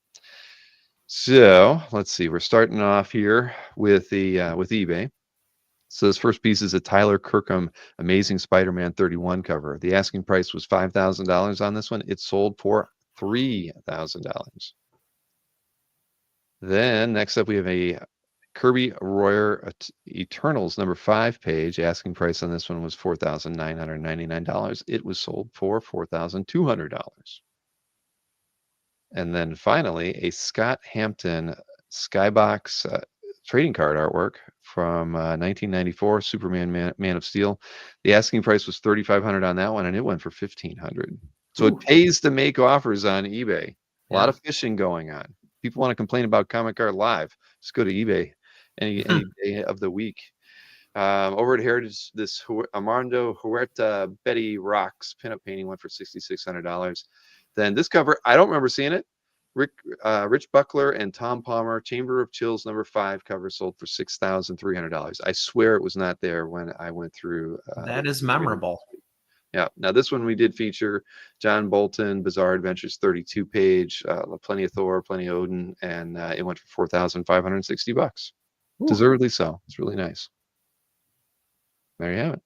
So let's see. We're starting off here with eBay. So this first piece is a Tyler Kirkham Amazing Spider-Man 31 cover. The asking price was $5,000 on this one. It sold for $3,000. Then next up we have a Kirby Royer Eternals #5 page. Asking price on this one was $4,999. It was sold for $4,200. And then finally, a Scott Hampton Skybox trading card artwork from 1994, Superman Man of Steel. The asking price was $3,500 on that one, and it went for $1,500. So it pays to make offers on eBay. A lot of fishing going on. People want to complain about Comic Card Live. Just go to eBay any day of the week. Over at Heritage, this Armando Huerta Betty Rocks pinup painting went for $6,600. Then this cover, I don't remember seeing it. Rich Buckler and Tom Palmer, Chamber of Chills #5 cover sold for $6,300. I swear it was not there when I went through. That is memorable. Yeah. Now this one we did feature John Bolton, Bizarre Adventures 32 page, plenty of Thor, plenty of Odin, and it went for $4,560. Deservedly so. It's really nice. There you have it.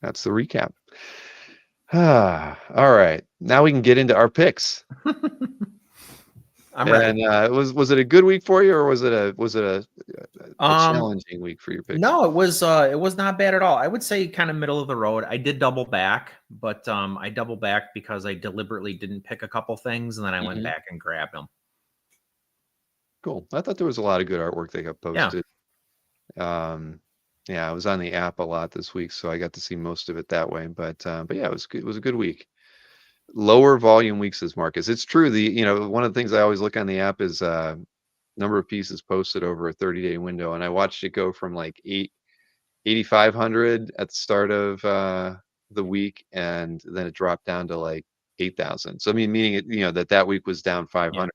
That's the recap. All right. Now we can get into our picks. I'm ready. And was it a good week for you, or was it a challenging week for your picks? No, it was not bad at all. I would say kind of middle of the road. I did double back, but I double backed because I deliberately didn't pick a couple things, and then I went back and grabbed them. Cool. I thought there was a lot of good artwork they got posted. Yeah, I was on the app a lot this week, so I got to see most of it that way. But yeah, it was good. It was a good week. Lower volume weeks, says Marcus. It's true. One of the things I always look on the app is number of pieces posted over a 30-day window, and I watched it go from like 8,500 at the start of the week, and then it dropped down to like 8,000. So I mean, meaning it, that week was down 500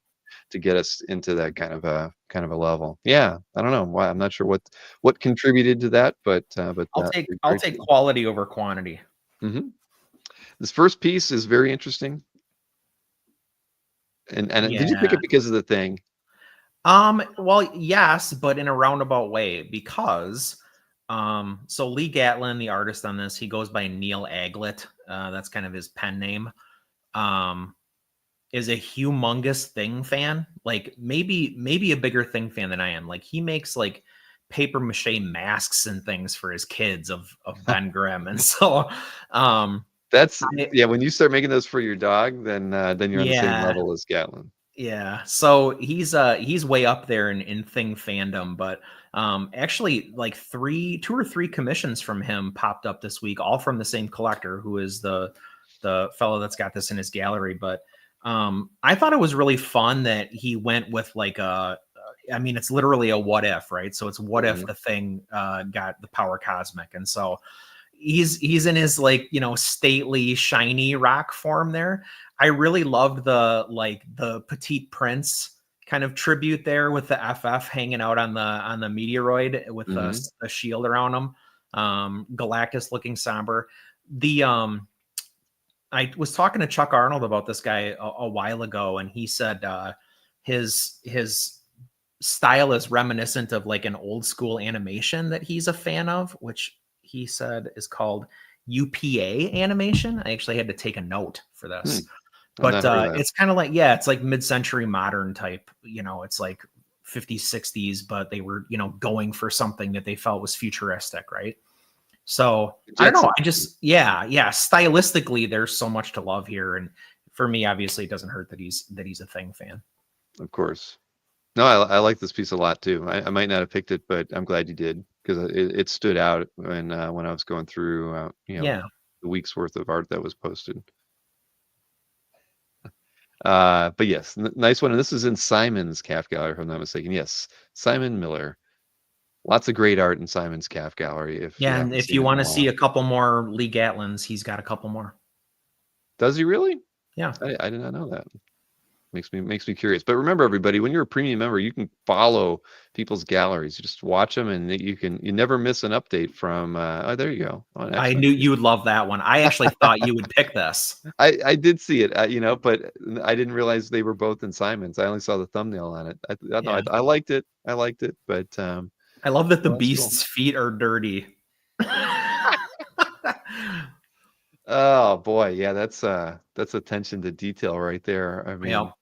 to get us into that kind of a level. Yeah, I don't know why. I'm not sure what contributed to that, but I'll take quality over quantity. This first piece is very interesting. And did you pick it because of the thing? Well, yes, but in a roundabout way, because so Lee Gatlin, the artist on this, he goes by Neil Aglet. That's kind of his pen name. Is a humongous Thing fan, like maybe a bigger Thing fan than I am. Like he makes like paper mache masks and things for his kids of Ben Grimm, and so that's when you start making those for your dog, then you're on the same level as Gatlin. Yeah, so he's way up there in Thing fandom, but actually like 2 or 3 commissions from him popped up this week, all from the same collector, who is the fellow that's got this in his gallery. But I thought it was really fun that he went with like it's literally a what if, right? So it's what if the Thing got the power cosmic, and so he's in his like stately shiny rock form there. I really loved the Petite Prince kind of tribute there with the FF hanging out on the meteoroid with the shield around him. Galactus looking somber. I was talking to Chuck Arnold about this guy a while ago, and he said his style is reminiscent of like an old school animation that he's a fan of, which he said is called UPA animation. I actually had to take a note for this. But it's kind of like, it's like mid-century modern type, it's like 50s, 60s, but they were, going for something that they felt was futuristic, right? So I don't know. I just, stylistically, there's so much to love here. And for me, obviously, it doesn't hurt that he's a Thing fan. Of course. No, I like this piece a lot too. I might not have picked it, but I'm glad you did, because it stood out when I was going through, the week's worth of art that was posted. But yes, nice one. And this is in Simon's calf gallery, if I'm not mistaken. Yes, Simon Miller. Lots of great art in Simon's calf gallery. If you Yeah, and haven't if seen you it in want a to see while, a couple more Lee Gatlins, he's got a couple more. does he really? Yeah. I did not know that. Makes me curious. But remember, everybody, when you're a premium member, you can follow people's galleries. You just watch them, and you never miss an update from. Oh, there you go. Oh, I excellent. knew you would love that one. I actually thought you would pick this. I did see it, but I didn't realize they were both in Simon's. I only saw the thumbnail on it. Yeah. I liked it. I liked it, but I love that the well, that's cool. beast's feet are dirty. Oh boy, yeah, that's attention to detail right there. I mean, Yep.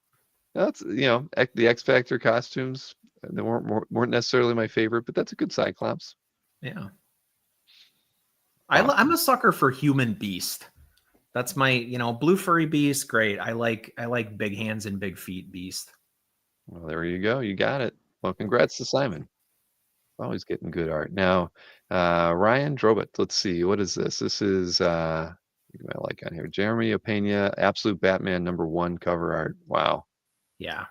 that's the X Factor costumes. They weren't necessarily my favorite, but that's a good Cyclops. Yeah. Awesome. I'm a sucker for human beast. That's my, blue furry beast. Great. I like big hands and big feet beast. Well, there you go. You got it. Well, congrats to Simon. Always getting good art. Now, Ryan Drobit. Let's see. What is this? This is I like on here. Jeremy Opena, Absolute Batman #1 cover art. Wow. Yeah.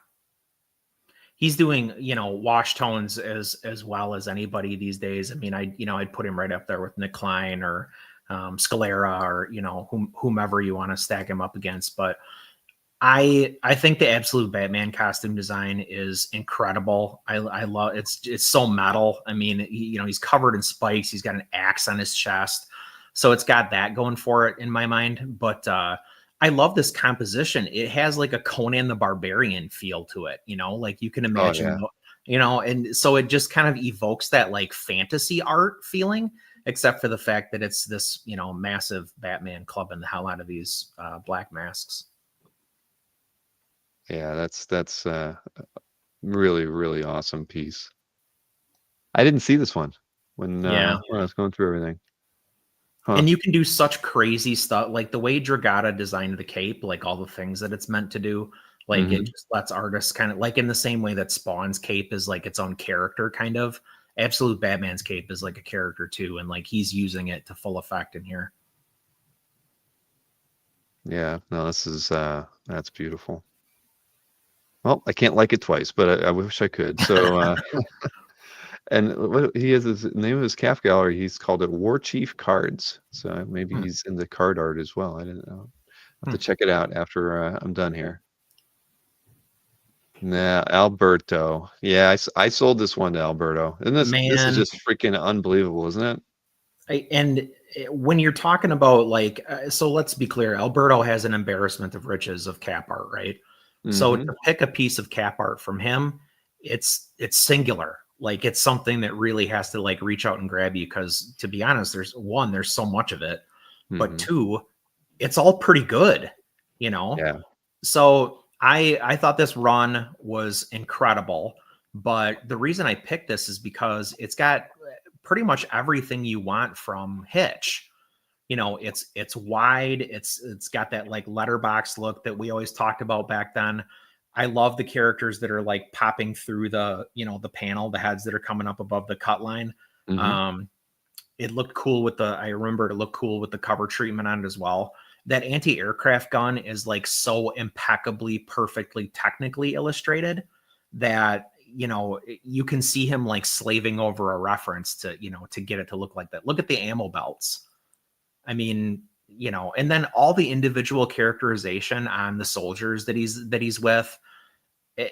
He's doing, wash tones as well as anybody these days. I mean, I'd put him right up there with Nick Klein or Scalera or, whomever you want to stack him up against. But I think the Absolute Batman costume design is incredible. I love it's so metal. I mean, he's covered in spikes. He's got an axe on his chest. So it's got that going for it in my mind. But I love this composition. It has like a Conan the Barbarian feel to it, like you can imagine, and so it just kind of evokes that like fantasy art feeling, except for the fact that it's this, massive Batman clubbing the hell out of these black masks. Yeah, that's really, really awesome piece. I didn't see this one when I was going through everything. Huh. And you can do such crazy stuff, like the way Dragata designed the cape, like all the things that it's meant to do. Like it just lets artists kind of like in the same way that Spawn's cape is like its own character, kind of. Absolute Batman's cape is like a character too, and like he's using it to full effect in here. Yeah, no, this is that's beautiful. Well, I can't like it twice, but I wish I could. So, and what he has his name of his calf gallery. He's called it War Chief Cards. So maybe he's in the card art as well. I didn't know. I'll have to check it out after I'm done here. Nah, Alberto. Yeah, I sold this one to Alberto, and this is just freaking unbelievable, isn't it? And when you're talking about like, so let's be clear, Alberto has an embarrassment of riches of cap art, right? So to pick a piece of cap art from him, it's singular. Like it's something that really has to like reach out and grab you. Cause to be honest, there's so much of it, but two, it's all pretty good, Yeah. So I thought this run was incredible, but the reason I picked this is because it's got pretty much everything you want from Hitch. It's wide. It's got that like letterbox look that we always talked about back then. I love the characters that are like popping through the, the panel, the heads that are coming up above the cut line. It looked cool I remember it looked cool with the cover treatment on it as well. That anti-aircraft gun is like so impeccably, perfectly, technically illustrated that, you can see him like slaving over a reference to, to get it to look like that. Look at the ammo belts. I mean, and then all the individual characterization on the soldiers that he's with,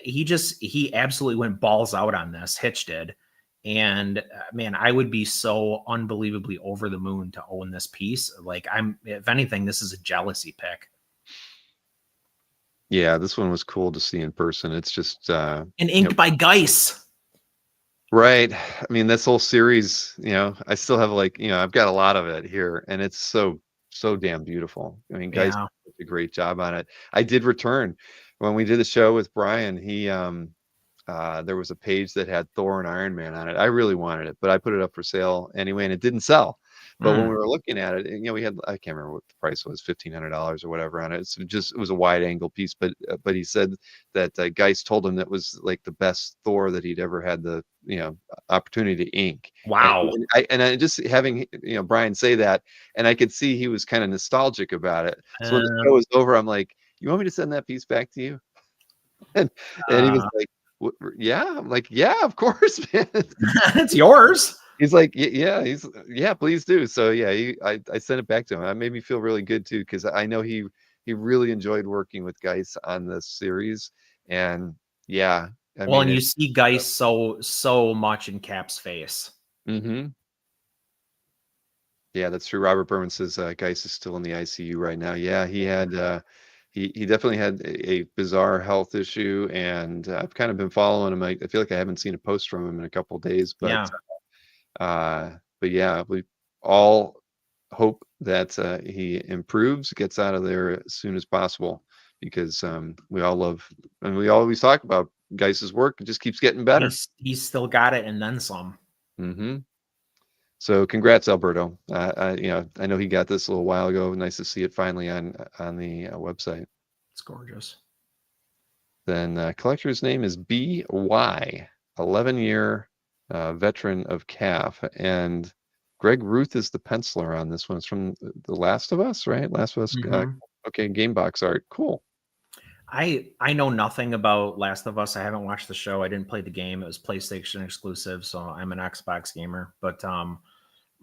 he absolutely went balls out on this. Hitch did. And man, I would be so unbelievably over the moon to own this piece. Like if anything, this is a jealousy pick. Yeah, this one was cool to see in person. It's just and inked by Geis. Right. I mean, this whole series, I still have like, I've got a lot of it here, and it's so damn beautiful. I mean, guys did a great job on it. I did return when we did the show with Brian. He there was a page that had Thor and Iron Man on it. I really wanted it, but I put it up for sale anyway, and it didn't sell. But when we were looking at it, we had, I can't remember what the price was, $1,500 or whatever on it. So it was a wide angle piece, but he said that Geist told him that was like the best Thor that he'd ever had the opportunity to ink. Wow. And I just having Brian say that, and I could see he was kind of nostalgic about it. So when the show was over, I'm like, you want me to send that piece back to you? And he was like, Yeah, I'm like, yeah, of course, man. It's yours. He's like, yeah, yeah, please do. So yeah, I sent it back to him. That made me feel really good too, because I know he really enjoyed working with Geis on this series, and yeah, I Well, mean and you it. see Geist so much in Cap's face. Hmm. Yeah, that's true. Robert Berman says Geis is still in the ICU right now. Yeah, he had he definitely had a bizarre health issue, and I've kind of been following him. I feel like I haven't seen a post from him in a couple of days, Yeah. but yeah, we all hope that he improves, gets out of there as soon as possible, because we all love, and we always talk about Geis's work. It just keeps getting better. He's still got it and then some. Hmm. So congrats, Alberto. I know he got this a little while ago. Nice to see it finally on the website. It's gorgeous. Then collector's name is BY, 11-year veteran of CAF, and Greg Ruth is the penciler on this one. It's from The Last of Us, right? Last of Us. Okay, game box art. Cool. I know nothing about Last of Us. I haven't watched the show. I didn't play the game. It was PlayStation exclusive, so I'm an Xbox gamer. But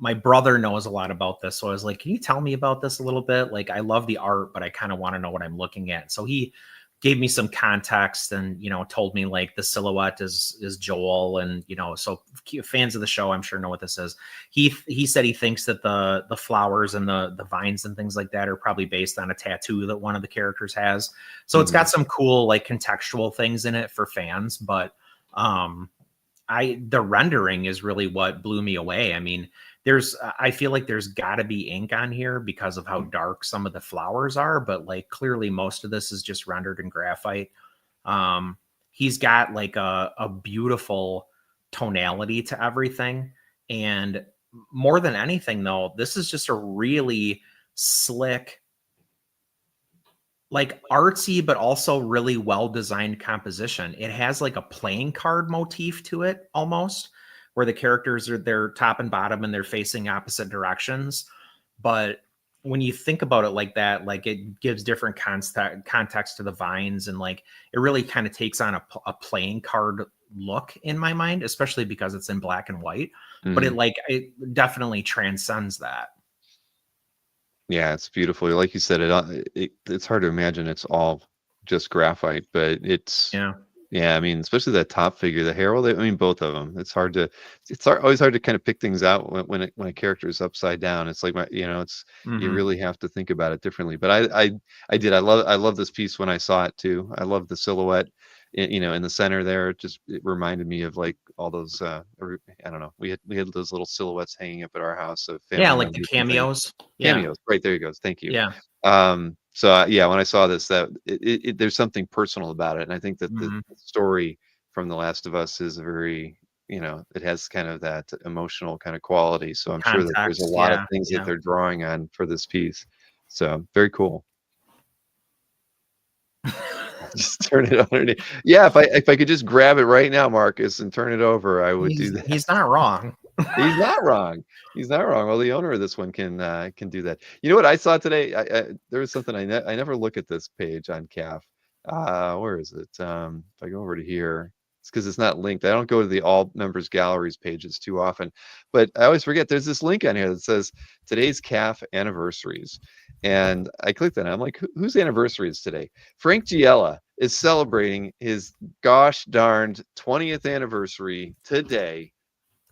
my brother knows a lot about this, so I was like, "Can you tell me about this a little bit?" Like, I love the art, but I kind of want to know what I'm looking at. So he gave me some context and told me like the silhouette is Joel, and so fans of the show I'm sure know what this is. He said he thinks that the flowers and the vines and things like that are probably based on a tattoo that one of the characters has. So it's got some cool like contextual things in it for fans, but the rendering is really what blew me away. I mean, I feel like there's got to be ink on here because of how dark some of the flowers are, but like clearly most of this is just rendered in graphite. He's got like a beautiful tonality to everything, and more than anything though, this is just a really slick, like artsy, but also really well designed composition. It has like a playing card motif to it almost, where the characters are their top and bottom and they're facing opposite directions. But when you think about it like that, like it gives different context to the vines, and like it really kind of takes on a playing card look in my mind, especially because it's in black and white. But it definitely transcends that. Yeah, it's beautiful. Like you said, it's hard to imagine it's all just graphite, but yeah, I mean, especially that top figure, the Herald. I mean, both of them. Always hard to kind of pick things out when a character is upside down. It's like you really have to think about it differently. But I did. I love this piece when I saw it too. I love the silhouette. In the center there, it reminded me of like all those. I don't know. We had those little silhouettes hanging up at our house of family like the cameos. Cameos, right there you go. Thank you. Yeah. So yeah, when I saw this, that there's something personal about it, and I think that the story from The Last of Us is a very, it has kind of that emotional kind of quality. So I'm sure that there's a lot of things that they're drawing on for this piece. So very cool. Just turn it underneath. Yeah, if I could just grab it right now, Marcus, and turn it over, I would do that. He's not wrong. He's not wrong. He's not wrong. Well, the owner of this one can do that. You know what I saw today? There was something I never look at this page on CAF. Where is it? If I go over to here, it's because it's not linked. I don't go to the all members galleries pages too often, but I always forget there's this link on here that says today's CAF anniversaries, and I clicked on it. I'm like, whose anniversary is today? Frank Giella is celebrating his gosh darned 20th anniversary today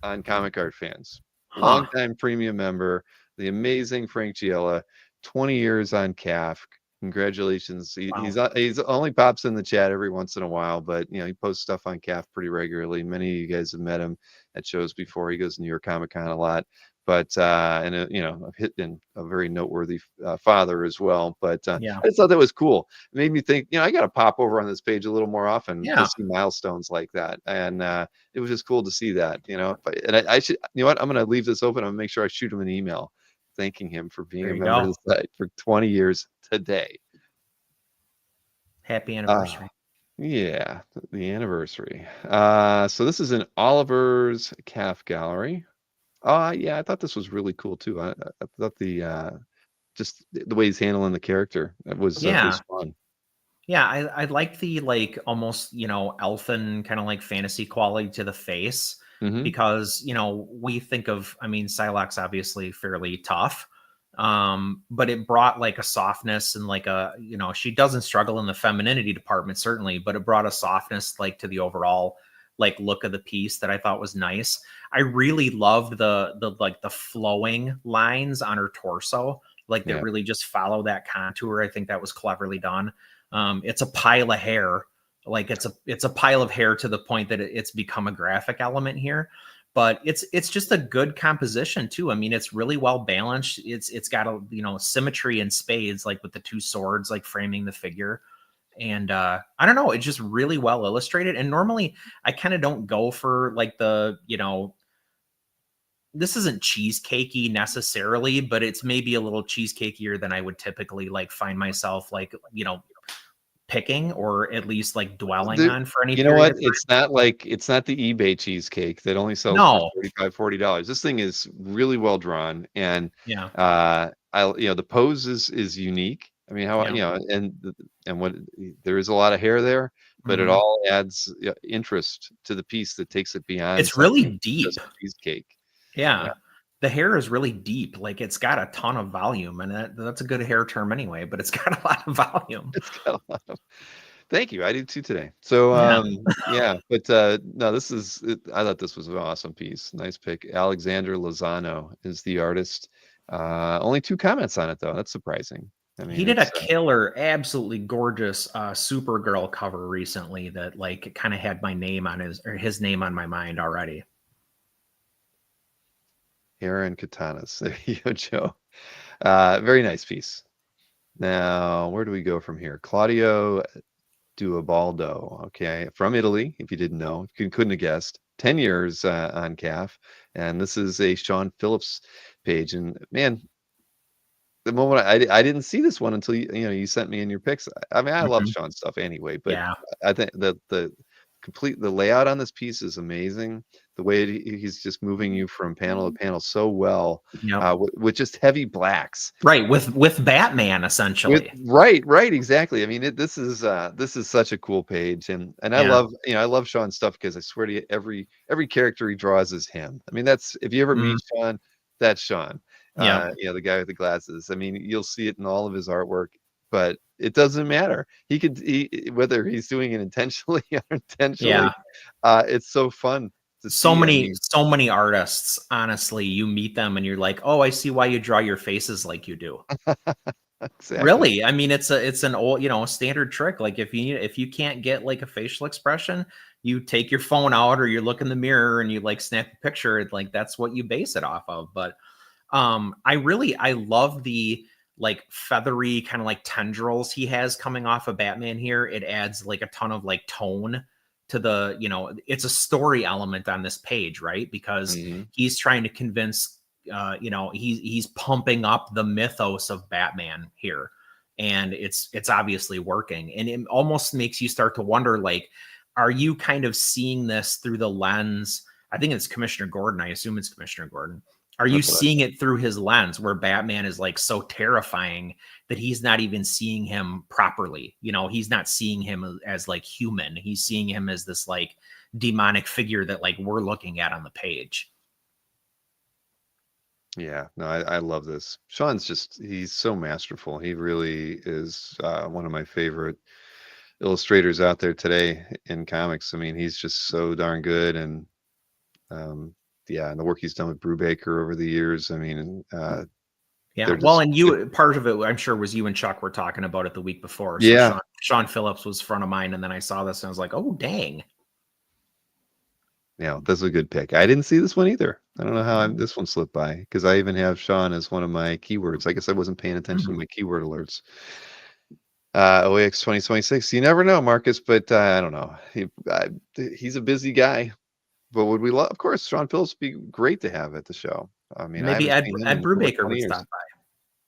on Comic Art Fans. Longtime premium member, the amazing Frank Giella, 20 years on CAF. Congratulations. He's only pops in the chat every once in a while, but he posts stuff on CAF pretty regularly. Many of you guys have met him at shows before. He goes to New York Comic Con a lot, but and a very noteworthy father as well. But I just thought that was cool. It made me think, I got to pop over on this page a little more often to see milestones like that. And it was just cool to see that, and I should, what, I'm going to leave this open. I'm going to make sure I shoot him an email thanking him for being a member of the site for 20 years today. Happy anniversary. Yeah, the anniversary. So this is in Oliver's CAF gallery. Yeah, I thought this was really cool too. I thought just the way he's handling the character was fun. Yeah, I like the like almost, elfin kind of like fantasy quality to the face Hmm. because, we think of, I mean, Psylocke's obviously fairly tough. But it brought like a softness and like she doesn't struggle in the femininity department certainly, but it brought a softness like to the overall like look of the piece that I thought was nice. I really loved the like the flowing lines on her torso, like that Yeah. really just follow that contour. I think that was cleverly done. It's a pile of hair, like it's a pile of hair to the point that it's become a graphic element here. But it's just a good composition too. I mean, it's really well balanced. It's got a symmetry in spades, like with the two swords like framing the figure. And I don't know, it's just really well illustrated. And normally I kind of don't go for like this isn't cheesecakey necessarily, but it's maybe a little cheesecakier than I would typically like find myself like, picking or at least like dwelling on for any You know period what? of It's not like it's not the eBay cheesecake that only sells for No. $40. This thing is really well drawn, and Yeah. the pose is unique. I mean, how Yeah. and what there is a lot of hair there, but it Mhm. all adds interest to the piece that takes it beyond It's really something deep. just cheesecake. Yeah. Yeah, The hair is really deep. Like it's got a ton of volume, and that's a good hair term anyway, but it's got a lot of volume. it's got a lot of. Thank you. I did too today. So Yeah. yeah, but no, I thought this was an awesome piece. Nice pick. Alexander Lozano is the artist. Only 2 comments on it though. That's surprising. I He mean, did a it's killer, absolutely gorgeous Supergirl cover recently that like kind of had my name on his name on my mind already. hair and katanas. There you go, Joe. Very nice piece. Now, where do we go from here? Claudio Duobaldo, okay, from Italy, if you didn't know, if you couldn't have guessed. 10 years on CAF, and this is a Sean Phillips page. And man, the moment I didn't see this one until you sent me in your picks. I mean, I love Mhm. Sean stuff anyway, but Yeah. I think the layout on this piece is amazing. The way he's just moving you from panel to panel so well, Yep. with just heavy blacks. Right, with Batman essentially. Right, exactly. I mean, this is such a cool page, and I Yeah. love I love Sean's stuff because I swear to you, every character he draws is him. I mean, that's if you ever Mm, meet Sean, that's Sean. yeah. The guy with the glasses. I mean, you'll see it in all of his artwork, but it doesn't matter. Whether he's doing it intentionally or unintentionally. Yeah. It's so fun to So see. I many mean, so many artists, honestly, you meet them and you're like, "Oh, I see why you draw your faces like you do." exactly. Really? I mean, it's an old, standard trick. Like if you can't get like a facial expression, you take your phone out or you look in the mirror and you like snap a picture. Like that's what you base it off of. But I love the like feathery kind of like tendrils he has coming off of Batman here. It adds like a ton of like tone to it's a story element on this page, right? Because Mhm. he's trying to convince he's pumping up the mythos of Batman here. And it's obviously working. And it almost makes you start to wonder, like, are you kind of seeing this through the lens? I think it's Commissioner Gordon. I assume it's Commissioner Gordon. Are you That's what seeing it through his lens where Batman is like so terrifying that he's not even seeing him properly? He's not seeing him as like human. He's seeing him as this like demonic figure that like we're looking at on the page. Yeah, no, I love this. He's so masterful. He really is one of my favorite illustrators out there today in comics. I mean, he's just so darn good. And yeah, and the work he's done with Brubaker over the years. I mean, Yeah. they're Well, just, and you part of it, I'm sure, was you and Chuck were talking about it the week before. So yeah, Sean Phillips was front of mind, and then I saw this and I was like, oh dang. yeah, that's a good pick. I didn't see this one either. I don't know how this one slipped by because I even have Sean as one of my keywords. I guess I wasn't paying attention to my keyword alerts. OAX 2026. You never know, Marcus, but I don't know. He's a busy guy. But would we love? Of course, Sean Phillips would be great to have at the show. I mean, I Maybe haven't Ed seen him Ed in over Brubaker 20 would years. stop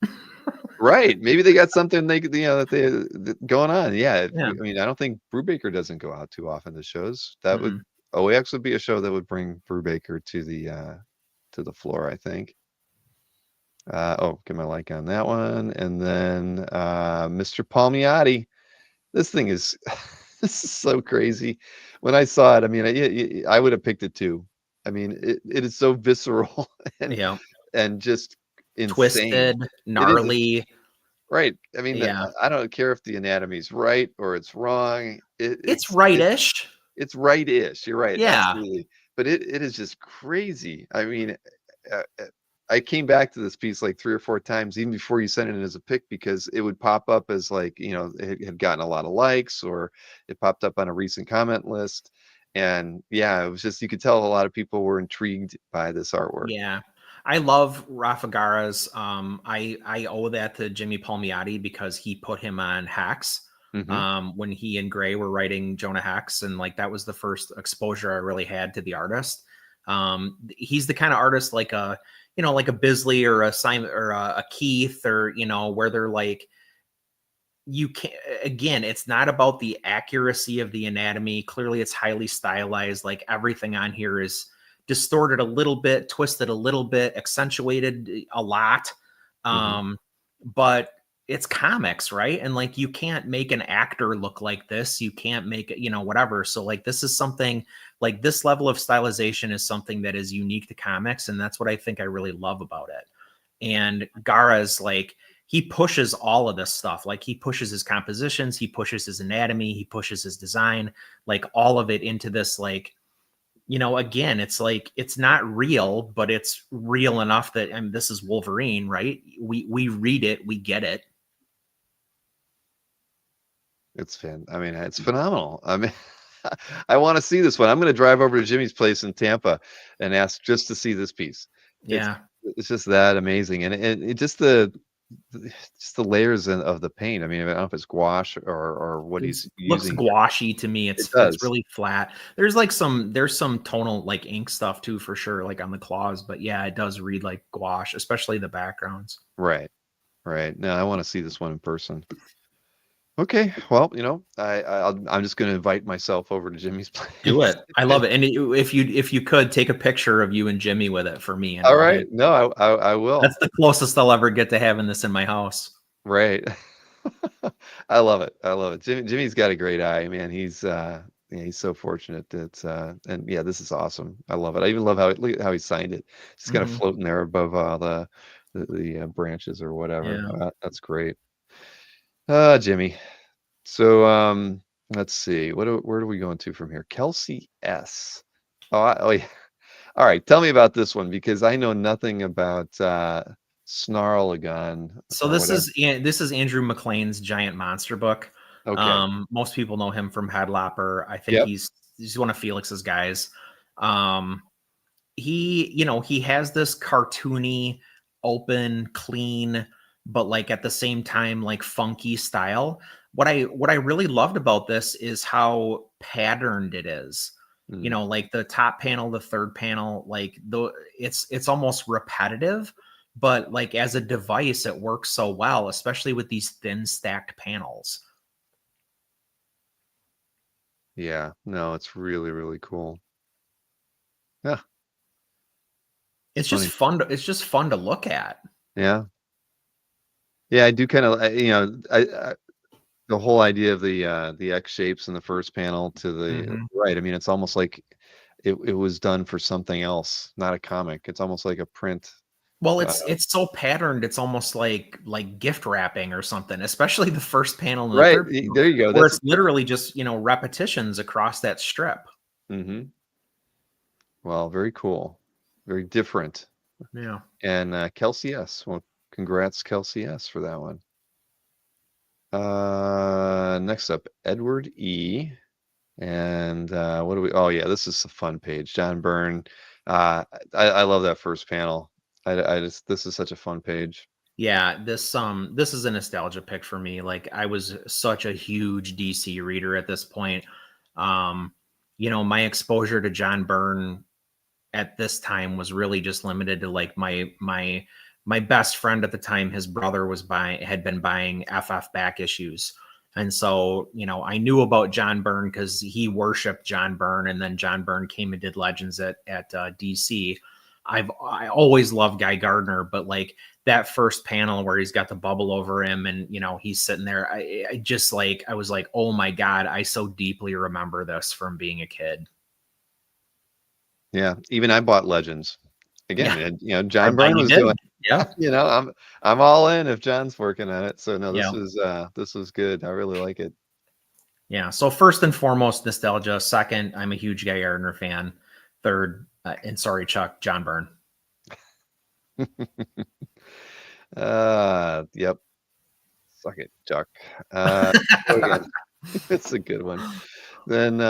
by. Right? Maybe they got something that going on. Yeah. Yeah. I mean, I don't think Brubaker doesn't go out too often to shows. That would Mm-mm. OAX would be a show that would bring Brubaker to the floor. I think. Get my like on that one, and then Mr. Palmiotti This thing is this is so crazy. When I saw it, I mean, I would have picked it too. I mean, it is so visceral and Yeah. just insane. Twisted, It is gnarly. right. I mean, Yeah. I don't care if the anatomy's right or it's wrong. It's right-ish. It's right-ish. You're right, Yeah. absolutely. But it is just crazy. I mean, uh, uh, I came back to this piece like 3 or 4 times even before you sent it as a pic because it would pop up as like, it had gotten a lot of likes or it popped up on a recent comment list. And yeah, it was just you could tell a lot of people were intrigued by this artwork. Yeah. I love Rafa Gara's. I owe that to Jimmy Palmiotti because he put him on Hex. Hmm. When he and Gray were writing Jonah Hex, and like that was the first exposure I really had to the artist. He's the kind of artist like a like a Bisley or a Simon or a Keith or where they're like, you can't, again, it's not about the accuracy of the anatomy. Clearly it's highly stylized. Like everything on here is distorted a little bit, twisted a little bit, accentuated a lot. Hmm. But it's comics, right? And like you can't make an actor look like this. You can't make it, whatever. So like this is something like this level of stylization is something that is unique to comics. And that's what I think I really love about it. And Gara's like, he pushes all of this stuff. Like he pushes his compositions, he pushes his anatomy, he pushes his design, like all of it into this, like, again, it's like, it's not real, but it's real enough that, I mean, this is Wolverine, right? We read it, we get it. I mean, it's phenomenal. I mean, I want to see this one. I'm going to drive over to Jimmy's place in Tampa and ask just to see this piece. Yeah. It's just that amazing, and it just the layers of the paint. I mean, I don't know if it's gouache or what he's Looks using. gouache to me. It It's does. really flat. There's some tonal like ink stuff too for sure, like on the claws. But yeah, it does read like gouache, especially the backgrounds. Right. No, I want to see this one in person. Okay, well, I'm just going to invite myself over to Jimmy's place. Do it. I love it. And if you could take a picture of you and Jimmy with it for me. And All right. No, I will. That's the closest I'll ever get to having this in my house. Right. I love it. Jimmy's got a great eye, man. He's so fortunate that and yeah, this is awesome. I love it. I even love look at how he signed it. Just kind of floating there above the branches or whatever. Yeah. That's great. Jimmy. So let's see. Where are we going to from here? Kelsey S. Oh yeah. All right. Tell me about this one because I know nothing about Snarlagon. So this is Andrew McLean's giant monster book. Okay. Most people know him from Headlopper. I think he's one of Felix's guys. He has this cartoony, open, clean, but like at the same time, like funky style. What I really loved about this is how patterned it is. Like the top panel, the third panel, like it's almost repetitive, but like as a device, it works so well, especially with these thin stacked panels. Yeah, no, it's really, really cool. Yeah. It's just fun. It's just fun to look at. Yeah. Yeah, I do kind of, I the whole idea of the X shapes in the first panel to the right. I mean, it's almost like it was done for something else, not a comic. It's almost like a print. Well, it's so patterned. It's almost like gift wrapping or something, especially the first panel. And the Right. third panel, There you go. where it's literally just, repetitions across that strip. Mm-hmm. Well, very cool. Very different. Yeah. And Kelsey S. Well, congrats, Kelsey S. for that one. Next up, Edward E. And what do we? Oh yeah, this is a fun page. John Byrne. I love that first panel. This is such a fun page. Yeah, this is a nostalgia pick for me. Like I was such a huge DC reader at this point. My exposure to John Byrne at this time was really just limited to like my best friend at the time. His brother had been buying FF back issues. And so, I knew about John Byrne because he worshiped John Byrne, and then John Byrne came and did Legends at DC. I always loved Guy Gardner, but like that first panel where he's got the bubble over him and, you know, he's sitting there. I just like, I was like, oh my God, I so deeply remember this from being a kid. Yeah. Even I bought Legends again. Yeah. And, you know, I John bet Byrne you was did. doing, Yeah. you know, I'm all in if John's working on it. So no, Yeah. this was good. I really like it. Yeah. So first and foremost, nostalgia. Second, I'm a huge Guy Gardner fan. Third, and sorry, Chuck, John Byrne. Yep. Suck it, Chuck. It's a good one. Then,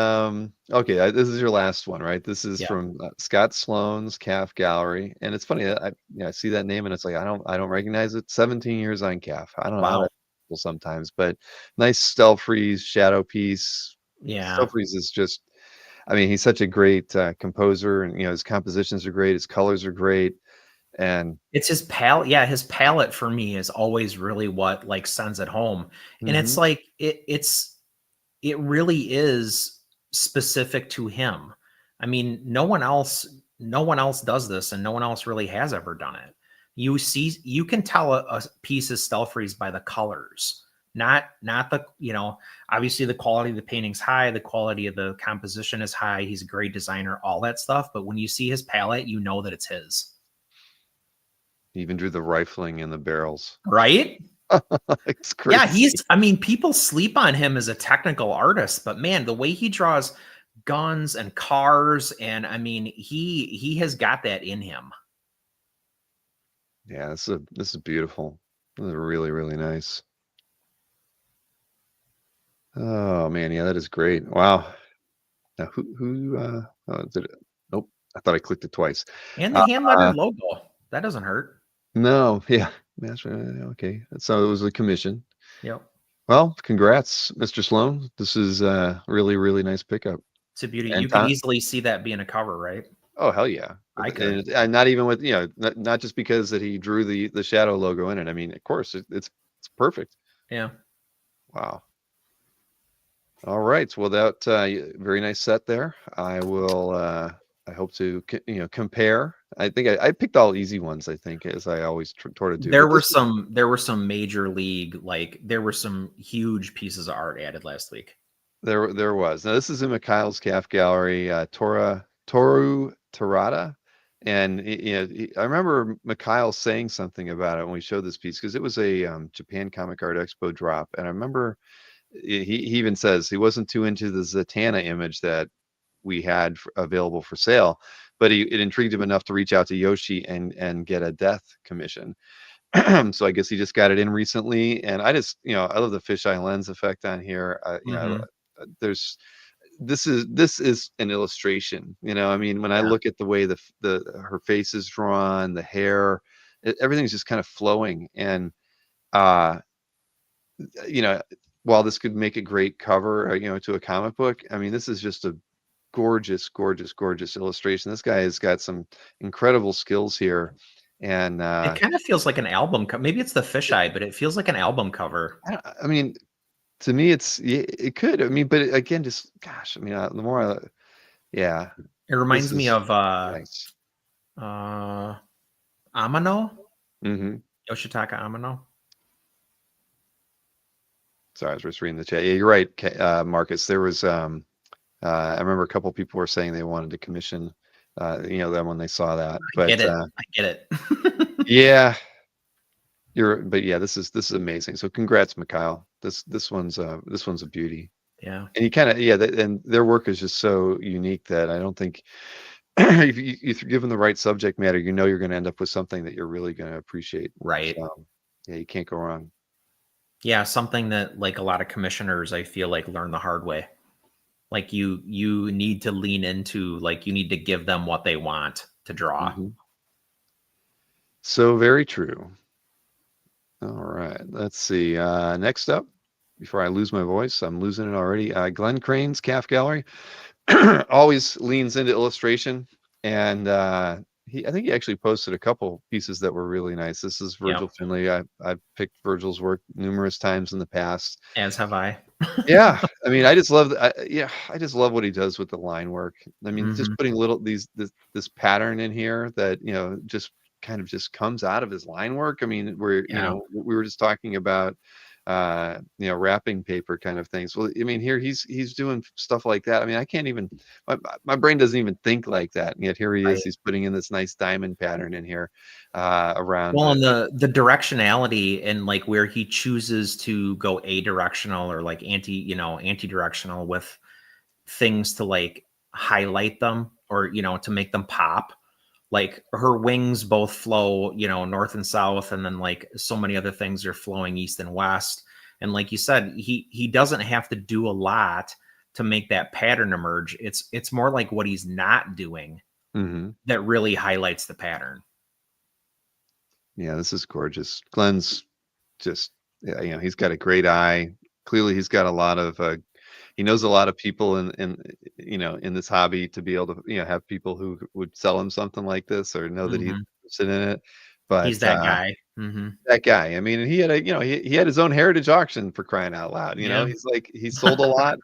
okay, this is your last one, right? This is Yeah. from Scott Sloan's Calf Gallery, and it's funny. I see that name and it's like I don't recognize it. 17 years on Calf. I don't know how Wow. that sometimes, but nice Stelfreeze shadow piece. Yeah. Stelfreeze is just, I mean, he's such a great composer, and you know his compositions are great, his colors are great, and It's his palette. Yeah, his palette for me is always really what like sends it home. And it's Mhm. like it really is specific to him. I mean, no one else does this, and no one else really has ever done it. You can tell a piece is Stelfreeze by the colors, not the, you know, obviously the quality of the painting's high, the quality of the composition is high. He's a great designer, all that stuff. But when you see his palette, you know that it's his. he even drew the rifling in the barrels. Right? It's Yeah, crazy. I mean, people sleep on him as a technical artist, but man, the way he draws guns and cars, and I mean, he has got that in him. Yeah, this is beautiful. This is really, really nice. Oh man, yeah, that is great. Wow. Now did it? Nope. I thought I clicked it twice. And the hand lettered logo. That doesn't hurt. No, yeah. Okay. So it was a commission. Yep. Well, congrats, Mr. Sloan. This is really, really nice pickup. It's a beauty. And You could easily see that being a cover, right? oh hell yeah. I could. And not even with, you know, not just because that he drew the shadow logo in it. I mean, of course, it's perfect. Yeah. Wow. All right. Well, that very nice set there. I will. I hope to compare. I think I picked all easy ones. I think as I always try to do. There But were some major league, like there were some huge pieces of art added last week. there was. Now this is in Mikhail's Calf Gallery, Toru Terada, and I remember Mikhail saying something about it when we showed this piece because it was a Japan Comic Art Expo drop, and I remember he even says he wasn't too into the Zatanna image that we had available for sale, but it intrigued him enough to reach out to Yoshi and get a death commission. So I guess he just got it in recently, and I just I love the fisheye lens effect on here. There's this is an illustration. I mean, when I look at the way the her face is drawn, the hair, everything's just kind of flowing, and you know while this could make a great cover to a comic book, I mean this is just a gorgeous illustration. This guy has got some incredible skills here, and it kind of feels like an album maybe it's the fisheye, but it feels like an album cover. I mean, to me it could, I mean, but again, just gosh, I mean, the more yeah, it reminds me of nice. Amano. Yoshitaka Amano. Sorry, I was just reading the chat. Yeah, you're right, Marcus. There was I remember a couple people were saying they wanted to commission them when they saw that. But I get it. Yeah. But yeah, this is amazing. So congrats, Mikhail. This one's a beauty. Yeah. And you kind of and their work is just so unique that I don't think if you're given the right subject matter, you're going to end up with something that you're really going to appreciate. Right. Yeah, you can't go wrong. Yeah, something that like a lot of commissioners I feel like learn the hard way. Like you need to lean into, like you need to give them what they want to draw. Mm-hmm. So very true. All right, let's see. Next up, before I lose my voice, I'm losing it already. Glenn Crane's Calf Gallery always leans into illustration, and I think he actually posted a couple pieces that were really nice. This is Virgil Finley. I've picked Virgil's work numerous times in the past. As have I. Yeah, I mean, I just love I just love what he does with the line work. I mean, just putting this pattern in here that just kind of just comes out of his line work. I mean, we're, you Yeah. know, we were just talking about, you know, wrapping paper kind of things. Well, I mean, here he's doing stuff like that. I mean, I can't even, my brain doesn't even think like that. And yet here he is, Right. he's putting in this nice diamond pattern in here, around Well, and the directionality and like where he chooses to go a-directional or like anti-directional with things to like highlight them or, you know, to make them pop. Like her wings both flow, you know, north and south, and then like so many other things are flowing east and west. And like you said, he doesn't have to do a lot to make that pattern emerge. It's more like what he's not doing Mhm. that really highlights the pattern. Yeah, this is gorgeous. Glenn's just, yeah, you know, he's got a great eye. Clearly, he's got a lot of, he knows a lot of people in, you know, in this hobby to be able to, you know, have people who would sell him something like this or know that he's Mhm. interested in it. He's But that guy. Mhm. that guy, I mean, he had a, you know, he had his own heritage auction for crying out loud. You know, Yeah. he's like, he sold a lot,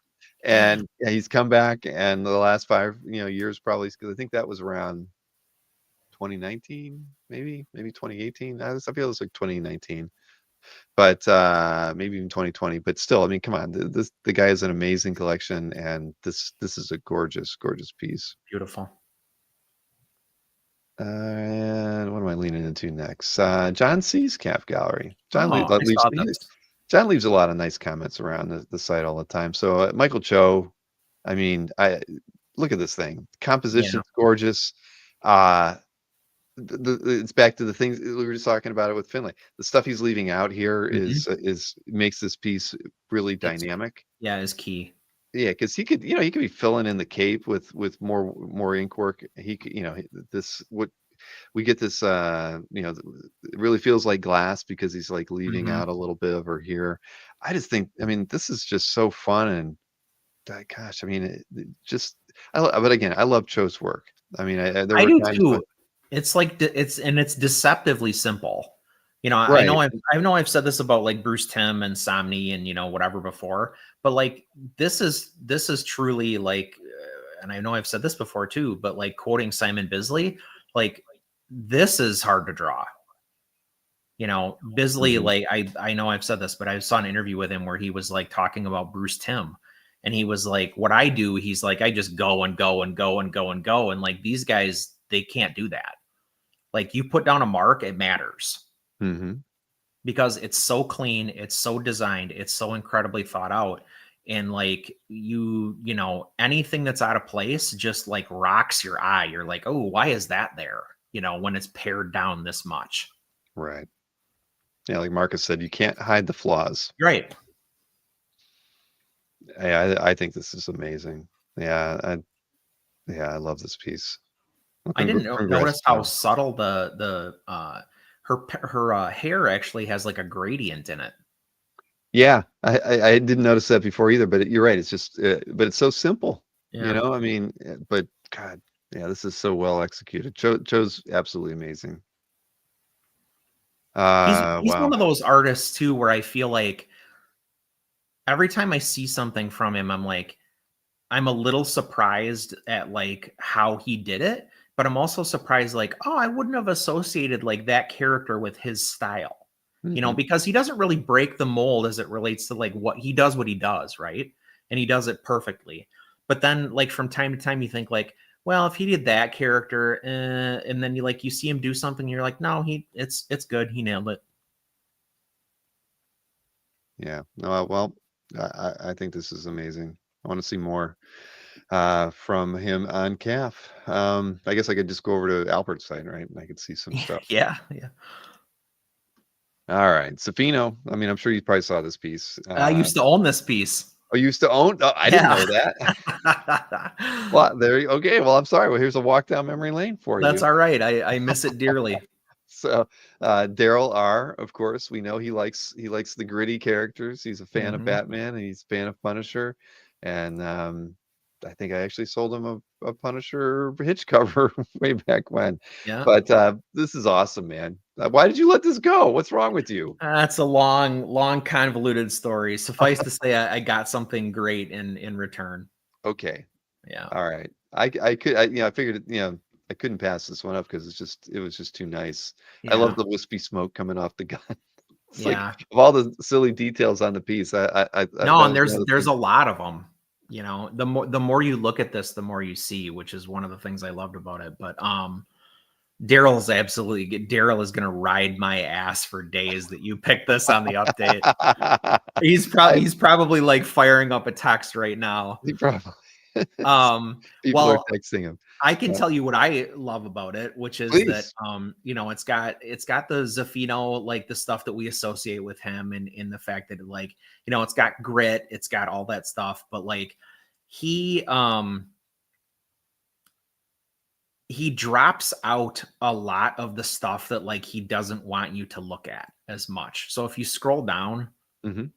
and yeah, he's come back, and the last 5, you know, years probably, because I think that was around 2019, maybe 2018. I feel it's like 2019, but maybe even 2020. But still, I mean, come on, the guy has an amazing collection, and this is a gorgeous, gorgeous piece. Beautiful. And what am I leaning into next? John C's Calf Gallery. John Oh, I leaves saw this. John leaves a lot of nice comments around the site all the time. So Michael Cho, I mean, I look at this thing. Yeah. Composition's gorgeous. Uh, it's back to the things we were just talking about it with Finlay. The stuff he's leaving out here Mhm. is makes this piece really It's dynamic. yeah, is key. Yeah, because he could, you know, he could be filling in the cape with more ink work. He could, you know, this what we get this, you know, it really feels like glass because he's like leaving Mhm. out a little bit over here. I just think, I mean, this is just so fun, and gosh, I mean, it just, but again, I love Cho's work. I mean, there I were do times when, too. It's like it's deceptively simple. You know, right. I know I've said this about like Bruce Timm and Somni and you know whatever before, but like this is truly like, and I know I've said this before too, but like quoting Simon Bisley, like this is hard to draw. You know, Bisley, Mhm. like I know I've said this, but I saw an interview with him where he was like talking about Bruce Timm. And he was like, what I do, he's like, I just go and go and go and go and go. And like these guys, they can't do that. Like you put down a mark, it matters Mhm. because it's so clean, it's so designed, it's so incredibly thought out. And like you know, anything that's out of place just like rocks your eye. You're like, oh, why is that there? You know, when it's pared down this much. Right. Yeah, like Marcus said, you can't hide the flaws. Right. I think this is amazing. Yeah, I love this piece. Well, I didn't congrats, notice how John. subtle her hair actually has like a gradient in it. Yeah, I didn't notice that before either, but you're right. It's just, but it's so simple, you Yeah. know. I mean, but God, yeah, this is so well executed. Cho's absolutely amazing. He's one Wow. of those artists too where I feel like every time I see something from him, I'm like, I'm a little surprised at like how he did it, but I'm also surprised like, oh, I wouldn't have associated like that character with his style. You know, Mhm. because he doesn't really break the mold as it relates to like what he does, right? And he does it perfectly. But then like from time to time you think like, well, if he did that character, and then you see him do something, you're like, no, it's good. He nailed it. Yeah. No, well, I think this is amazing. I want to see more from him on CAF. I guess I could just go over to Albert's site, right? And I could see some stuff. Yeah, yeah. All right, Safino. I mean, I'm sure you probably saw this piece. I used to own this piece. Oh, you used to own? Oh, I didn't Yeah. know that. Well, there you okay. Well, I'm sorry. Well, here's a walk down memory lane for That's you. all right. I miss it dearly. So, Daryl R, of course, we know he likes the gritty characters. He's a fan of Mhm. Batman, and he's a fan of Punisher. And I think I actually sold him a Punisher hitch cover way back when. Yeah. But this is awesome, man. Why did you let this go? What's wrong with you? That's a long, convoluted story. Suffice to say, I got something great in return. Okay. Yeah. All right. I could, you know, I figured, you know, I couldn't pass this one up because it was just too nice. I love Yeah. the wispy smoke coming off the gun. It's like Yeah. of all the silly details on the piece, No, that and was one of the there's things. a lot of them. You know, the more you look at this, the more you see, which is one of the things I loved about it. But Daryl is gonna ride my ass for days that you picked this on the update. I, He's probably like firing up a text right now. he probably people are Well, texting him. I can tell you what I love about it, which is that Please. you know, it's got the Zaffino, like the stuff that we associate with him, and in the fact that like, you know, it's got grit, it's got all that stuff, but like he he drops out a lot of the stuff that like he doesn't want you to look at as much. So if you scroll down, Mhm.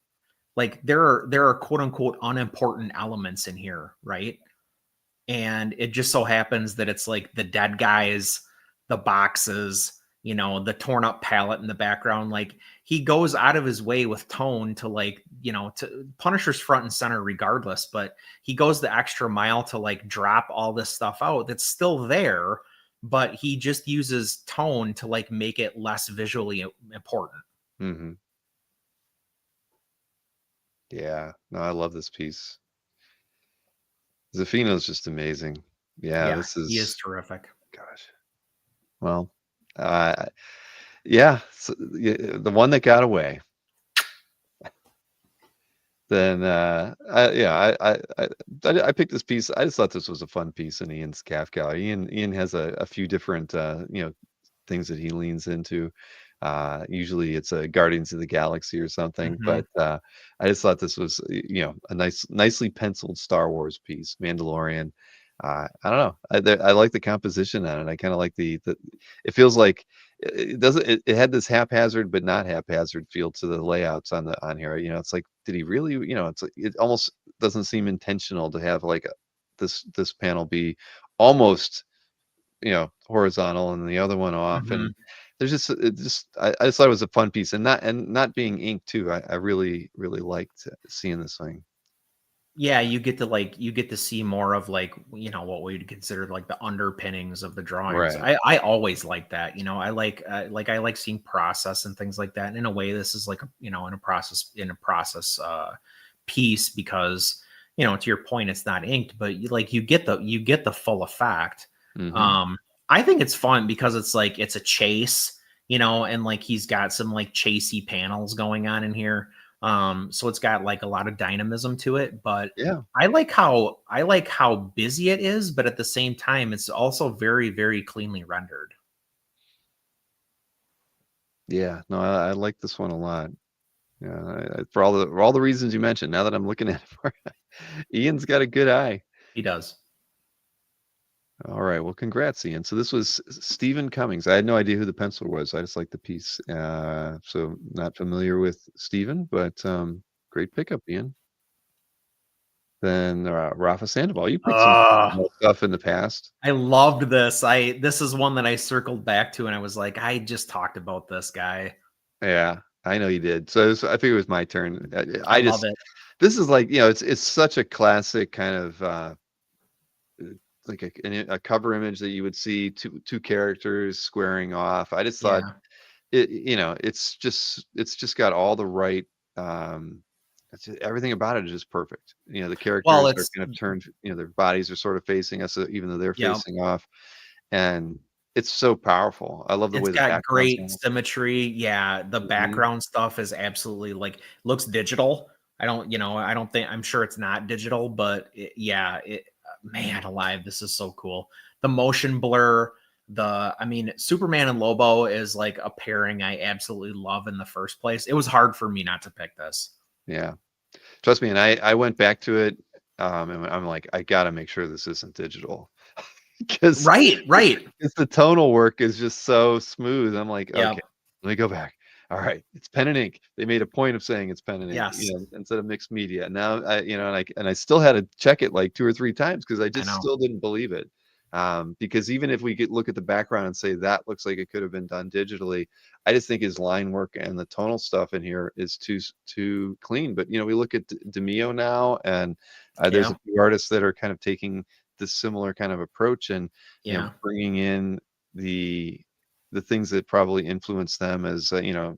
like there are quote unquote unimportant elements in here, right? And it just so happens that it's like the dead guys, the boxes, you know, the torn up palette in the background. Like he goes out of his way with tone to like, you know, to Punisher's front and center regardless, but he goes the extra mile to like drop all this stuff out that's still there, but he just uses tone to like make it less visually important. Mhm. Yeah. No, I love this piece. Zaffino's just amazing. Yeah, Yeah, this he is is terrific. gosh. Well, yeah, so, the one that got away. Then I picked this piece. I just thought this was a fun piece in Ian's calf gallery. Ian has a few different things that he leans into. Usually it's a Guardians of the Galaxy or something, Mhm. but I just thought this was a nicely penciled Star Wars piece, Mandalorian. I don't know. I like the composition on it. I kind of like the. It feels like it doesn't. It had this haphazard but not haphazard feel to the layouts on here. It's like, did he really? It's like, it almost doesn't seem intentional to have like this panel be almost horizontal and the other one off, Mhm. and there's I just thought it was a fun piece, and not being inked too. I really liked seeing this thing. Yeah, you get to see more of like, you know, what we'd consider like the underpinnings of the drawings. Right. I always like that. You know, I like seeing process and things like that. And in a way, this is like you know, in a process piece, because you know, to your point, it's not inked, but you get the full effect. Hmm. I think it's fun because it's like it's a chase, you know, and like he's got some like chasey panels going on in here. So it's got like a lot of dynamism to it, but Yeah. I like how busy it is, but at the same time, it's also very, very cleanly rendered. Yeah. No, I like this one a lot. Yeah, for all the reasons you mentioned. Now that I'm looking at it, Ian's got a good eye. He does. All right. Well, congrats, Ian. So this was Stephen Cummings. I had no idea who the penciler was. I just like the piece. So not familiar with Stephen, but great pickup, Ian. Then Rafa Sandoval. You picked some more stuff in the past. I loved this. This is one that I circled back to, and I was like, I just talked about this guy. Yeah, I know you did. So I figured it was my turn. I love it. This is like, it's such a classic kind of like a cover image that you would see two characters squaring off. I just thought Yeah. it's just got all the right everything about it is just perfect. The Well, characters are it's kind of turned, their bodies are sort of facing us, even though they're yeah. facing off, and it's so powerful. I love the It's way the got background's great handled. symmetry. Yeah, the Mhm. background stuff is absolutely like looks digital. I don't think I'm sure it's not digital, but man alive, this is so cool. The motion blur, I mean, Superman and Lobo is like a pairing I absolutely love in the first place. It was hard for me not to pick this. Yeah, trust me. And I went back to it, and I'm like, I gotta make sure this isn't digital. because Right. because the tonal work is just so smooth. I'm like, Yeah. okay, let me go back. All right, it's pen and ink. They made a point of saying it's pen and ink, Yes. instead of mixed media. Now and I still had to check it like 2 or 3 times because I I just know. still didn't believe it. Because even if we could look at the background and say that looks like it could have been done digitally, I just think his line work and the tonal stuff in here is too clean. But we look at DeMio now, and there's Yeah. a few artists that are kind of taking this similar kind of approach, and Yeah. bringing in the things that probably influence them as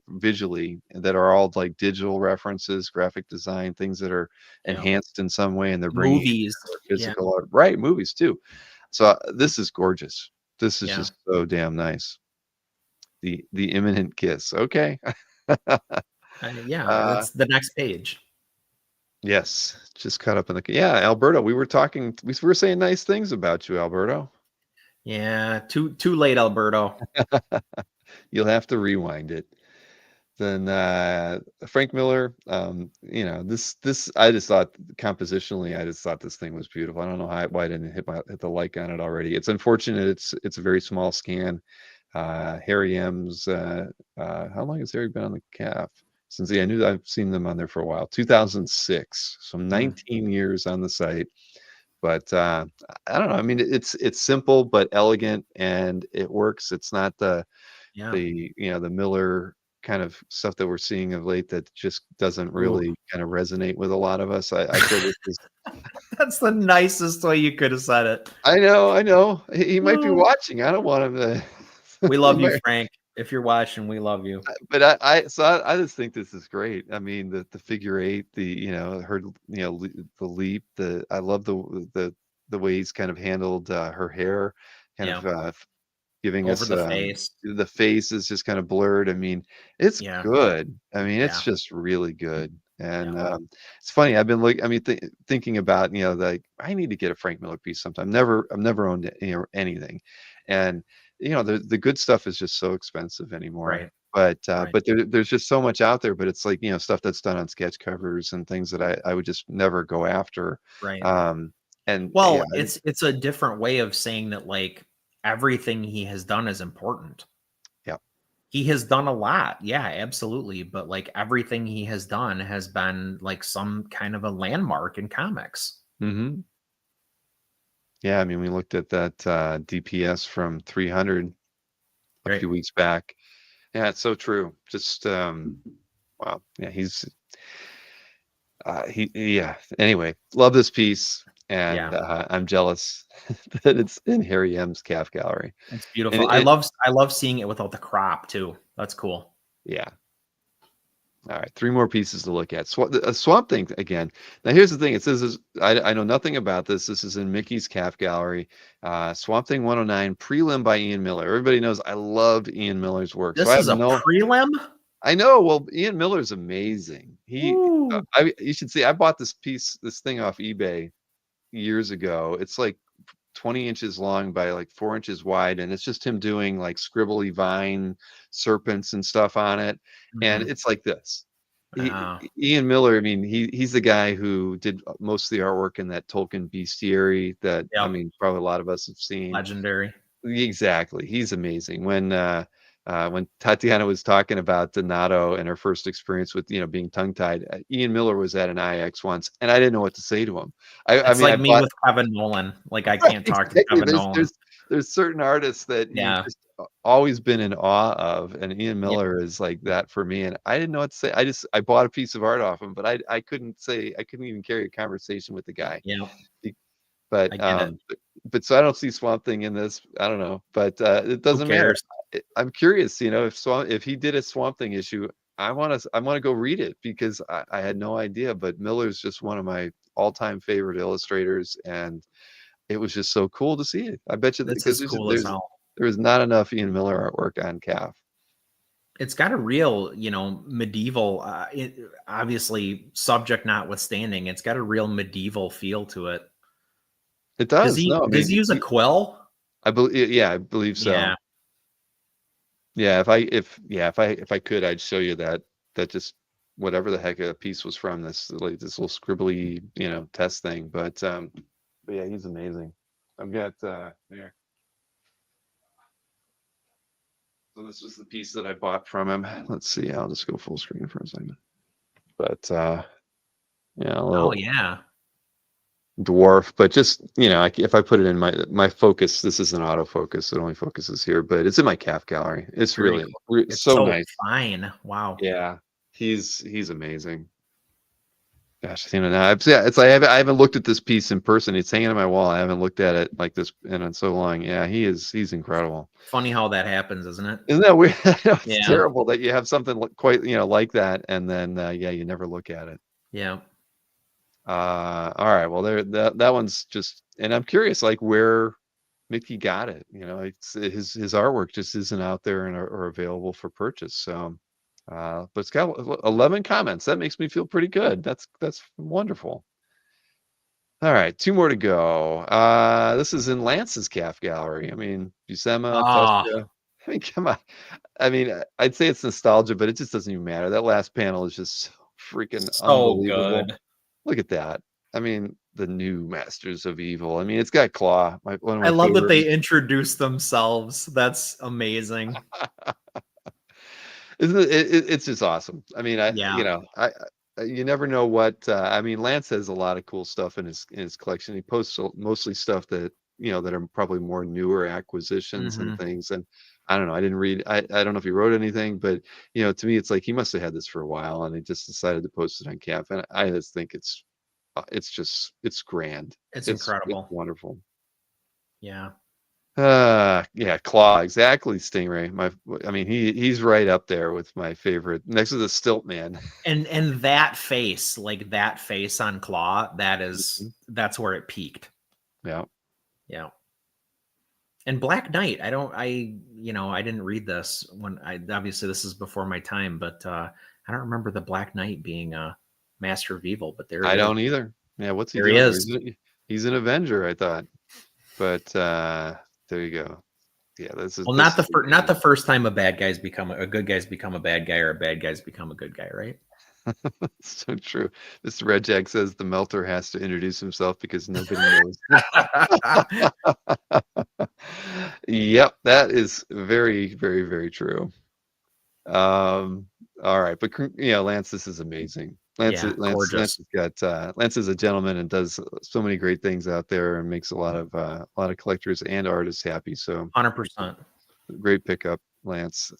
visually, that are all like digital references, graphic design, things that are Yeah. enhanced in some way, and they're bringing it Movies. to our Yeah. physical art, right? Movies too. So this is gorgeous. This is Yeah. just so damn nice. The imminent kiss. Okay. Yeah. uh That's the next page. yes, just caught up in the Alberto, we were saying nice things about you, Alberto. Yeah. Too late, Alberto. You'll have to rewind it. Then Frank Miller, this I just thought compositionally, I just thought this thing was beautiful. I don't know why I didn't hit the like on it already. It's unfortunate it's a very small scan. Harry M's how long has Harry been on the calf? Since I knew I've seen them on there for a while. 2006, so 19 years on the site. But I don't know. I mean, it's simple but elegant, and it works. It's not the Yeah. the Miller kind of stuff that we're seeing of late that just doesn't Ooh. really kind of resonate with a lot of us. I feel this is. That's the nicest way you could have said it. I know. He might be Oh. watching. I don't want him to. We love He you, might- Frank. If you're watching, we love you. But I just think this is great. I mean, the figure eight, her, the leap, I love the way he's kind of handled her hair, kind Yeah. of giving Over us the face. the face is just kind of blurred. I mean, it's Yeah. good. I mean, it's Yeah. just really good. And Yeah. it's funny. I've been thinking about, like, I need to get a Frank Miller piece sometime. I've never owned anything, and the good stuff is just so expensive anymore. Right. But Right. but there's just so much out there. But it's like, stuff that's done on sketch covers and things that I would just never go after. Right. And Well, yeah, it's a different way of saying that, like, everything he has done is important. yeah. He has done a lot. Yeah, absolutely. But like everything he has done has been like some kind of a landmark in comics. Mm-hmm. Yeah, I mean, we looked at that DPS from 300 a few weeks back. Yeah, it's so true. Just wow. Yeah, yeah. Anyway, love this piece, and I'm jealous that it's in Harry M's calf gallery. It's beautiful. And I love seeing it without the crop too. That's cool. Yeah. All right, 3 more pieces to look at. Swamp Thing again. Now, here's the thing. It says, I know nothing about this. This is in Mickey's calf gallery. Swamp Thing 109, prelim by Ian Miller. Everybody knows I love Ian Miller's work. This is a prelim? I know. Well, Ian Miller's amazing. You should see. I bought this thing off eBay years ago. It's like 20 inches long by like 4 inches wide, and it's just him doing like scribbly vine serpents and stuff on it. And it's like this. Ian Miller, I mean, he's the guy who did most of the artwork in that Tolkien bestiary that I mean, probably a lot of us have seen. Legendary. Exactly. He's amazing. When Tatiana was talking about Donato and her first experience with being tongue-tied, Ian Miller was at an IX once, and I didn't know what to say to him. I mean, like me with Kevin Nolan. Like I can't talk to Kevin Nolan. There's certain artists that you've just always been in awe of, and Ian Miller is like that for me. And I didn't know what to say. I bought a piece of art off him, but I couldn't even carry a conversation with the guy. Yeah. But so I don't see Swamp Thing in this. I don't know, but it doesn't matter. I'm curious, if he did a Swamp Thing issue, I want to go read it, because I had no idea. But Miller's just one of my all-time favorite illustrators, and it was just so cool to see it. I bet you This is cool as hell. There's not enough Ian Miller artwork on calf. It's got a real, medieval, obviously subject notwithstanding, it's got a real medieval feel to it. It does. Does he use a quill? I believe so. Yeah. If I could, I'd show you that just whatever the heck a piece was from, this little scribbly, test thing. But yeah, he's amazing. I've got there. So this was the piece that I bought from him. Let's see. I'll just go full screen for a second. But dwarf, but just if I put it in my focus, this is an autofocus. It only focuses here, but it's in my calf gallery. It's really It's so nice. Fine. Wow. Yeah, he's amazing. Gosh, now yeah, it's like I haven't looked at this piece in person. It's hanging on my wall. I haven't looked at it like this in so long. Yeah, he's incredible. Funny how that happens, isn't it? Isn't that weird? I know it's Yeah. terrible that you have something quite like that, and then yeah, you never look at it. Yeah. All right. Well, that one's just, and I'm curious, like where Mickey got it. It's his artwork just isn't out there or available for purchase. So, but it's got 11 comments. That makes me feel pretty good. That's wonderful. All right, 2 more to go. This is in Lance's calf gallery. I mean, Buscema, Ah, Tusca. I mean, come on. I mean, I'd say it's nostalgia, but it just doesn't even matter. That last panel is just so freaking so unbelievable. good. Look at that. I mean, the new Masters of Evil. I mean, it's got Claw. One of my I love that favorite. they introduce themselves. That's amazing. Isn't it? It's just awesome. I mean, Yeah. you never know what. I mean, Lance has a lot of cool stuff in his collection. He posts mostly stuff that that are probably more newer acquisitions and Mhm. things. And I don't know. I didn't read. I don't know if he wrote anything, but to me, it's like he must have had this for a while, and he just decided to post it on Cap. And I just think it's grand. It's It's incredible. wonderful. Yeah. Yeah, Claw, exactly, Stingray. I mean, he's right up there with my favorite, next to the Stilt Man. And that face, like that face on Claw, that's where it peaked. Yeah. Yeah. And Black Knight, I didn't read this obviously this is before my time, but I don't remember the Black Knight being a Master of Evil, but there I it is. don't either. Yeah, what's he There he doing? is. He's an Avenger, I thought. But there you go. Yeah, this is Well, not the first time a good guy's become a bad guy, or a bad guy's become a good guy, right? So true. Mr. Red Jack says the melter has to introduce himself because nobody knows. Yep, that is very, very, very true. All right, but Lance, this is amazing. Lance Gorgeous. Lance is a gentleman and does so many great things out there and makes a lot of collectors and artists happy. So 100%. great pickup, Lance.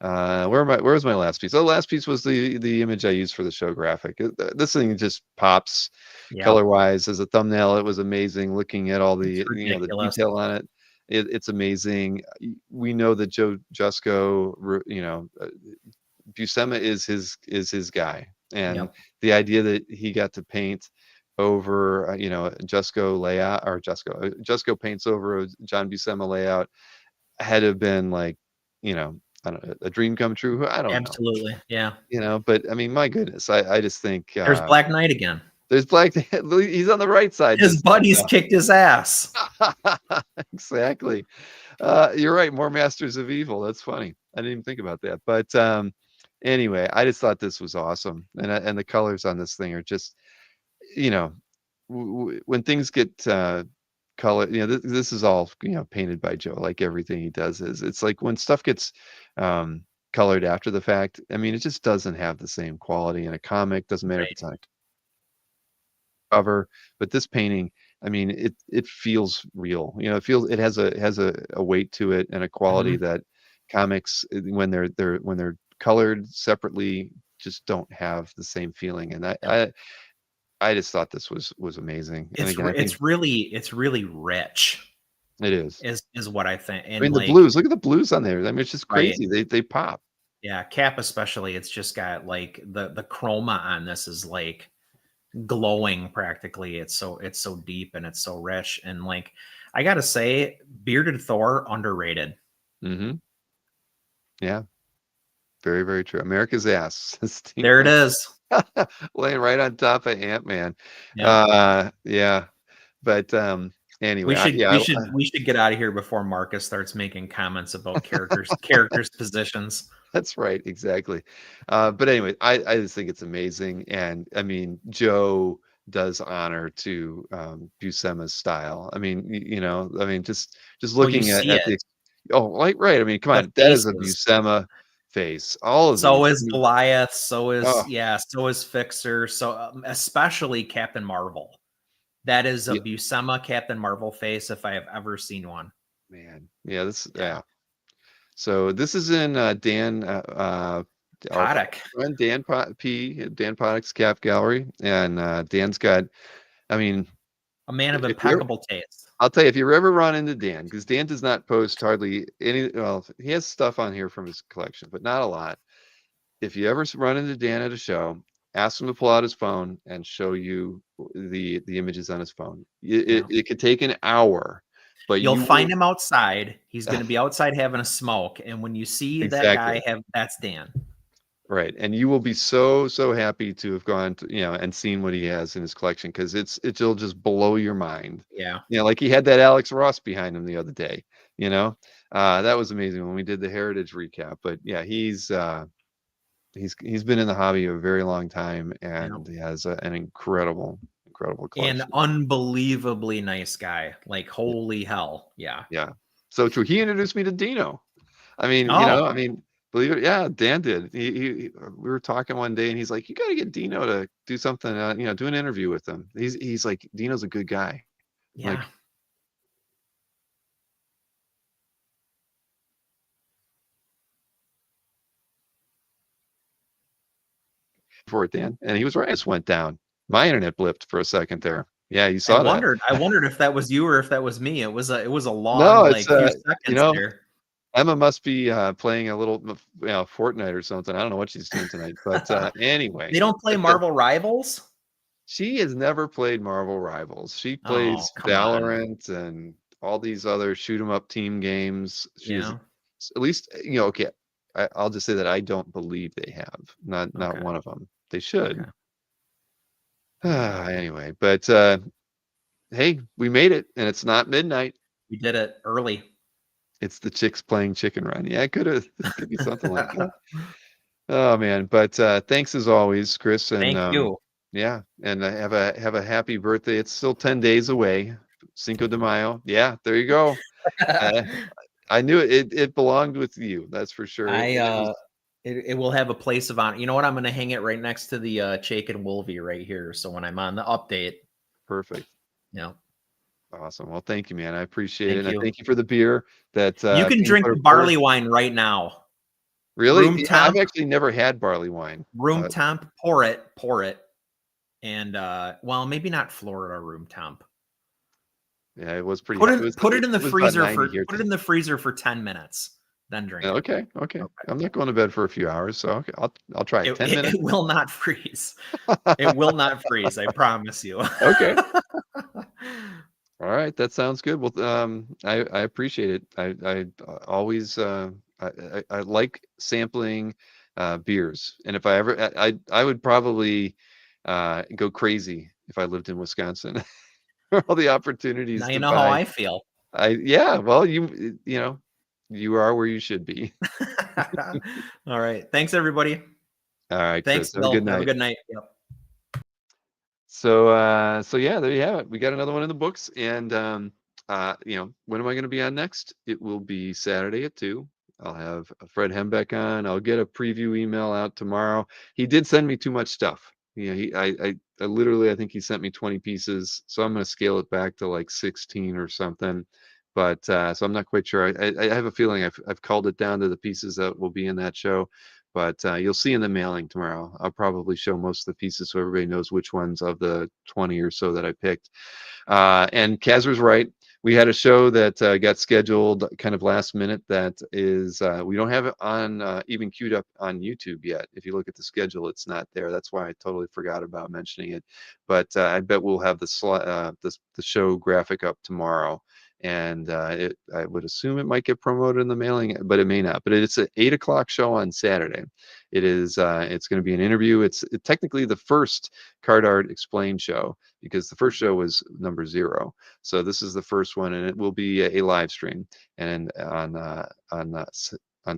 Where's my last piece? Oh, the last piece was the image I used for the show graphic. This thing just pops color wise as a thumbnail. It was amazing looking at all the the detail on it. It's amazing. We know that Joe Jusko, Buscema is his guy, and the idea that he got to paint over Jusko layout, or Jusko paints over a John Buscema layout had to have been like I don't know, a dream come true. I don't know. Absolutely. Yeah. But I mean, my goodness, I just think There's Black Knight again. There's Black. He's on the right side. His buddies kicked his ass. Exactly. You're right. More Masters of Evil. That's funny. I didn't even think about that. But anyway, I just thought this was awesome, and the colors on this thing are just, when things get color, this is all painted by Joe. Like everything he does is. It's like when stuff gets colored after the fact. I mean, it just doesn't have the same quality in a comic. Doesn't matter if it's on a cover, but this painting, I mean, it feels real. It has a weight to it and a quality that comics, when they're colored separately, just don't have the same feeling. And I just thought this was amazing. And again, it's really rich. It is what I think. And I mean, the blues. Look at the blues on there. I mean, it's just crazy. Right. They pop. Yeah, Cap especially. It's just got like the chroma on this is like glowing practically. It's so deep and it's so rich. And like I gotta say, Bearded Thor underrated. Yeah, very, very true. America's ass. There it is. Laying right on top of Ant-Man. Yeah. But anyway, we should get out of here before Marcus starts making comments about characters positions. That's right, exactly. But anyway, I just think it's amazing, and I mean, Joe does honor to Buscema's style. I mean, just looking at the right. I mean, come on, that is a Buscema face. All of so these. Is Goliath. So is Fixer. So especially Captain Marvel. That is a Buscema Captain Marvel face if I have ever seen one. Man, yeah, So this is in Dan our Paddock. friend Dan Dan Paddock's Calf Gallery, and Dan's got. I mean, A man of if you're impeccable taste. I'll tell you, if you ever run into Dan, because Dan does not post hardly any. Well, he has stuff on here from his collection, but not a lot. If you ever run into Dan at a show, ask him to pull out his phone and show you the images on his phone. Yeah. It could take an hour, but You'll you find will him outside. He's going to be outside having a smoke, and when you see that exactly guy that's Dan. right, and you will be so happy to have gone to, and seen what he has in his collection, because it'll just blow your mind. Yeah. Like he had that Alex Ross behind him the other day. That was amazing when we did the heritage recap. But yeah, he's been in the hobby a very long time, and he has an incredible An collection. unbelievably nice guy. Like, holy hell. Yeah. Yeah, so true. He introduced me to Dino. I mean, Oh. believe it, yeah, Dan did. We were talking one day, and he's like, "You got to get Dino to do something, do an interview with him." He's like, "Dino's a good guy." Yeah. Like, for it, Dan, and he was right. It just went down. My internet blipped for a second there. Yeah, you saw that. I wondered if that was you or if that was me. It was a long, No, like, it's few seconds there. Emma must be playing a little, Fortnite or something. I don't know what she's doing tonight, but anyway. They don't play Marvel Rivals? She has never played Marvel Rivals. She Oh, plays come on. Valorant and all these other shoot 'em up team games. She is Yeah. at least, okay. I'll just say that I don't believe they have. Not Okay. one of them. They should. Okay. Anyway, but hey, we made it, and it's not midnight. We did it early. It's the chicks playing Chicken Run. Yeah, it could be something like that. Oh man, but thanks as always, Chris, and Thank you. yeah, and have a happy birthday. It's still 10 days away. Cinco de Mayo. Yeah, there you go. I knew it belonged with you. That's for sure. It will have a place of honor. You know what? I'm going to hang it right next to the Chake and Wolvie right here. So when I'm on the update. Perfect. Yeah. Awesome. Well, thank you, man. I appreciate it. Thank you. And thank you for the beer that you can drink the barley wine right now. Really? Room temp. I've actually never had barley wine. Room temp, pour it. And well, maybe not Florida room temp. Yeah, it was pretty. Put it in the freezer put it in the freezer for 10 minutes. Then drink. Okay. I'm not going to bed for a few hours, so okay, I'll try it. 10 minutes. It will not freeze. It will not freeze. I promise you. Okay. All right, that sounds good. Well, I appreciate it. I always I like sampling beers, and if I ever I would probably go crazy if I lived in Wisconsin. All the opportunities. Now you know how I feel. Yeah. Well, you are where you should be. All right. Thanks, everybody. All right. Thanks, Chris. Have a good night. Have a good night. Yep. So yeah, there you have it. We got another one in the books, and when am I going to be on next? It will be Saturday at 2. I'll have Fred Hembeck on. I'll get a preview email out tomorrow. He did send me too much stuff. I literally, I think he sent me 20 pieces, so I'm going to scale it back to like 16 or something. But so I'm not quite sure. I have a feeling I've culled it down to the pieces that will be in that show. But you'll see in the mailing tomorrow. I'll probably show most of the pieces so everybody knows which ones of the 20 or so that I picked. And Kazer's right. We had a show that got scheduled kind of last minute that is, we don't have it on even queued up on YouTube yet. If you look at the schedule, it's not there. That's why I totally forgot about mentioning it. But I bet we'll have the show graphic up tomorrow. And I would assume it might get promoted in the mailing, but it may not. But it's an 8 o'clock show on Saturday. It is. It's going to be an interview. It's technically the first Card Art Explained show, because the first show was number 0. So this is the first one, and it will be a live stream. And on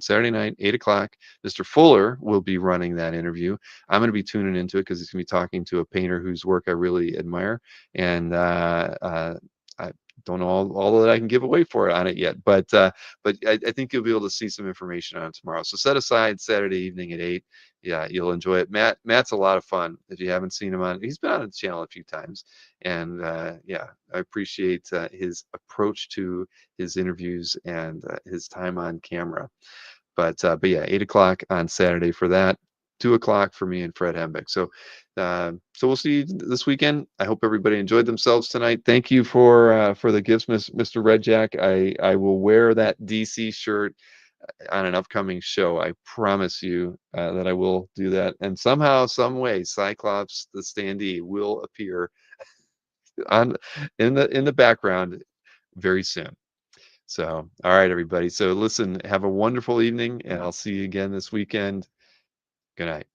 Saturday night, 8 o'clock, Mr. Fuller will be running that interview. I'm going to be tuning into it because he's going to be talking to a painter whose work I really admire. And I don't know all that I can give away for it on it yet, but I think you'll be able to see some information on it tomorrow. So set aside Saturday evening at 8. Yeah, you'll enjoy it. Matt's a lot of fun. If you haven't seen him he's been on the channel a few times, and yeah, I appreciate his approach to his interviews and his time on camera. But yeah, 8 o'clock on Saturday for that. 2 o'clock for me and Fred Hembeck. So we'll see you this weekend. I hope everybody enjoyed themselves tonight. Thank you for the gifts, Mr. Red Jack. I will wear that DC shirt on an upcoming show. I promise you that I will do that. And somehow, some way, Cyclops the standee will appear on in the background very soon. So, all right, everybody. So listen, have a wonderful evening, and I'll see you again this weekend. Good night.